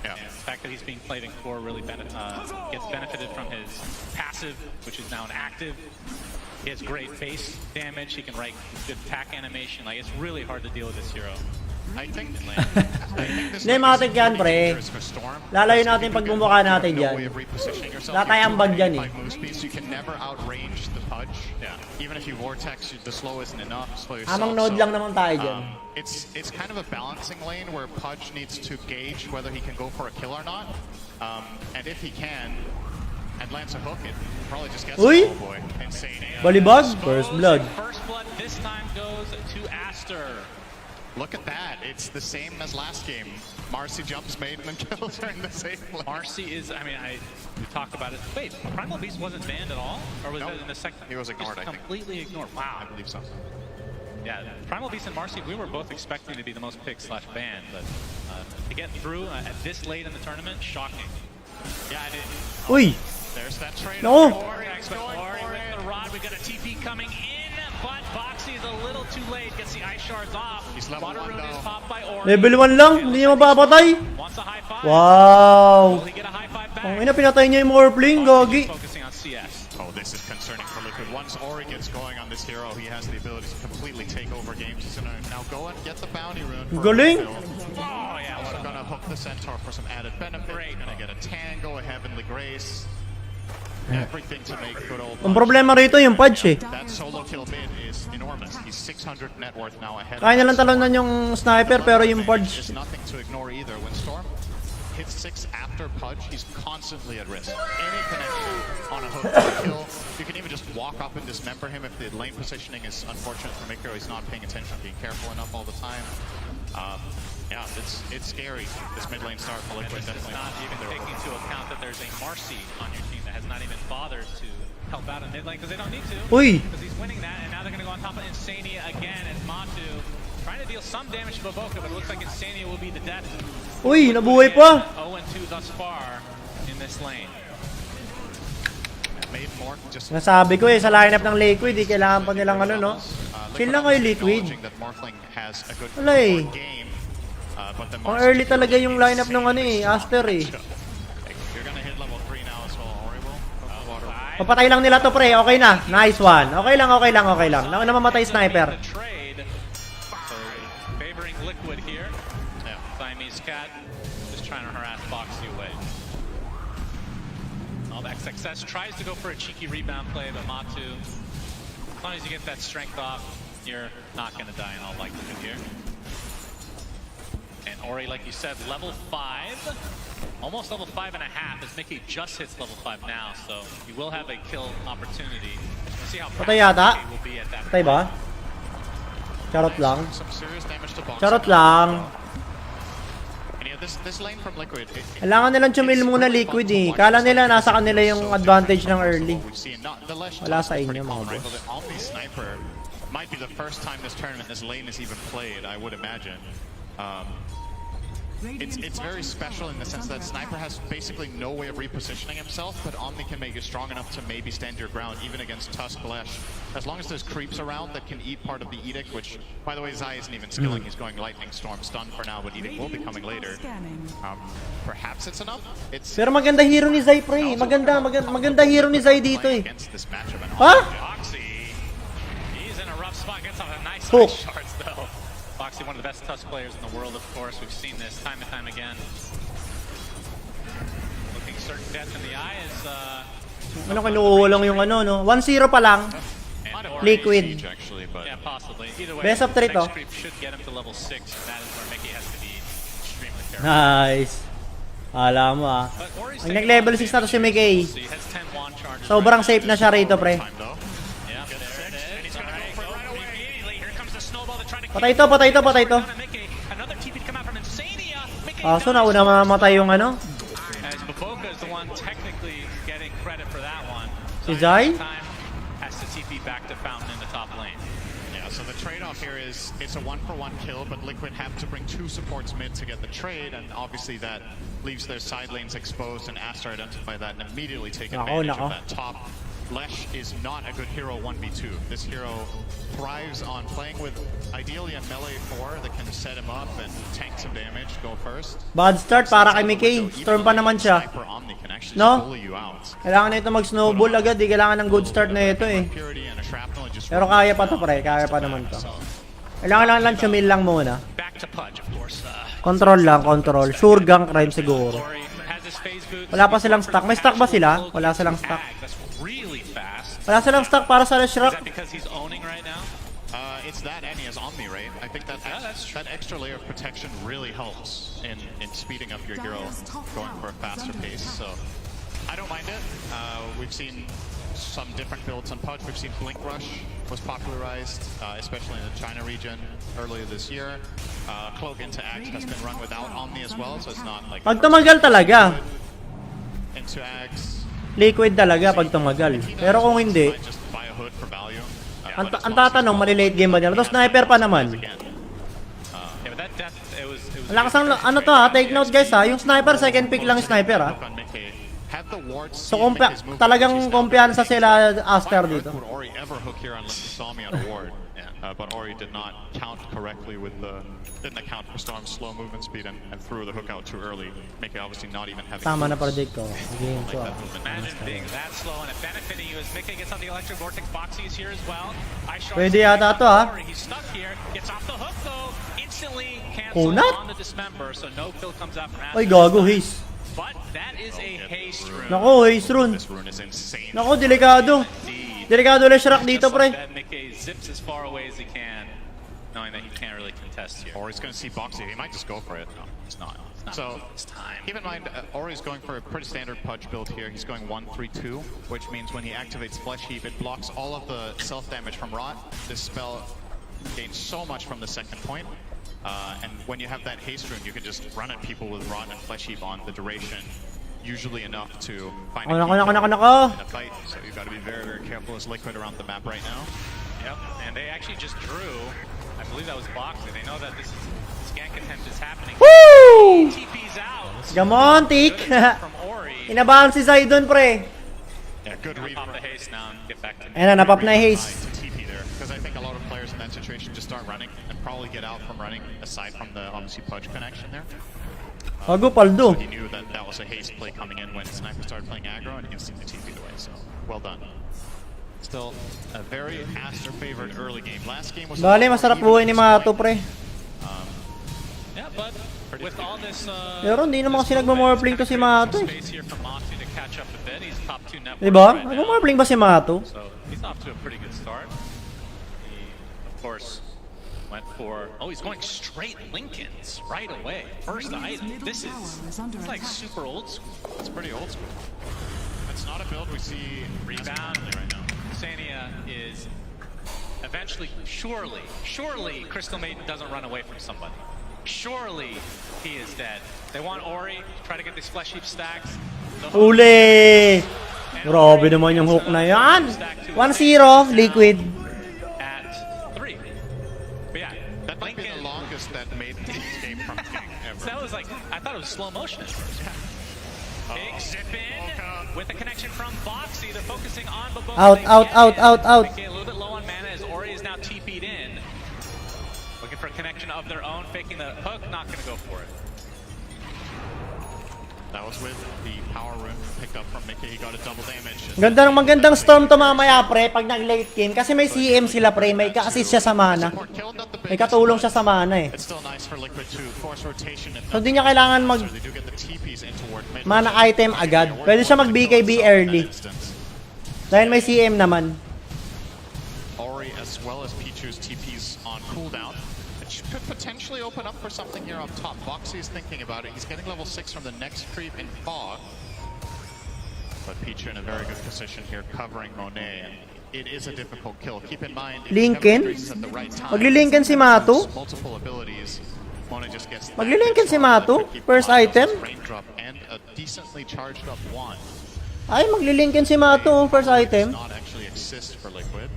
Yeah. And the fact that he's being played in core really gets benefited from his passive, which is now an active. He has great base damage. He can write good attack animation. Like, it's really hard to deal with this hero. I think hindi matik yan pre. Lalayo natin pag bumukha natin dyan. Latayambag dyan eh. You can never outrange the Pudge. Even if you vortex, the slow isn't enough. Amang node lang naman tayo dyan. It's kind of a balancing lane where Pudge needs to gauge whether he can go for a kill or not. And if he can, and lands a hook, it probably just gets Uy! a boy. Insane. Balibag, first blood. First blood this time goes to Aster. Look at that. It's the same as last game. Marcy jumps maiden and kills her in the same place. Marcy is, I mean, we talked about it. Wait, Primal Beast wasn't banned at all? Or was it in the second? He was ignored, I think. Completely ignored. Wow. I believe so. Yeah, Primal Beast and Marcy, we were both expecting to be the most picked / banned, but to get through at this late in the tournament, shocking. Yeah, I did. Uy! There's that trade. No! Ori with the rod, we've got a TP coming in, but Boxy is a little too late, gets the ice shards off. Water Rune is popped by Ori. Level 1 lang, hindi niya mapapatay. Wants a high five. Wow! Will he get a high five back? Ang ina, pinatay niya yung Morphling, gagi. Focusing on CS. Oh, this is concerning for Liquid. Once Ori gets going on this hero, he has the ability to completely take over games. He's gonna now go and get the bounty rune. Galing! Oh, yeah. Also gonna hook the Centaur for some added benefit. Gonna get a Tango, a Heavenly Grace. Everything to make good old. Ang problema rito yung Pudge eh. That solo kill mid is enormous. He's 600 net worth now ahead. Kaya nilang talonan yung sniper pero yung Pudge. There's nothing to ignore either. When Storm hits 6 after Pudge, he's constantly at risk. Any connection on a hook to kill. You can even just walk up and dismember him if the lane positioning is unfortunate for Mikro. He's not paying attention, being careful enough all the time. Yeah, it's scary. This mid lane start for Liquid. Definitely not even taking into account that there's a Marcy on your team that has not even bothered to help out in mid lane because they don't need to. Uy! Because he's winning that, and now they're going to go on top of Insania again as Matu trying to deal some damage to Baboka, but it looks like Insania will be the death. Uy, nabuhay pa! 0-2 thus far in this lane. Nasabi ko eh, sa lineup ng Liquid, kailangan pa nilang ano, no? Chill lang kayo, Liquid. Wala eh. Ang early talaga yung lineup ng ano eh, Aster eh. Papatay lang nila to pre, okay na. Nice one. Okay lang. Nauna mamatay sniper. Favoring Liquid here. Siamese Cat just trying to harass Boxy away. XXS tries to go for a cheeky rebound play, but Matu, as long as you get that strength off, you're not going to die in all likelihood here. And Ori, like you said, level 5, almost level 5.5, as Mickey just hits level 5 now, so he will have a kill opportunity. We'll see how Patay yata? will be at that Patay ba? Charot lang. Some serious damage to Boxy. Charot lang. This lane from Liquid. Kailangan nilang chumil muna Liquid eh. Kala nila nasa kanila yung advantage ng early. Wala sa inyo mga boss. Omni Sniper might be the first time this tournament this lane is even played, I would imagine. It's very special in the sense that Sniper has basically no way of repositioning himself, but Omni can make you strong enough to maybe stand your ground even against Tusk Lash. As long as there's creeps around that can eat part of the Edict, which, by the way, Zai isn't even skilling. He's going Lightning Storm stun for now, but Edict will be coming later. Perhaps it's enough. Pero maganda hero ni Zai pre. Maganda hero ni Zai dito eh. Ha? He's in a rough spot, gets off a nice Hook. shards though. Boxy, one of the best Tusk players in the world, of course. We've seen this time and time again. Looking certain death in the eye is Ano kinuha lang yung ano, no? 1-0 pa lang. Liquid. Yeah, possibly. Either way, Best of 3 to. next creep should get him to level 6, and that is where Mickey has to be extremely careful. Nice. Alam mo ah. Ang nag-level 6 na to si Mickey. Sobrang safe na siya rito, pre. Patay to. So nauna mamamatay yung ano? As Baboka is the one technically getting credit for that one. Si Zai? Has to TP back to Fountain in the top lane. Yeah, so the trade-off here is it's a 1-for-1 kill, but Liquid have to bring 2 supports mid to get the trade, and obviously that leaves their side lanes exposed, and Aster identify that and immediately take advantage of that top. Lesh is not a good hero 1v2. This hero thrives on playing with ideally a melee 4 that can set him up and tank some damage, go first. Bad start para kay Mickey. Storm pa naman siya. No? Kailangan na ito mag-snowball agad. Di kailangan ng good start na ito eh. Pero kaya pa to pre. Kaya pa naman to. Kailangan lang chumil lang muna. Control lang, control. Sure gank rin siguro. Wala pa silang stock. May stock ba sila? Wala silang stock. Wala silang stock para sa Leshrac. It's that and he has Omni, right? I think that extra layer of protection really helps in speeding up your hero going for a faster pace. So I don't mind it. We've seen some different builds on Pudge. We've seen Blink Rush was popularized, especially in the China region earlier this year. Cloak into Axe has been run without Omni as well, so it's not like... Pag tumagal talaga. Into Axe. Liquid talaga pag tumagal. Pero kung hindi, Just buy a hood for value. ang tatanong, mali-late game ba nila? Ito sniper pa naman. Lakas ang, ano to ha, take note guys ha, yung sniper, second pick lang sniper ha. So talagang kumpiyansa sila Aster dito. Would Ori ever hook here unless he saw me on a ward? But Ori did not count correctly with the... Didn't account for Storm's slow movement speed and threw the hook out too early. Mickey obviously not even having... Tama na predict ko. Game ko. Imagine being that slow and it benefiting you as Mickey gets on the electric vortex. Boxy is here as well. Pwede yata to ha. He's stuck here. Gets off the hook though. Instantly cancelled on the dismember, so no kill comes out from Aster. Ay gago, haste. But that is a haste rune. Nako, haste rune. Nako, delikado. Delikado ulit Shrek dito, pre. Mickey zips as far away as he can, knowing that he can't really contest here. Or he's going to see Boxy. He might just go for it. No, he's not. So, keep in mind, Ori's going for a pretty standard Pudge build here. He's going 1-3-2, which means when he activates Flesh Heap, it blocks all of the self-damage from Rot. This spell gains so much from the second point. And when you have that haste rune, you can just run at people with Rot and Flesh Heap on the duration. Usually enough to find a key in a fight. So you've got to be very, very careful as Liquid around the map right now. Yep, and they actually just drew. I believe that was Boxy. They know that this gank attempt is happening. Woo! TP's out. Come on, Tik. Inabahan si Zydon, pre. Yeah, good read. Pop the haste now and get back to Ayan na, napap na yung haste. TP there, because I think a lot of players in that situation just start running and probably get out from running, aside from the obviously Pudge connection there. Bago paldo. So he knew that that was a haste play coming in when Sniper started playing aggro and instantly TP'd away, so well done. Still a very Aster favored early game. Last game was... Bale, masarap buhay ni Mato, pre. Yeah, but with all this... Pero hindi naman kasi nagmamorphling to si Mato eh. Space here from Moxie to catch up a bit. He's top 2 net worth Diba? right now. Nagmamorphling ba si Mato? So he's off to a pretty good start. He, of course, went for... Oh, he's going straight Lincolns right away. First item. This is like super old school. It's pretty old school. It's not a build we see Rebound right now. Sania is eventually, surely, Crystal Maiden doesn't run away from somebody. Surely he is dead. They want Ori, try to get these Flesh Heap stacks. Uli! Grabe naman yung hook na yan. 1-0, Liquid. At 3. But yeah, that might be the longest that Maiden escaped from King ever. So that was like, I thought it was slow motion at first. Big zip in with a connection from Boxy. They're focusing on Bobo. Out. A little bit low on mana as Ori is now TP'd in. Looking for a connection of their own, faking the hook, not gonna go for it. That was with the power rune picked up from Mickey. He got a double damage. Magandang storm to mamaya, pre, pag nag-late game. Kasi may CM sila, pre. May ka-assist siya sa mana. May katulong siya sa mana eh. It's still nice for Liquid to force rotation. So di niya kailangan mag mana item agad. Pwede siya mag-BKB early. Dahil may CM naman. Ori as well as Pichu's TP's on cooldown. It could potentially open up for something here up top. Boxy is thinking about it. He's getting level 6 from the next creep in Fog. But Pichu in a very good position here covering Monet. And it is a difficult kill. Keep in mind, Lincoln? Magli-Lincoln si Mato? multiple abilities. Monet just gets Magli-Lincoln si Mato? First item? Raindrop and a decently charged up one. Ay, magli-Lincoln si Mato, first item. Not actually exist for Liquid.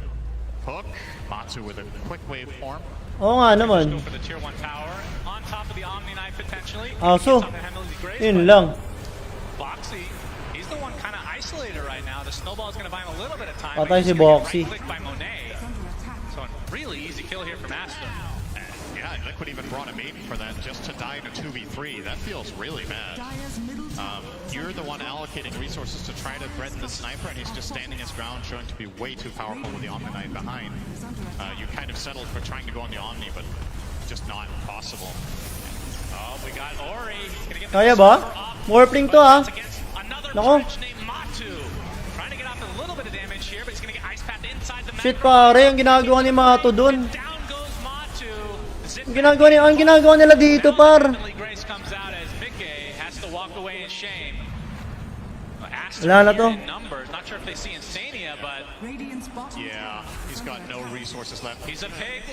Hook, Matsu with a quick wave form. Oo nga naman. For the tier 1 tower, on top of the Omni Knife potentially. So, yun lang. Boxy, he's the one kind of isolated right now. The snowball is going to buy him a little bit of time. Patay si Boxy. Right by Monet. So really easy kill here from Aster. Yeah, Liquid even brought a maiden for that just to die in a 2v3. That feels really bad. You're the one allocating resources to try to threaten the sniper, and he's just standing his ground, showing to be way too powerful with the Omni Knight behind. You kind of settled for trying to go on the Omni, but just not possible. Oh, we got Ori. He's gonna get Kaya ba? Morphling to ah. Nako. Trying to get off a little bit of damage here, but he's gonna get ice path inside the map. Shit pare, ang ginagawa ni Mato dun. Ang ginagawa nila dito par. Grace comes out as Mickey has to walk away in shame. Wala na to. Not sure if they see Insania, but yeah, he's got no resources left. He's a pig.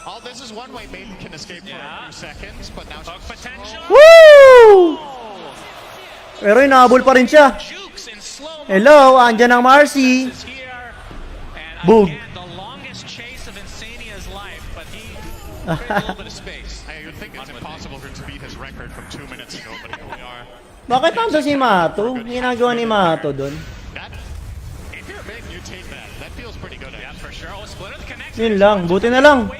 Oh, this is one way Maiden can escape for a few seconds, but now she's potential. Woo! Pero inahabol pa rin siya. Hello, andyan ang Marcy. Boog. The longest chase of Insania's life, but he a little bit of space. I would think it's impossible for him to beat his record from 2 minutes ago, but here we are. Bakit nandun si Mato? Ginagawa ni Mato dun. If you're big, you take that. That feels pretty good. Yeah, for sure. Oh, Splitter connects. Yun lang, buti na lang.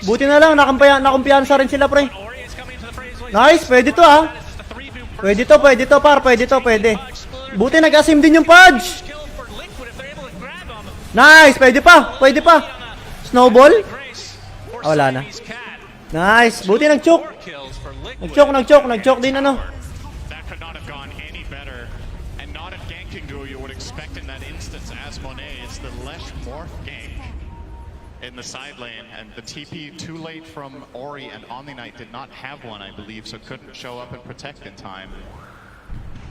Buti na lang, nakumpiyansa rin sila, pre. Nice, pwede to ah. Pwede to, par, pwede to, pwede. Buti nag-asim din yung Pudge. Nice, pwede pa. Snowball? Ah, wala na. Nice, buti nag-choke. Nag-choke din ano. That could not have gone any better. And not a ganking duo you would expect in that instance as Monet. It's the Lesh Morph gank in the side lane, and the TP too late from Ori, and Omni Knight did not have one, I believe, so couldn't show up and protect in time.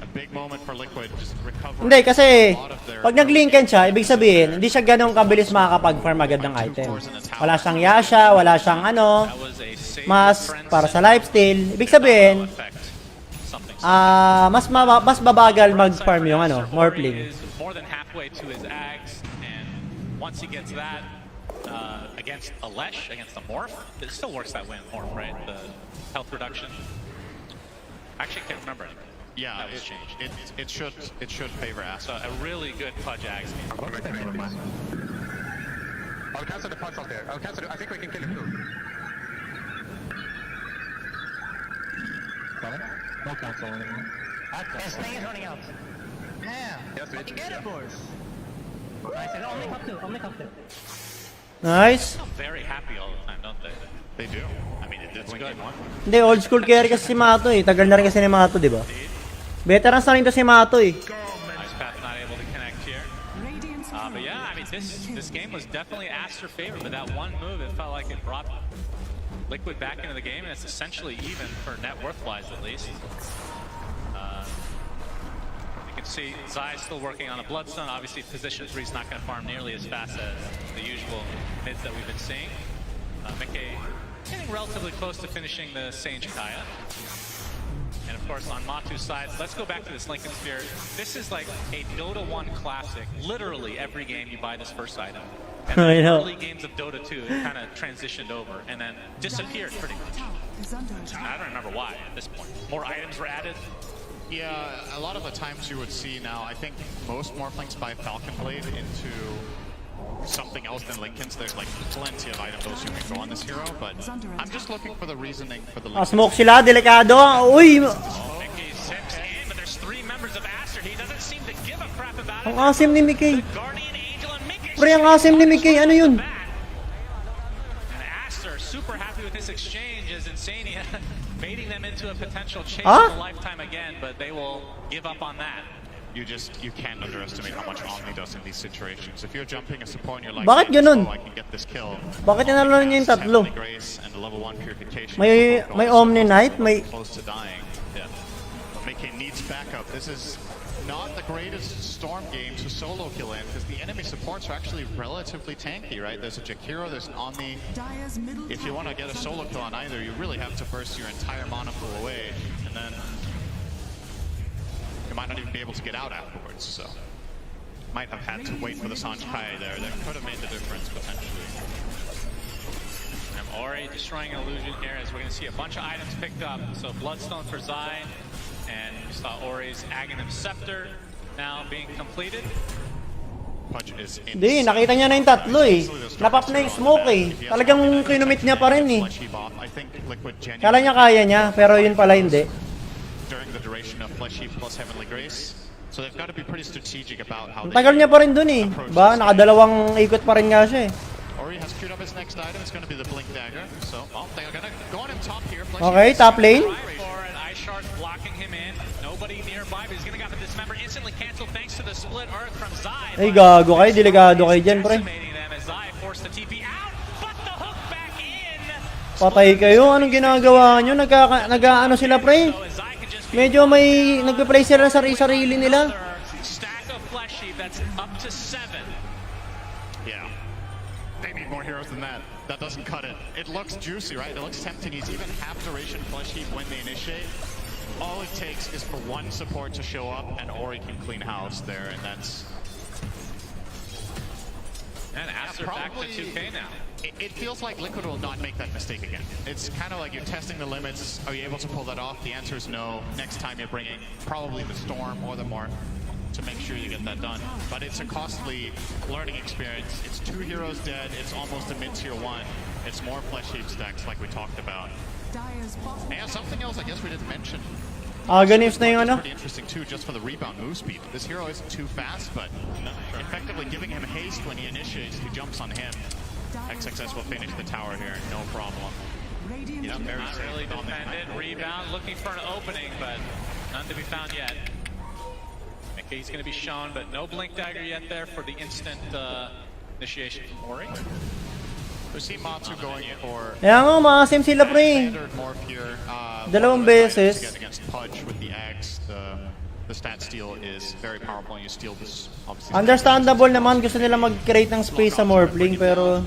A big moment for Liquid, just recovering. Hindi, kasi pag nag-linken siya, ibig sabihin, hindi siya ganong kabilis makakapag-farm agad ng item. Wala siyang Yasha, wala siyang mas para sa lifesteal. Ibig sabihin, mas babagal mag-farm yung Morphling. More than halfway to his Ags, and once he gets that, against a Lesh, against a Morph, it still works that way in Morph, right? The health reduction. Actually, I can't remember. Yeah, that was changed. It should favor Ass. So a really good Pudge Ags. I'll cancel the Pudge out there. I think we can kill him too. No cancel anymore. Sling is running out. Yeah. Yes, we get it, boys. I said only cup two. Nice. Very happy all the time, don't they? They do. I mean, it's good. Hindi, old school carry kasi si Mato eh. Tagal na rin kasi ni Mato, di ba? Veterans na rin to si Mato eh. Nice path, not able to connect here. But yeah, I mean, this game was definitely Aster favor, but that one move, it felt like it brought Liquid back into the game, and it's essentially even for net worth-wise at least. You can see Zai's still working on a Bloodstone. Obviously, position 3 is not going to farm nearly as fast as the usual mids that we've been seeing. Mickey getting relatively close to finishing the Sage Kaya. And of course, on Matu's side, let's go back to this Lincoln Sphere. This is like a Dota 1 classic. Literally every game you buy this first item. And then the early games of Dota 2, it kind of transitioned over and then disappeared pretty much. I don't remember why at this point. More items were added. Yeah, a lot of the times you would see now, I think most Morphlings buy Falcon Blade into something else than Lincoln's. There's like plenty of items you can go on this hero, but I'm just looking for the reasoning for the Lincoln. Smoke sila, delikado. Uy! Mickey zips in, but there's 3 members of Aster. He doesn't seem to give a crap about it. Ang asim ni Mickey. Pre, ang asim ni Mickey. Ano yun? And Aster super happy with this exchange as Insania baiting them into a potential chase of a lifetime again, but they will give up on that. You can't underestimate how much Omni does in these situations. If you're jumping a support and you're like, bakit ganun? I can get this kill. Bakit inalo niya yung tatlo? May Omni Knight, may close to dying. Yeah. But Mickey needs backup. This is not the greatest Storm game to solo kill in because the enemy supports are actually relatively tanky, right? There's a Jakiro, there's an Omni. If you want to get a solo kill on either, you really have to burst your entire mana pool away, and then you might not even be able to get out afterwards. So might have had to wait for the Sanj Kai there. That could have made the difference potentially. And Ori destroying an illusion here as we're going to see a bunch of items picked up. So Bloodstone for Zai, and we saw Ori's Aghanim Scepter now being completed. Hindi, nakita niya na yung tatlo eh. Napap na yung smoke eh. Talagang kinumit niya pa rin eh. Kala niya kaya niya, pero yun pala hindi. During the duration of Fleshy plus Heavenly Grace. So they've got to be pretty strategic about how tagal niya pa rin dun eh. Ba, nakadalawang ikot pa rin nga siya eh. Ori has queued up his next item. It's going to be the Blink Dagger. So, well, they're going to go on him top here. Okay, top lane. Blocking him in. Nobody nearby, but he's going to get the dismember instantly canceled thanks to the split earth from Zai. Ay, gago kayo. Delikado kayo dyan, pre. Patay kayo. Anong ginagawa nyo? Nag-ano sila, pre? Medyo may nagpe-play sila sa sarili nila. Flesh Heap. That's up to 7. Yeah. They need more heroes than that. That doesn't cut it. It looks juicy, right? It looks tempting. He's even half duration Flesh Heap when they initiate. All it takes is for one support to show up, and Ori can clean house there, and that's... And Aster back to 2K now. It feels like Liquid will not make that mistake again. It's kind of like you're testing the limits. Are you able to pull that off? The answer is no. Next time you're bringing probably the Storm or the Mark to make sure you get that done. But it's a costly learning experience. It's 2 heroes dead. It's almost a mid-tier 1. It's more Flesh Heap stacks like we talked about. And something else I guess we didn't mention. Ganifs na yung ano? Pretty interesting too, just for the rebound move speed. This hero isn't too fast, but effectively giving him haste when he initiates, he jumps on him. XXS will finish the tower here, no problem. Yeah, not really defended. Rebound, looking for an opening, but none to be found yet. He's going to be shown, but no blink dagger yet there for the instant initiation from Ori. We see Matsu going for Kaya nga, maasim sila pre. standard morph here. Dalawang beses. Against Pudge with the Axe, the stat steal is very powerful, and you steal this obviously. Understandable naman, gusto nila mag-create ng space sa morphling, pero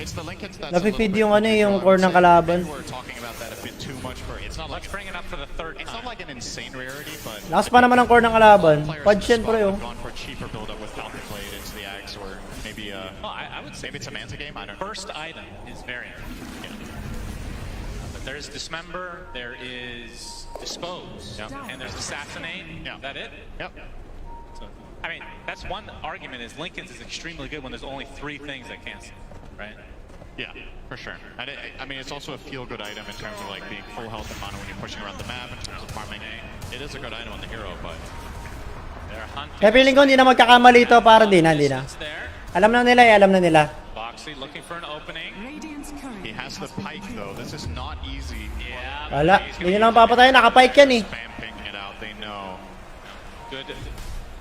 it's the Linkens that's nafe-feed yung ano yung core ng kalaban. We're talking about that a bit too much for it's not like bringing up for the third. It's not like an insane rarity, but Lakas pa naman ang core ng kalaban. Pudge yan pre oh. Gone for a cheaper build up with Falcon Blade into the Axe, or maybe I would say maybe it's a Manta game. I don't know. First item is variant. Yeah. But there's Dismember, there is Dispose, and there's Assassinate. Yeah. Is that it? Yep. So, I mean, that's one argument is Linken's is extremely good when there's only 3 things that cancel, right? Yeah, for sure. And I mean, it's also a feel-good item in terms of like being full health and mana when you're pushing around the map in terms of farming. It is a good item on the hero, but they're hunting. Kaya feeling ko hindi na magkakamali ito, para di na. Alam na nila. Boxy looking for an opening. He has the pike though. This is not easy. Yeah. Wala, hindi nyo lang papatayin, nakapike yan eh. Spamming it out, they know. Good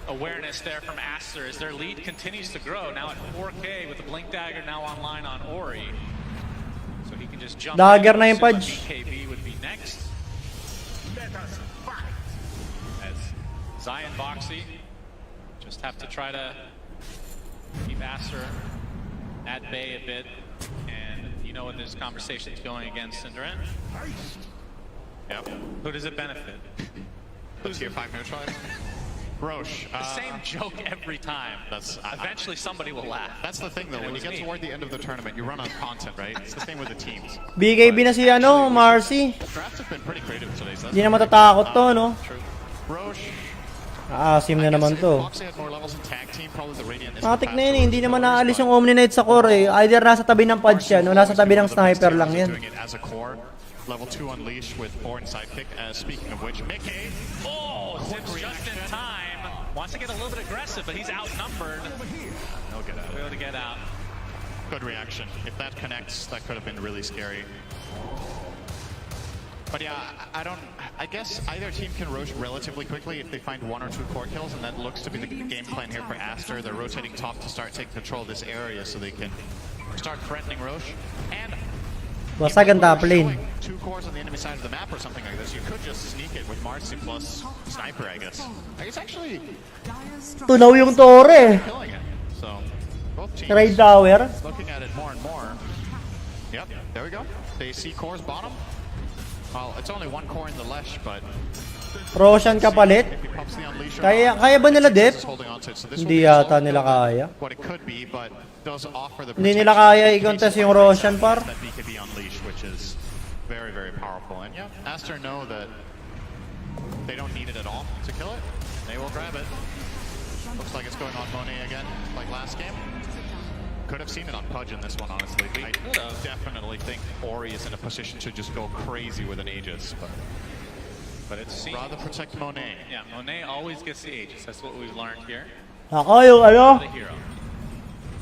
awareness there from Aster as their lead continues to grow. Now at 4K with the Blink Dagger now online on Ori. So he can just jump. Dagger na yung Pudge. BKB would be next. As Zion Boxy just have to try to keep Aster at bay a bit. And you know when this conversation's going against Cinderant. Yep. Who does it benefit? Who's tier 5 neutralized? Roche. The same joke every time. Eventually somebody will laugh. That's the thing though, when you get toward the end of the tournament, you run on content, right? It's the same with the teams. BKB na si Marcy. Drafts have been pretty creative today, so Hindi na matatakot to, no? Roche. Aasim na naman to. Boxy had more levels in tag team, probably the Radiant is Matik na yun eh, hindi naman naalis yung Omni Knight sa core eh. Either nasa tabi ng Pudge yan, o nasa tabi ng sniper lang yan. Doing it as a core. Level 2 Unleash with Born Sidekick. Speaking of which, Mickey. Oh, Zips just in time. Wants to get a little bit aggressive, but he's outnumbered. He'll get out. Able to get out. Good reaction. If that connects, that could have been really scary. But yeah, I guess either team can Roche relatively quickly if they find 1 or 2 core kills, and that looks to be the game plan here for Aster. They're rotating top to start taking control of this area so they can start threatening Roche. And Basag ang top lane. 2 cores on the enemy side of the map or something like this, you could just sneak it with Marcy plus Sniper, I guess. It's actually Tunaw yung tore. killing it. So, both teams Trade tower. looking at it more and more. Yep, there we go. They see cores bottom. Well, it's only 1 core in the Lesh, but Roshan kapalit. if he pops the Unleasher, Kaya ba nila dip? holding on to it. So this Hindi will be yata solid nila kaya. what it could be, but does offer the Hindi nila kaya i-contest yung Roshan par. that BKB Unleash, which is very, very powerful. And yeah, Aster know that they don't need it at all to kill it. They will grab it. Looks like it's going on Monet again, like last game. Could have seen it on Pudge in this one, honestly. I definitely think Ori is in a position to just go crazy with an Aegis, but it's rather protect Monet. Yeah, Monet always gets the Aegis. That's what we've learned here. Ako yung ano? The hero.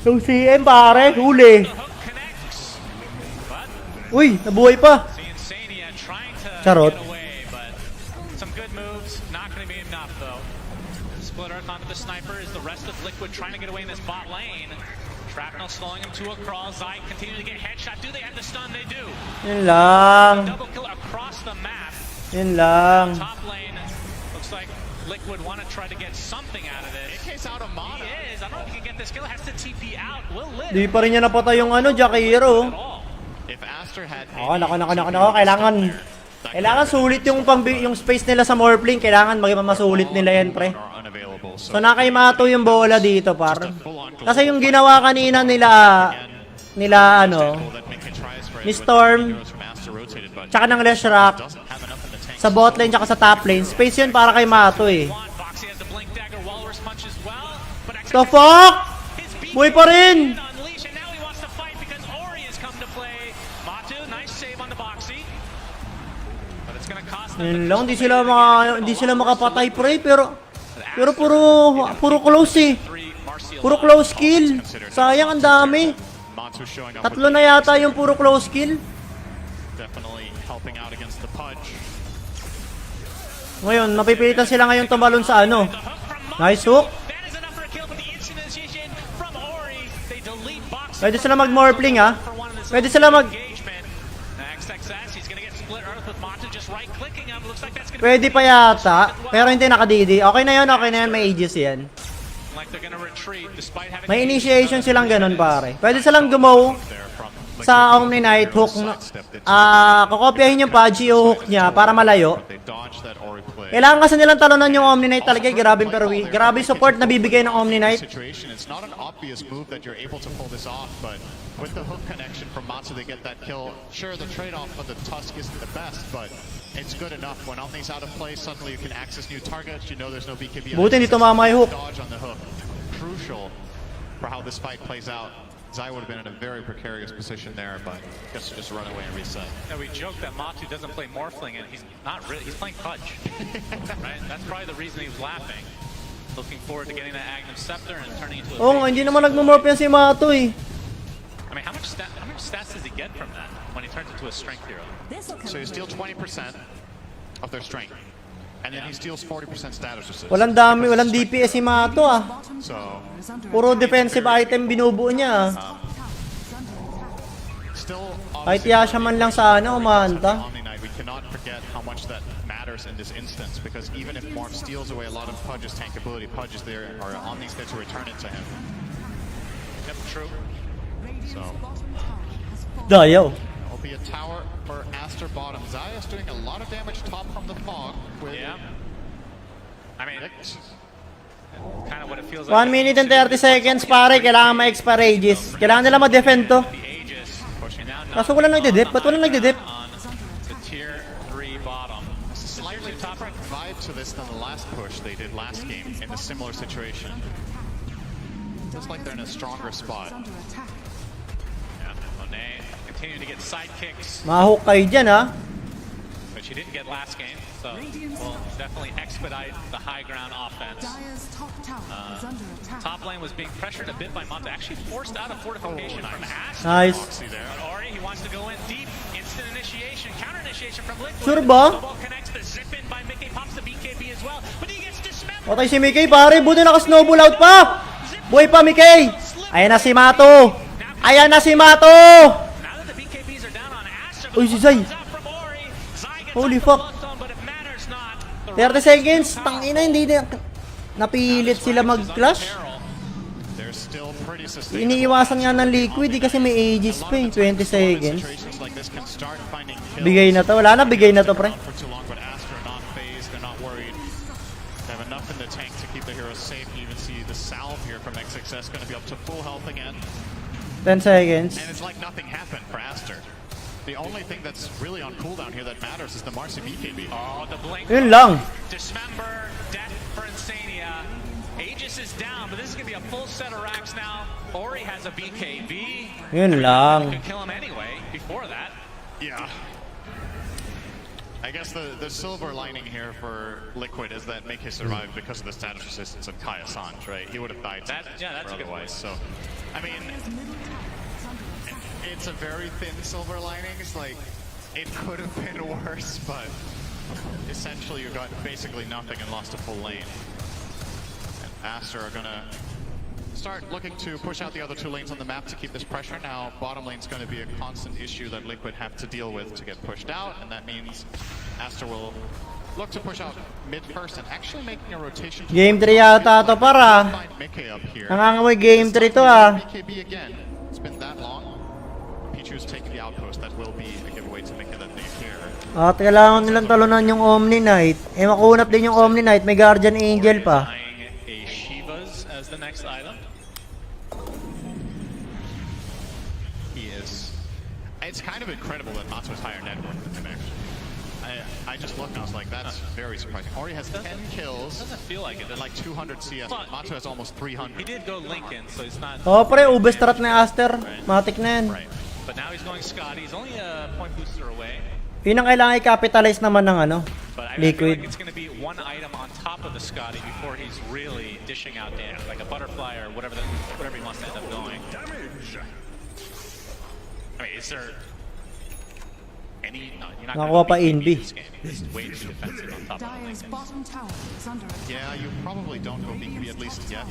Yung CM pare, huli. Uy, nabuhay pa. Charot. Get away, but some good moves. Not going to be enough though. Split Earth onto the sniper is the rest of Liquid trying to get away in this bot lane. Shrapnel slowing him to a crawl. Zai continue to get headshot. Do they have the stun? They do. Yun lang. Double kill across the map. Yun lang. Top lane looks like Liquid want to try to get something out of this. AK's out of mana. He is. I don't know if he can get this kill. Has to TP out. Will live. Di pa rin niya napatay yung Jackie Hero. If Aster had Nako. Kailangan sulit yung space nila sa Morphling. Kailangan masulit nila yan, pre. So nakaimato yung bola dito, par. Kasi yung ginawa kanina nila ni Storm, tsaka ng Leshrac, sa bot lane tsaka sa top lane, space yun para kay Mato eh. The fuck? Buhay pa rin! Yun lang, hindi sila makapatay, pre, pero puro close eh. Puro close kill. Sayang, ang dami. 3 na yata yung puro close kill. Ngayon, mapipilitan sila ngayon tumalon sa Nice hook. Pwede sila mag-morphling, ha. Pwede sila Pwede pa yata, pero hindi nakadidi. Okay na yun, may aegis yan. May initiation silang ganun, pare. Pwede silang gumaw sa Omni Knight hook. Kokopyahin yung Pudgy yung hook niya para malayo. Kailangan kasi nilang talunan yung Omni Knight talaga. Grabe support na bibigay ng Omni Knight. It's not an obvious move that you're able to pull this off, but with the hook connection from Matsu, they get that kill. Sure, the trade-off of the Tusk isn't the best, but it's good enough. When Omni's out of play, suddenly you can access new targets. You know there's no BKB. Buti hindi tumama yung hook. Dodge on the hook. Crucial for how this fight plays out. Zai would have been in a very precarious position there, but gets to just run away and reset. Yeah, we joke that Matu doesn't play Morphling, and he's not really. He's playing Pudge, right? That's probably the reason he was laughing. Looking forward to getting that Agnum Scepter and turning into a Hindi naman nagmamorph yan si Mato eh. I mean, how much stats does he get from that when he turns into a strength hero? So you steal 20% of their strength, and then he steals 40% status resist. Walang DPS si Mato ah. So puro defensive item binubuo niya ah. Kahit Yasha man lang sana umahanta. We cannot forget how much that matters in this instance, because even if Morph steals away a lot of Pudge's tank ability, Pudge is there, or Omni's there to return it to him. Yep, true. So Dayo. It'll be a tower for Aster bottom. Zaya's doing a lot of damage top from the fog. Yeah. I mean, kind of what it feels like. 1 minute and 30 seconds pare, kailangan ma-expire Aegis. Kailangan nila ma-defend to. Kaso wala nagde-dip. Ba't wala nagde-dip? Tier 3 bottom. Slightly tougher vibe to this than the last push they did last game in a similar situation. Feels like they're in a stronger spot. Yeah, Monet continuing to get sidekicks. Mahook kayo dyan ha. Which he didn't get last game, so will definitely expedite the high ground offense. Top lane was being pressured a bit by Manta, actually forced out of fortification from Aster. Nice. But Ori, he wants to go in deep, instant initiation, counter initiation from Liquid. Sure ba? Snowball connects the zip in by Mickey, pops the BKB as well, but he gets dismembered. Patay si Mickey pare, buti naka-snowball out pa. Buhay pa Mickey. Ayan na si Mato. Ayan na si Mato. Uy, si Zai. Holy fuck. 30 seconds. Tangina, hindi na napilit sila mag-clash. Iniiwasan nga ng Liquid kasi may Aegis pa 20 seconds. Bigay na to. Wala na, bigay na to pre. Enough in the tank to keep the heroes safe. You even see the salve here from XXS going to be up to full health again. 10 seconds. And it's like nothing happened for Aster. The only thing that's really on cooldown here that matters is the Marcy BKB. Oh, the blink. Yun lang. Dismember, death for Insania. Aegis is down, but this is going to be a full set of racks now. Ori has a BKB. Yun lang. Could kill him anyway before that. Yeah. I guess the silver lining here for Liquid is that Mickey survived because of the status resistance of Kaya Sanj, right? He would have died that's a good otherwise. So, I mean, it's a very thin silver lining. It's like, it could have been worse, but essentially you got basically nothing and lost a full lane. And Aster are gonna start looking to push out the other two lanes on the map to keep this pressure. Now, bottom lane's going to be a constant issue that Liquid have to deal with to get pushed out, and that means Aster will look to push out mid first and actually making a rotation. Game 3 yata to para. Nangangamoy game 3 to ah. BKB again. It's been that long. Pichu's taking the outpost. That will be a giveaway to Mickey that they fear. At kailangan nilang talunan yung Omni Knight. Eh makunap din yung Omni Knight, may Guardian Angel pa. A Shiva's as the next item. He is. It's kind of incredible that Mato's higher net worth than him actually. I just looked and I was like, that's very surprising. Ori has 10 kills. Doesn't feel like it. And like 200 CS. Mato has almost 300. He did go Lincoln, so he's not. Oh, pre, ube strat na Aster. Matik na yan. Right. But now he's going Scotty. He's only a point booster away. Yun ang kailangan i-capitalize naman ng ano, But I feel Liquid. like it's going to be one item on top of the Scotty before he's really dishing out damage, like a butterfly or whatever he wants to end up going. Damage. I mean, is there any? No, you're not Nakuha pa gonna Inbi. this game. It's way too defensive on top of Lincoln. Yeah, you probably don't go BKB at least yet.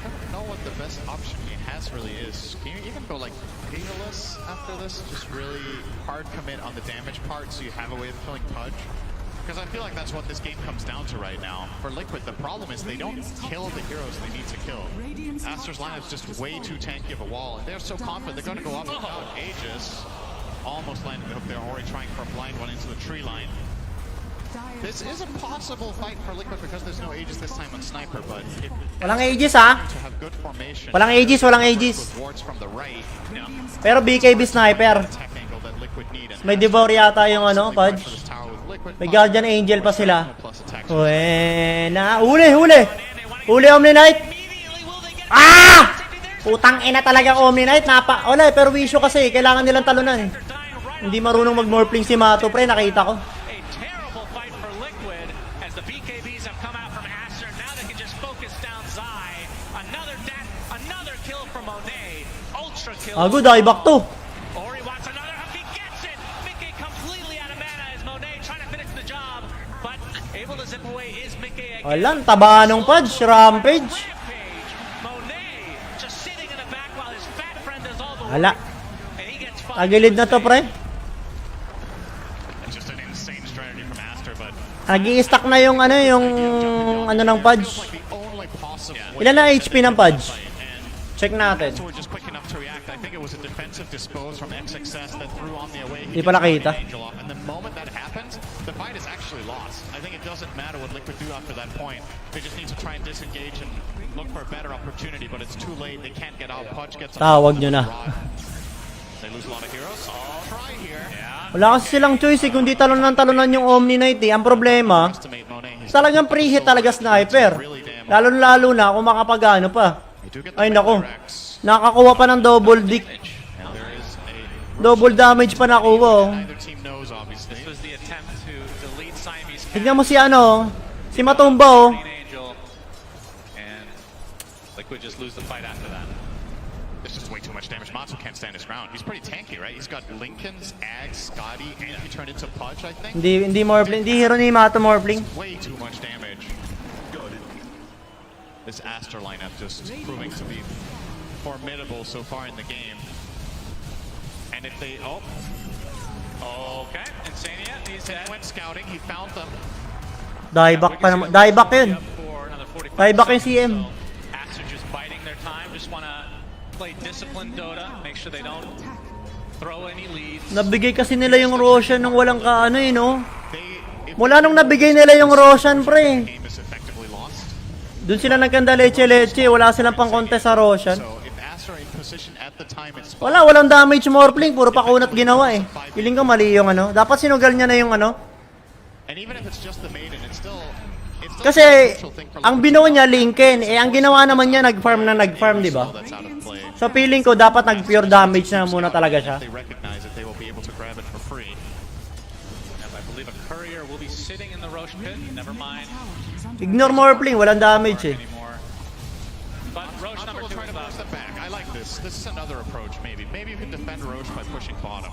I don't know what the best option he has really is. Can you even go like Daedalus after this? Just really hard commit on the damage part so you have a way of killing Pudge? Because I feel like that's what this game comes down to right now. For Liquid, the problem is they don't kill the heroes they need to kill. Aster's line is just way too tanky of a wall, and they're so confident they're going to go up without Aegis. Almost landed the hook there, already trying for a blind one into the tree line. This is a possible fight for Liquid because there's no Aegis this time on Sniper, but if Walang Aegis ah. Walang Aegis, walang Aegis. Pero BKB sniper. May Devour yata yung ano, Pudge. May Guardian Angel pa sila. Uwe na. Huli! Huli Omni Knight. Ah! Putang ina talaga Omni Knight. Wala pero wisyo kasi. Kailangan nilang talunan. Hindi marunong mag-morphling si Mato, pre. Nakita ko. Good, dieback to. Ori wants another hook, he gets it! Mickey completely out of mana as Monet trying to finish the job, but able to zip away is Mickey again. Walang taba nung Pudge, Rampage. Monet just sitting in the back while his fat friend does all the work. Wala. Tagilid na to, pre. It's just an insane strategy from Aster, but Nag-i-stack na yung ano ng Pudge. Ilan na HP ng Pudge? Check natin. I think it was a defensive dispose from XXS that threw on the away. Di pala kita. And the moment that happens, the fight is actually lost. I think it doesn't matter what Liquid do after that point. They just need to try and disengage and look for a better opportunity, but it's too late. They can't get out. Pudge gets Tawag nyo na. They lose a lot of heroes. I'll try here. Wala kasi silang choice eh, kundi talunan yung Omni Knight eh. Ang problema, talagang pre-hit talaga sniper. Lalo-lalo na kung makapagano pa. Ay nako, nakakuha pa ng double dick. Double damage pa nakuha. Tignan mo si ano, si Matumba oh. Liquid just lose the fight after that. This is way too much damage. Matsu can't stand his ground. He's pretty tanky, right? He's got Lincoln's, Ags, Scotty, and he turned into Pudge, I think. Hindi morphling, hindi hero ni Mato morphling. Way too much damage. This Aster lineup just proving to be formidable so far in the game. And if they okay, Insania, he's went scouting, he found them. Dieback pa naman, dieback yun. Dieback yung CM. Aster just biding their time, just wanna play disciplined Dota, make sure they don't throw any leads. Nabigay kasi nila yung Roshan nung walang kaano eh, no? Mula nung nabigay nila yung Roshan, pre. Doon sila nagkanda leche-leche, wala silang pang-contest sa Roshan. Walang damage morphling, puro pakunat ginawa eh. Piling ko mali yung ano. Dapat sinugal niya na yung ano. Kasi, ang binuo niya, Lincoln. Eh, ang ginawa naman niya, nag-farm, di ba? So, feeling ko, dapat nag-pure damage na muna talaga siya. Ignore morphling, walang damage eh. But Roche number 2 is back. I like this. This is another approach, maybe. Maybe you can defend Roche by pushing bottom.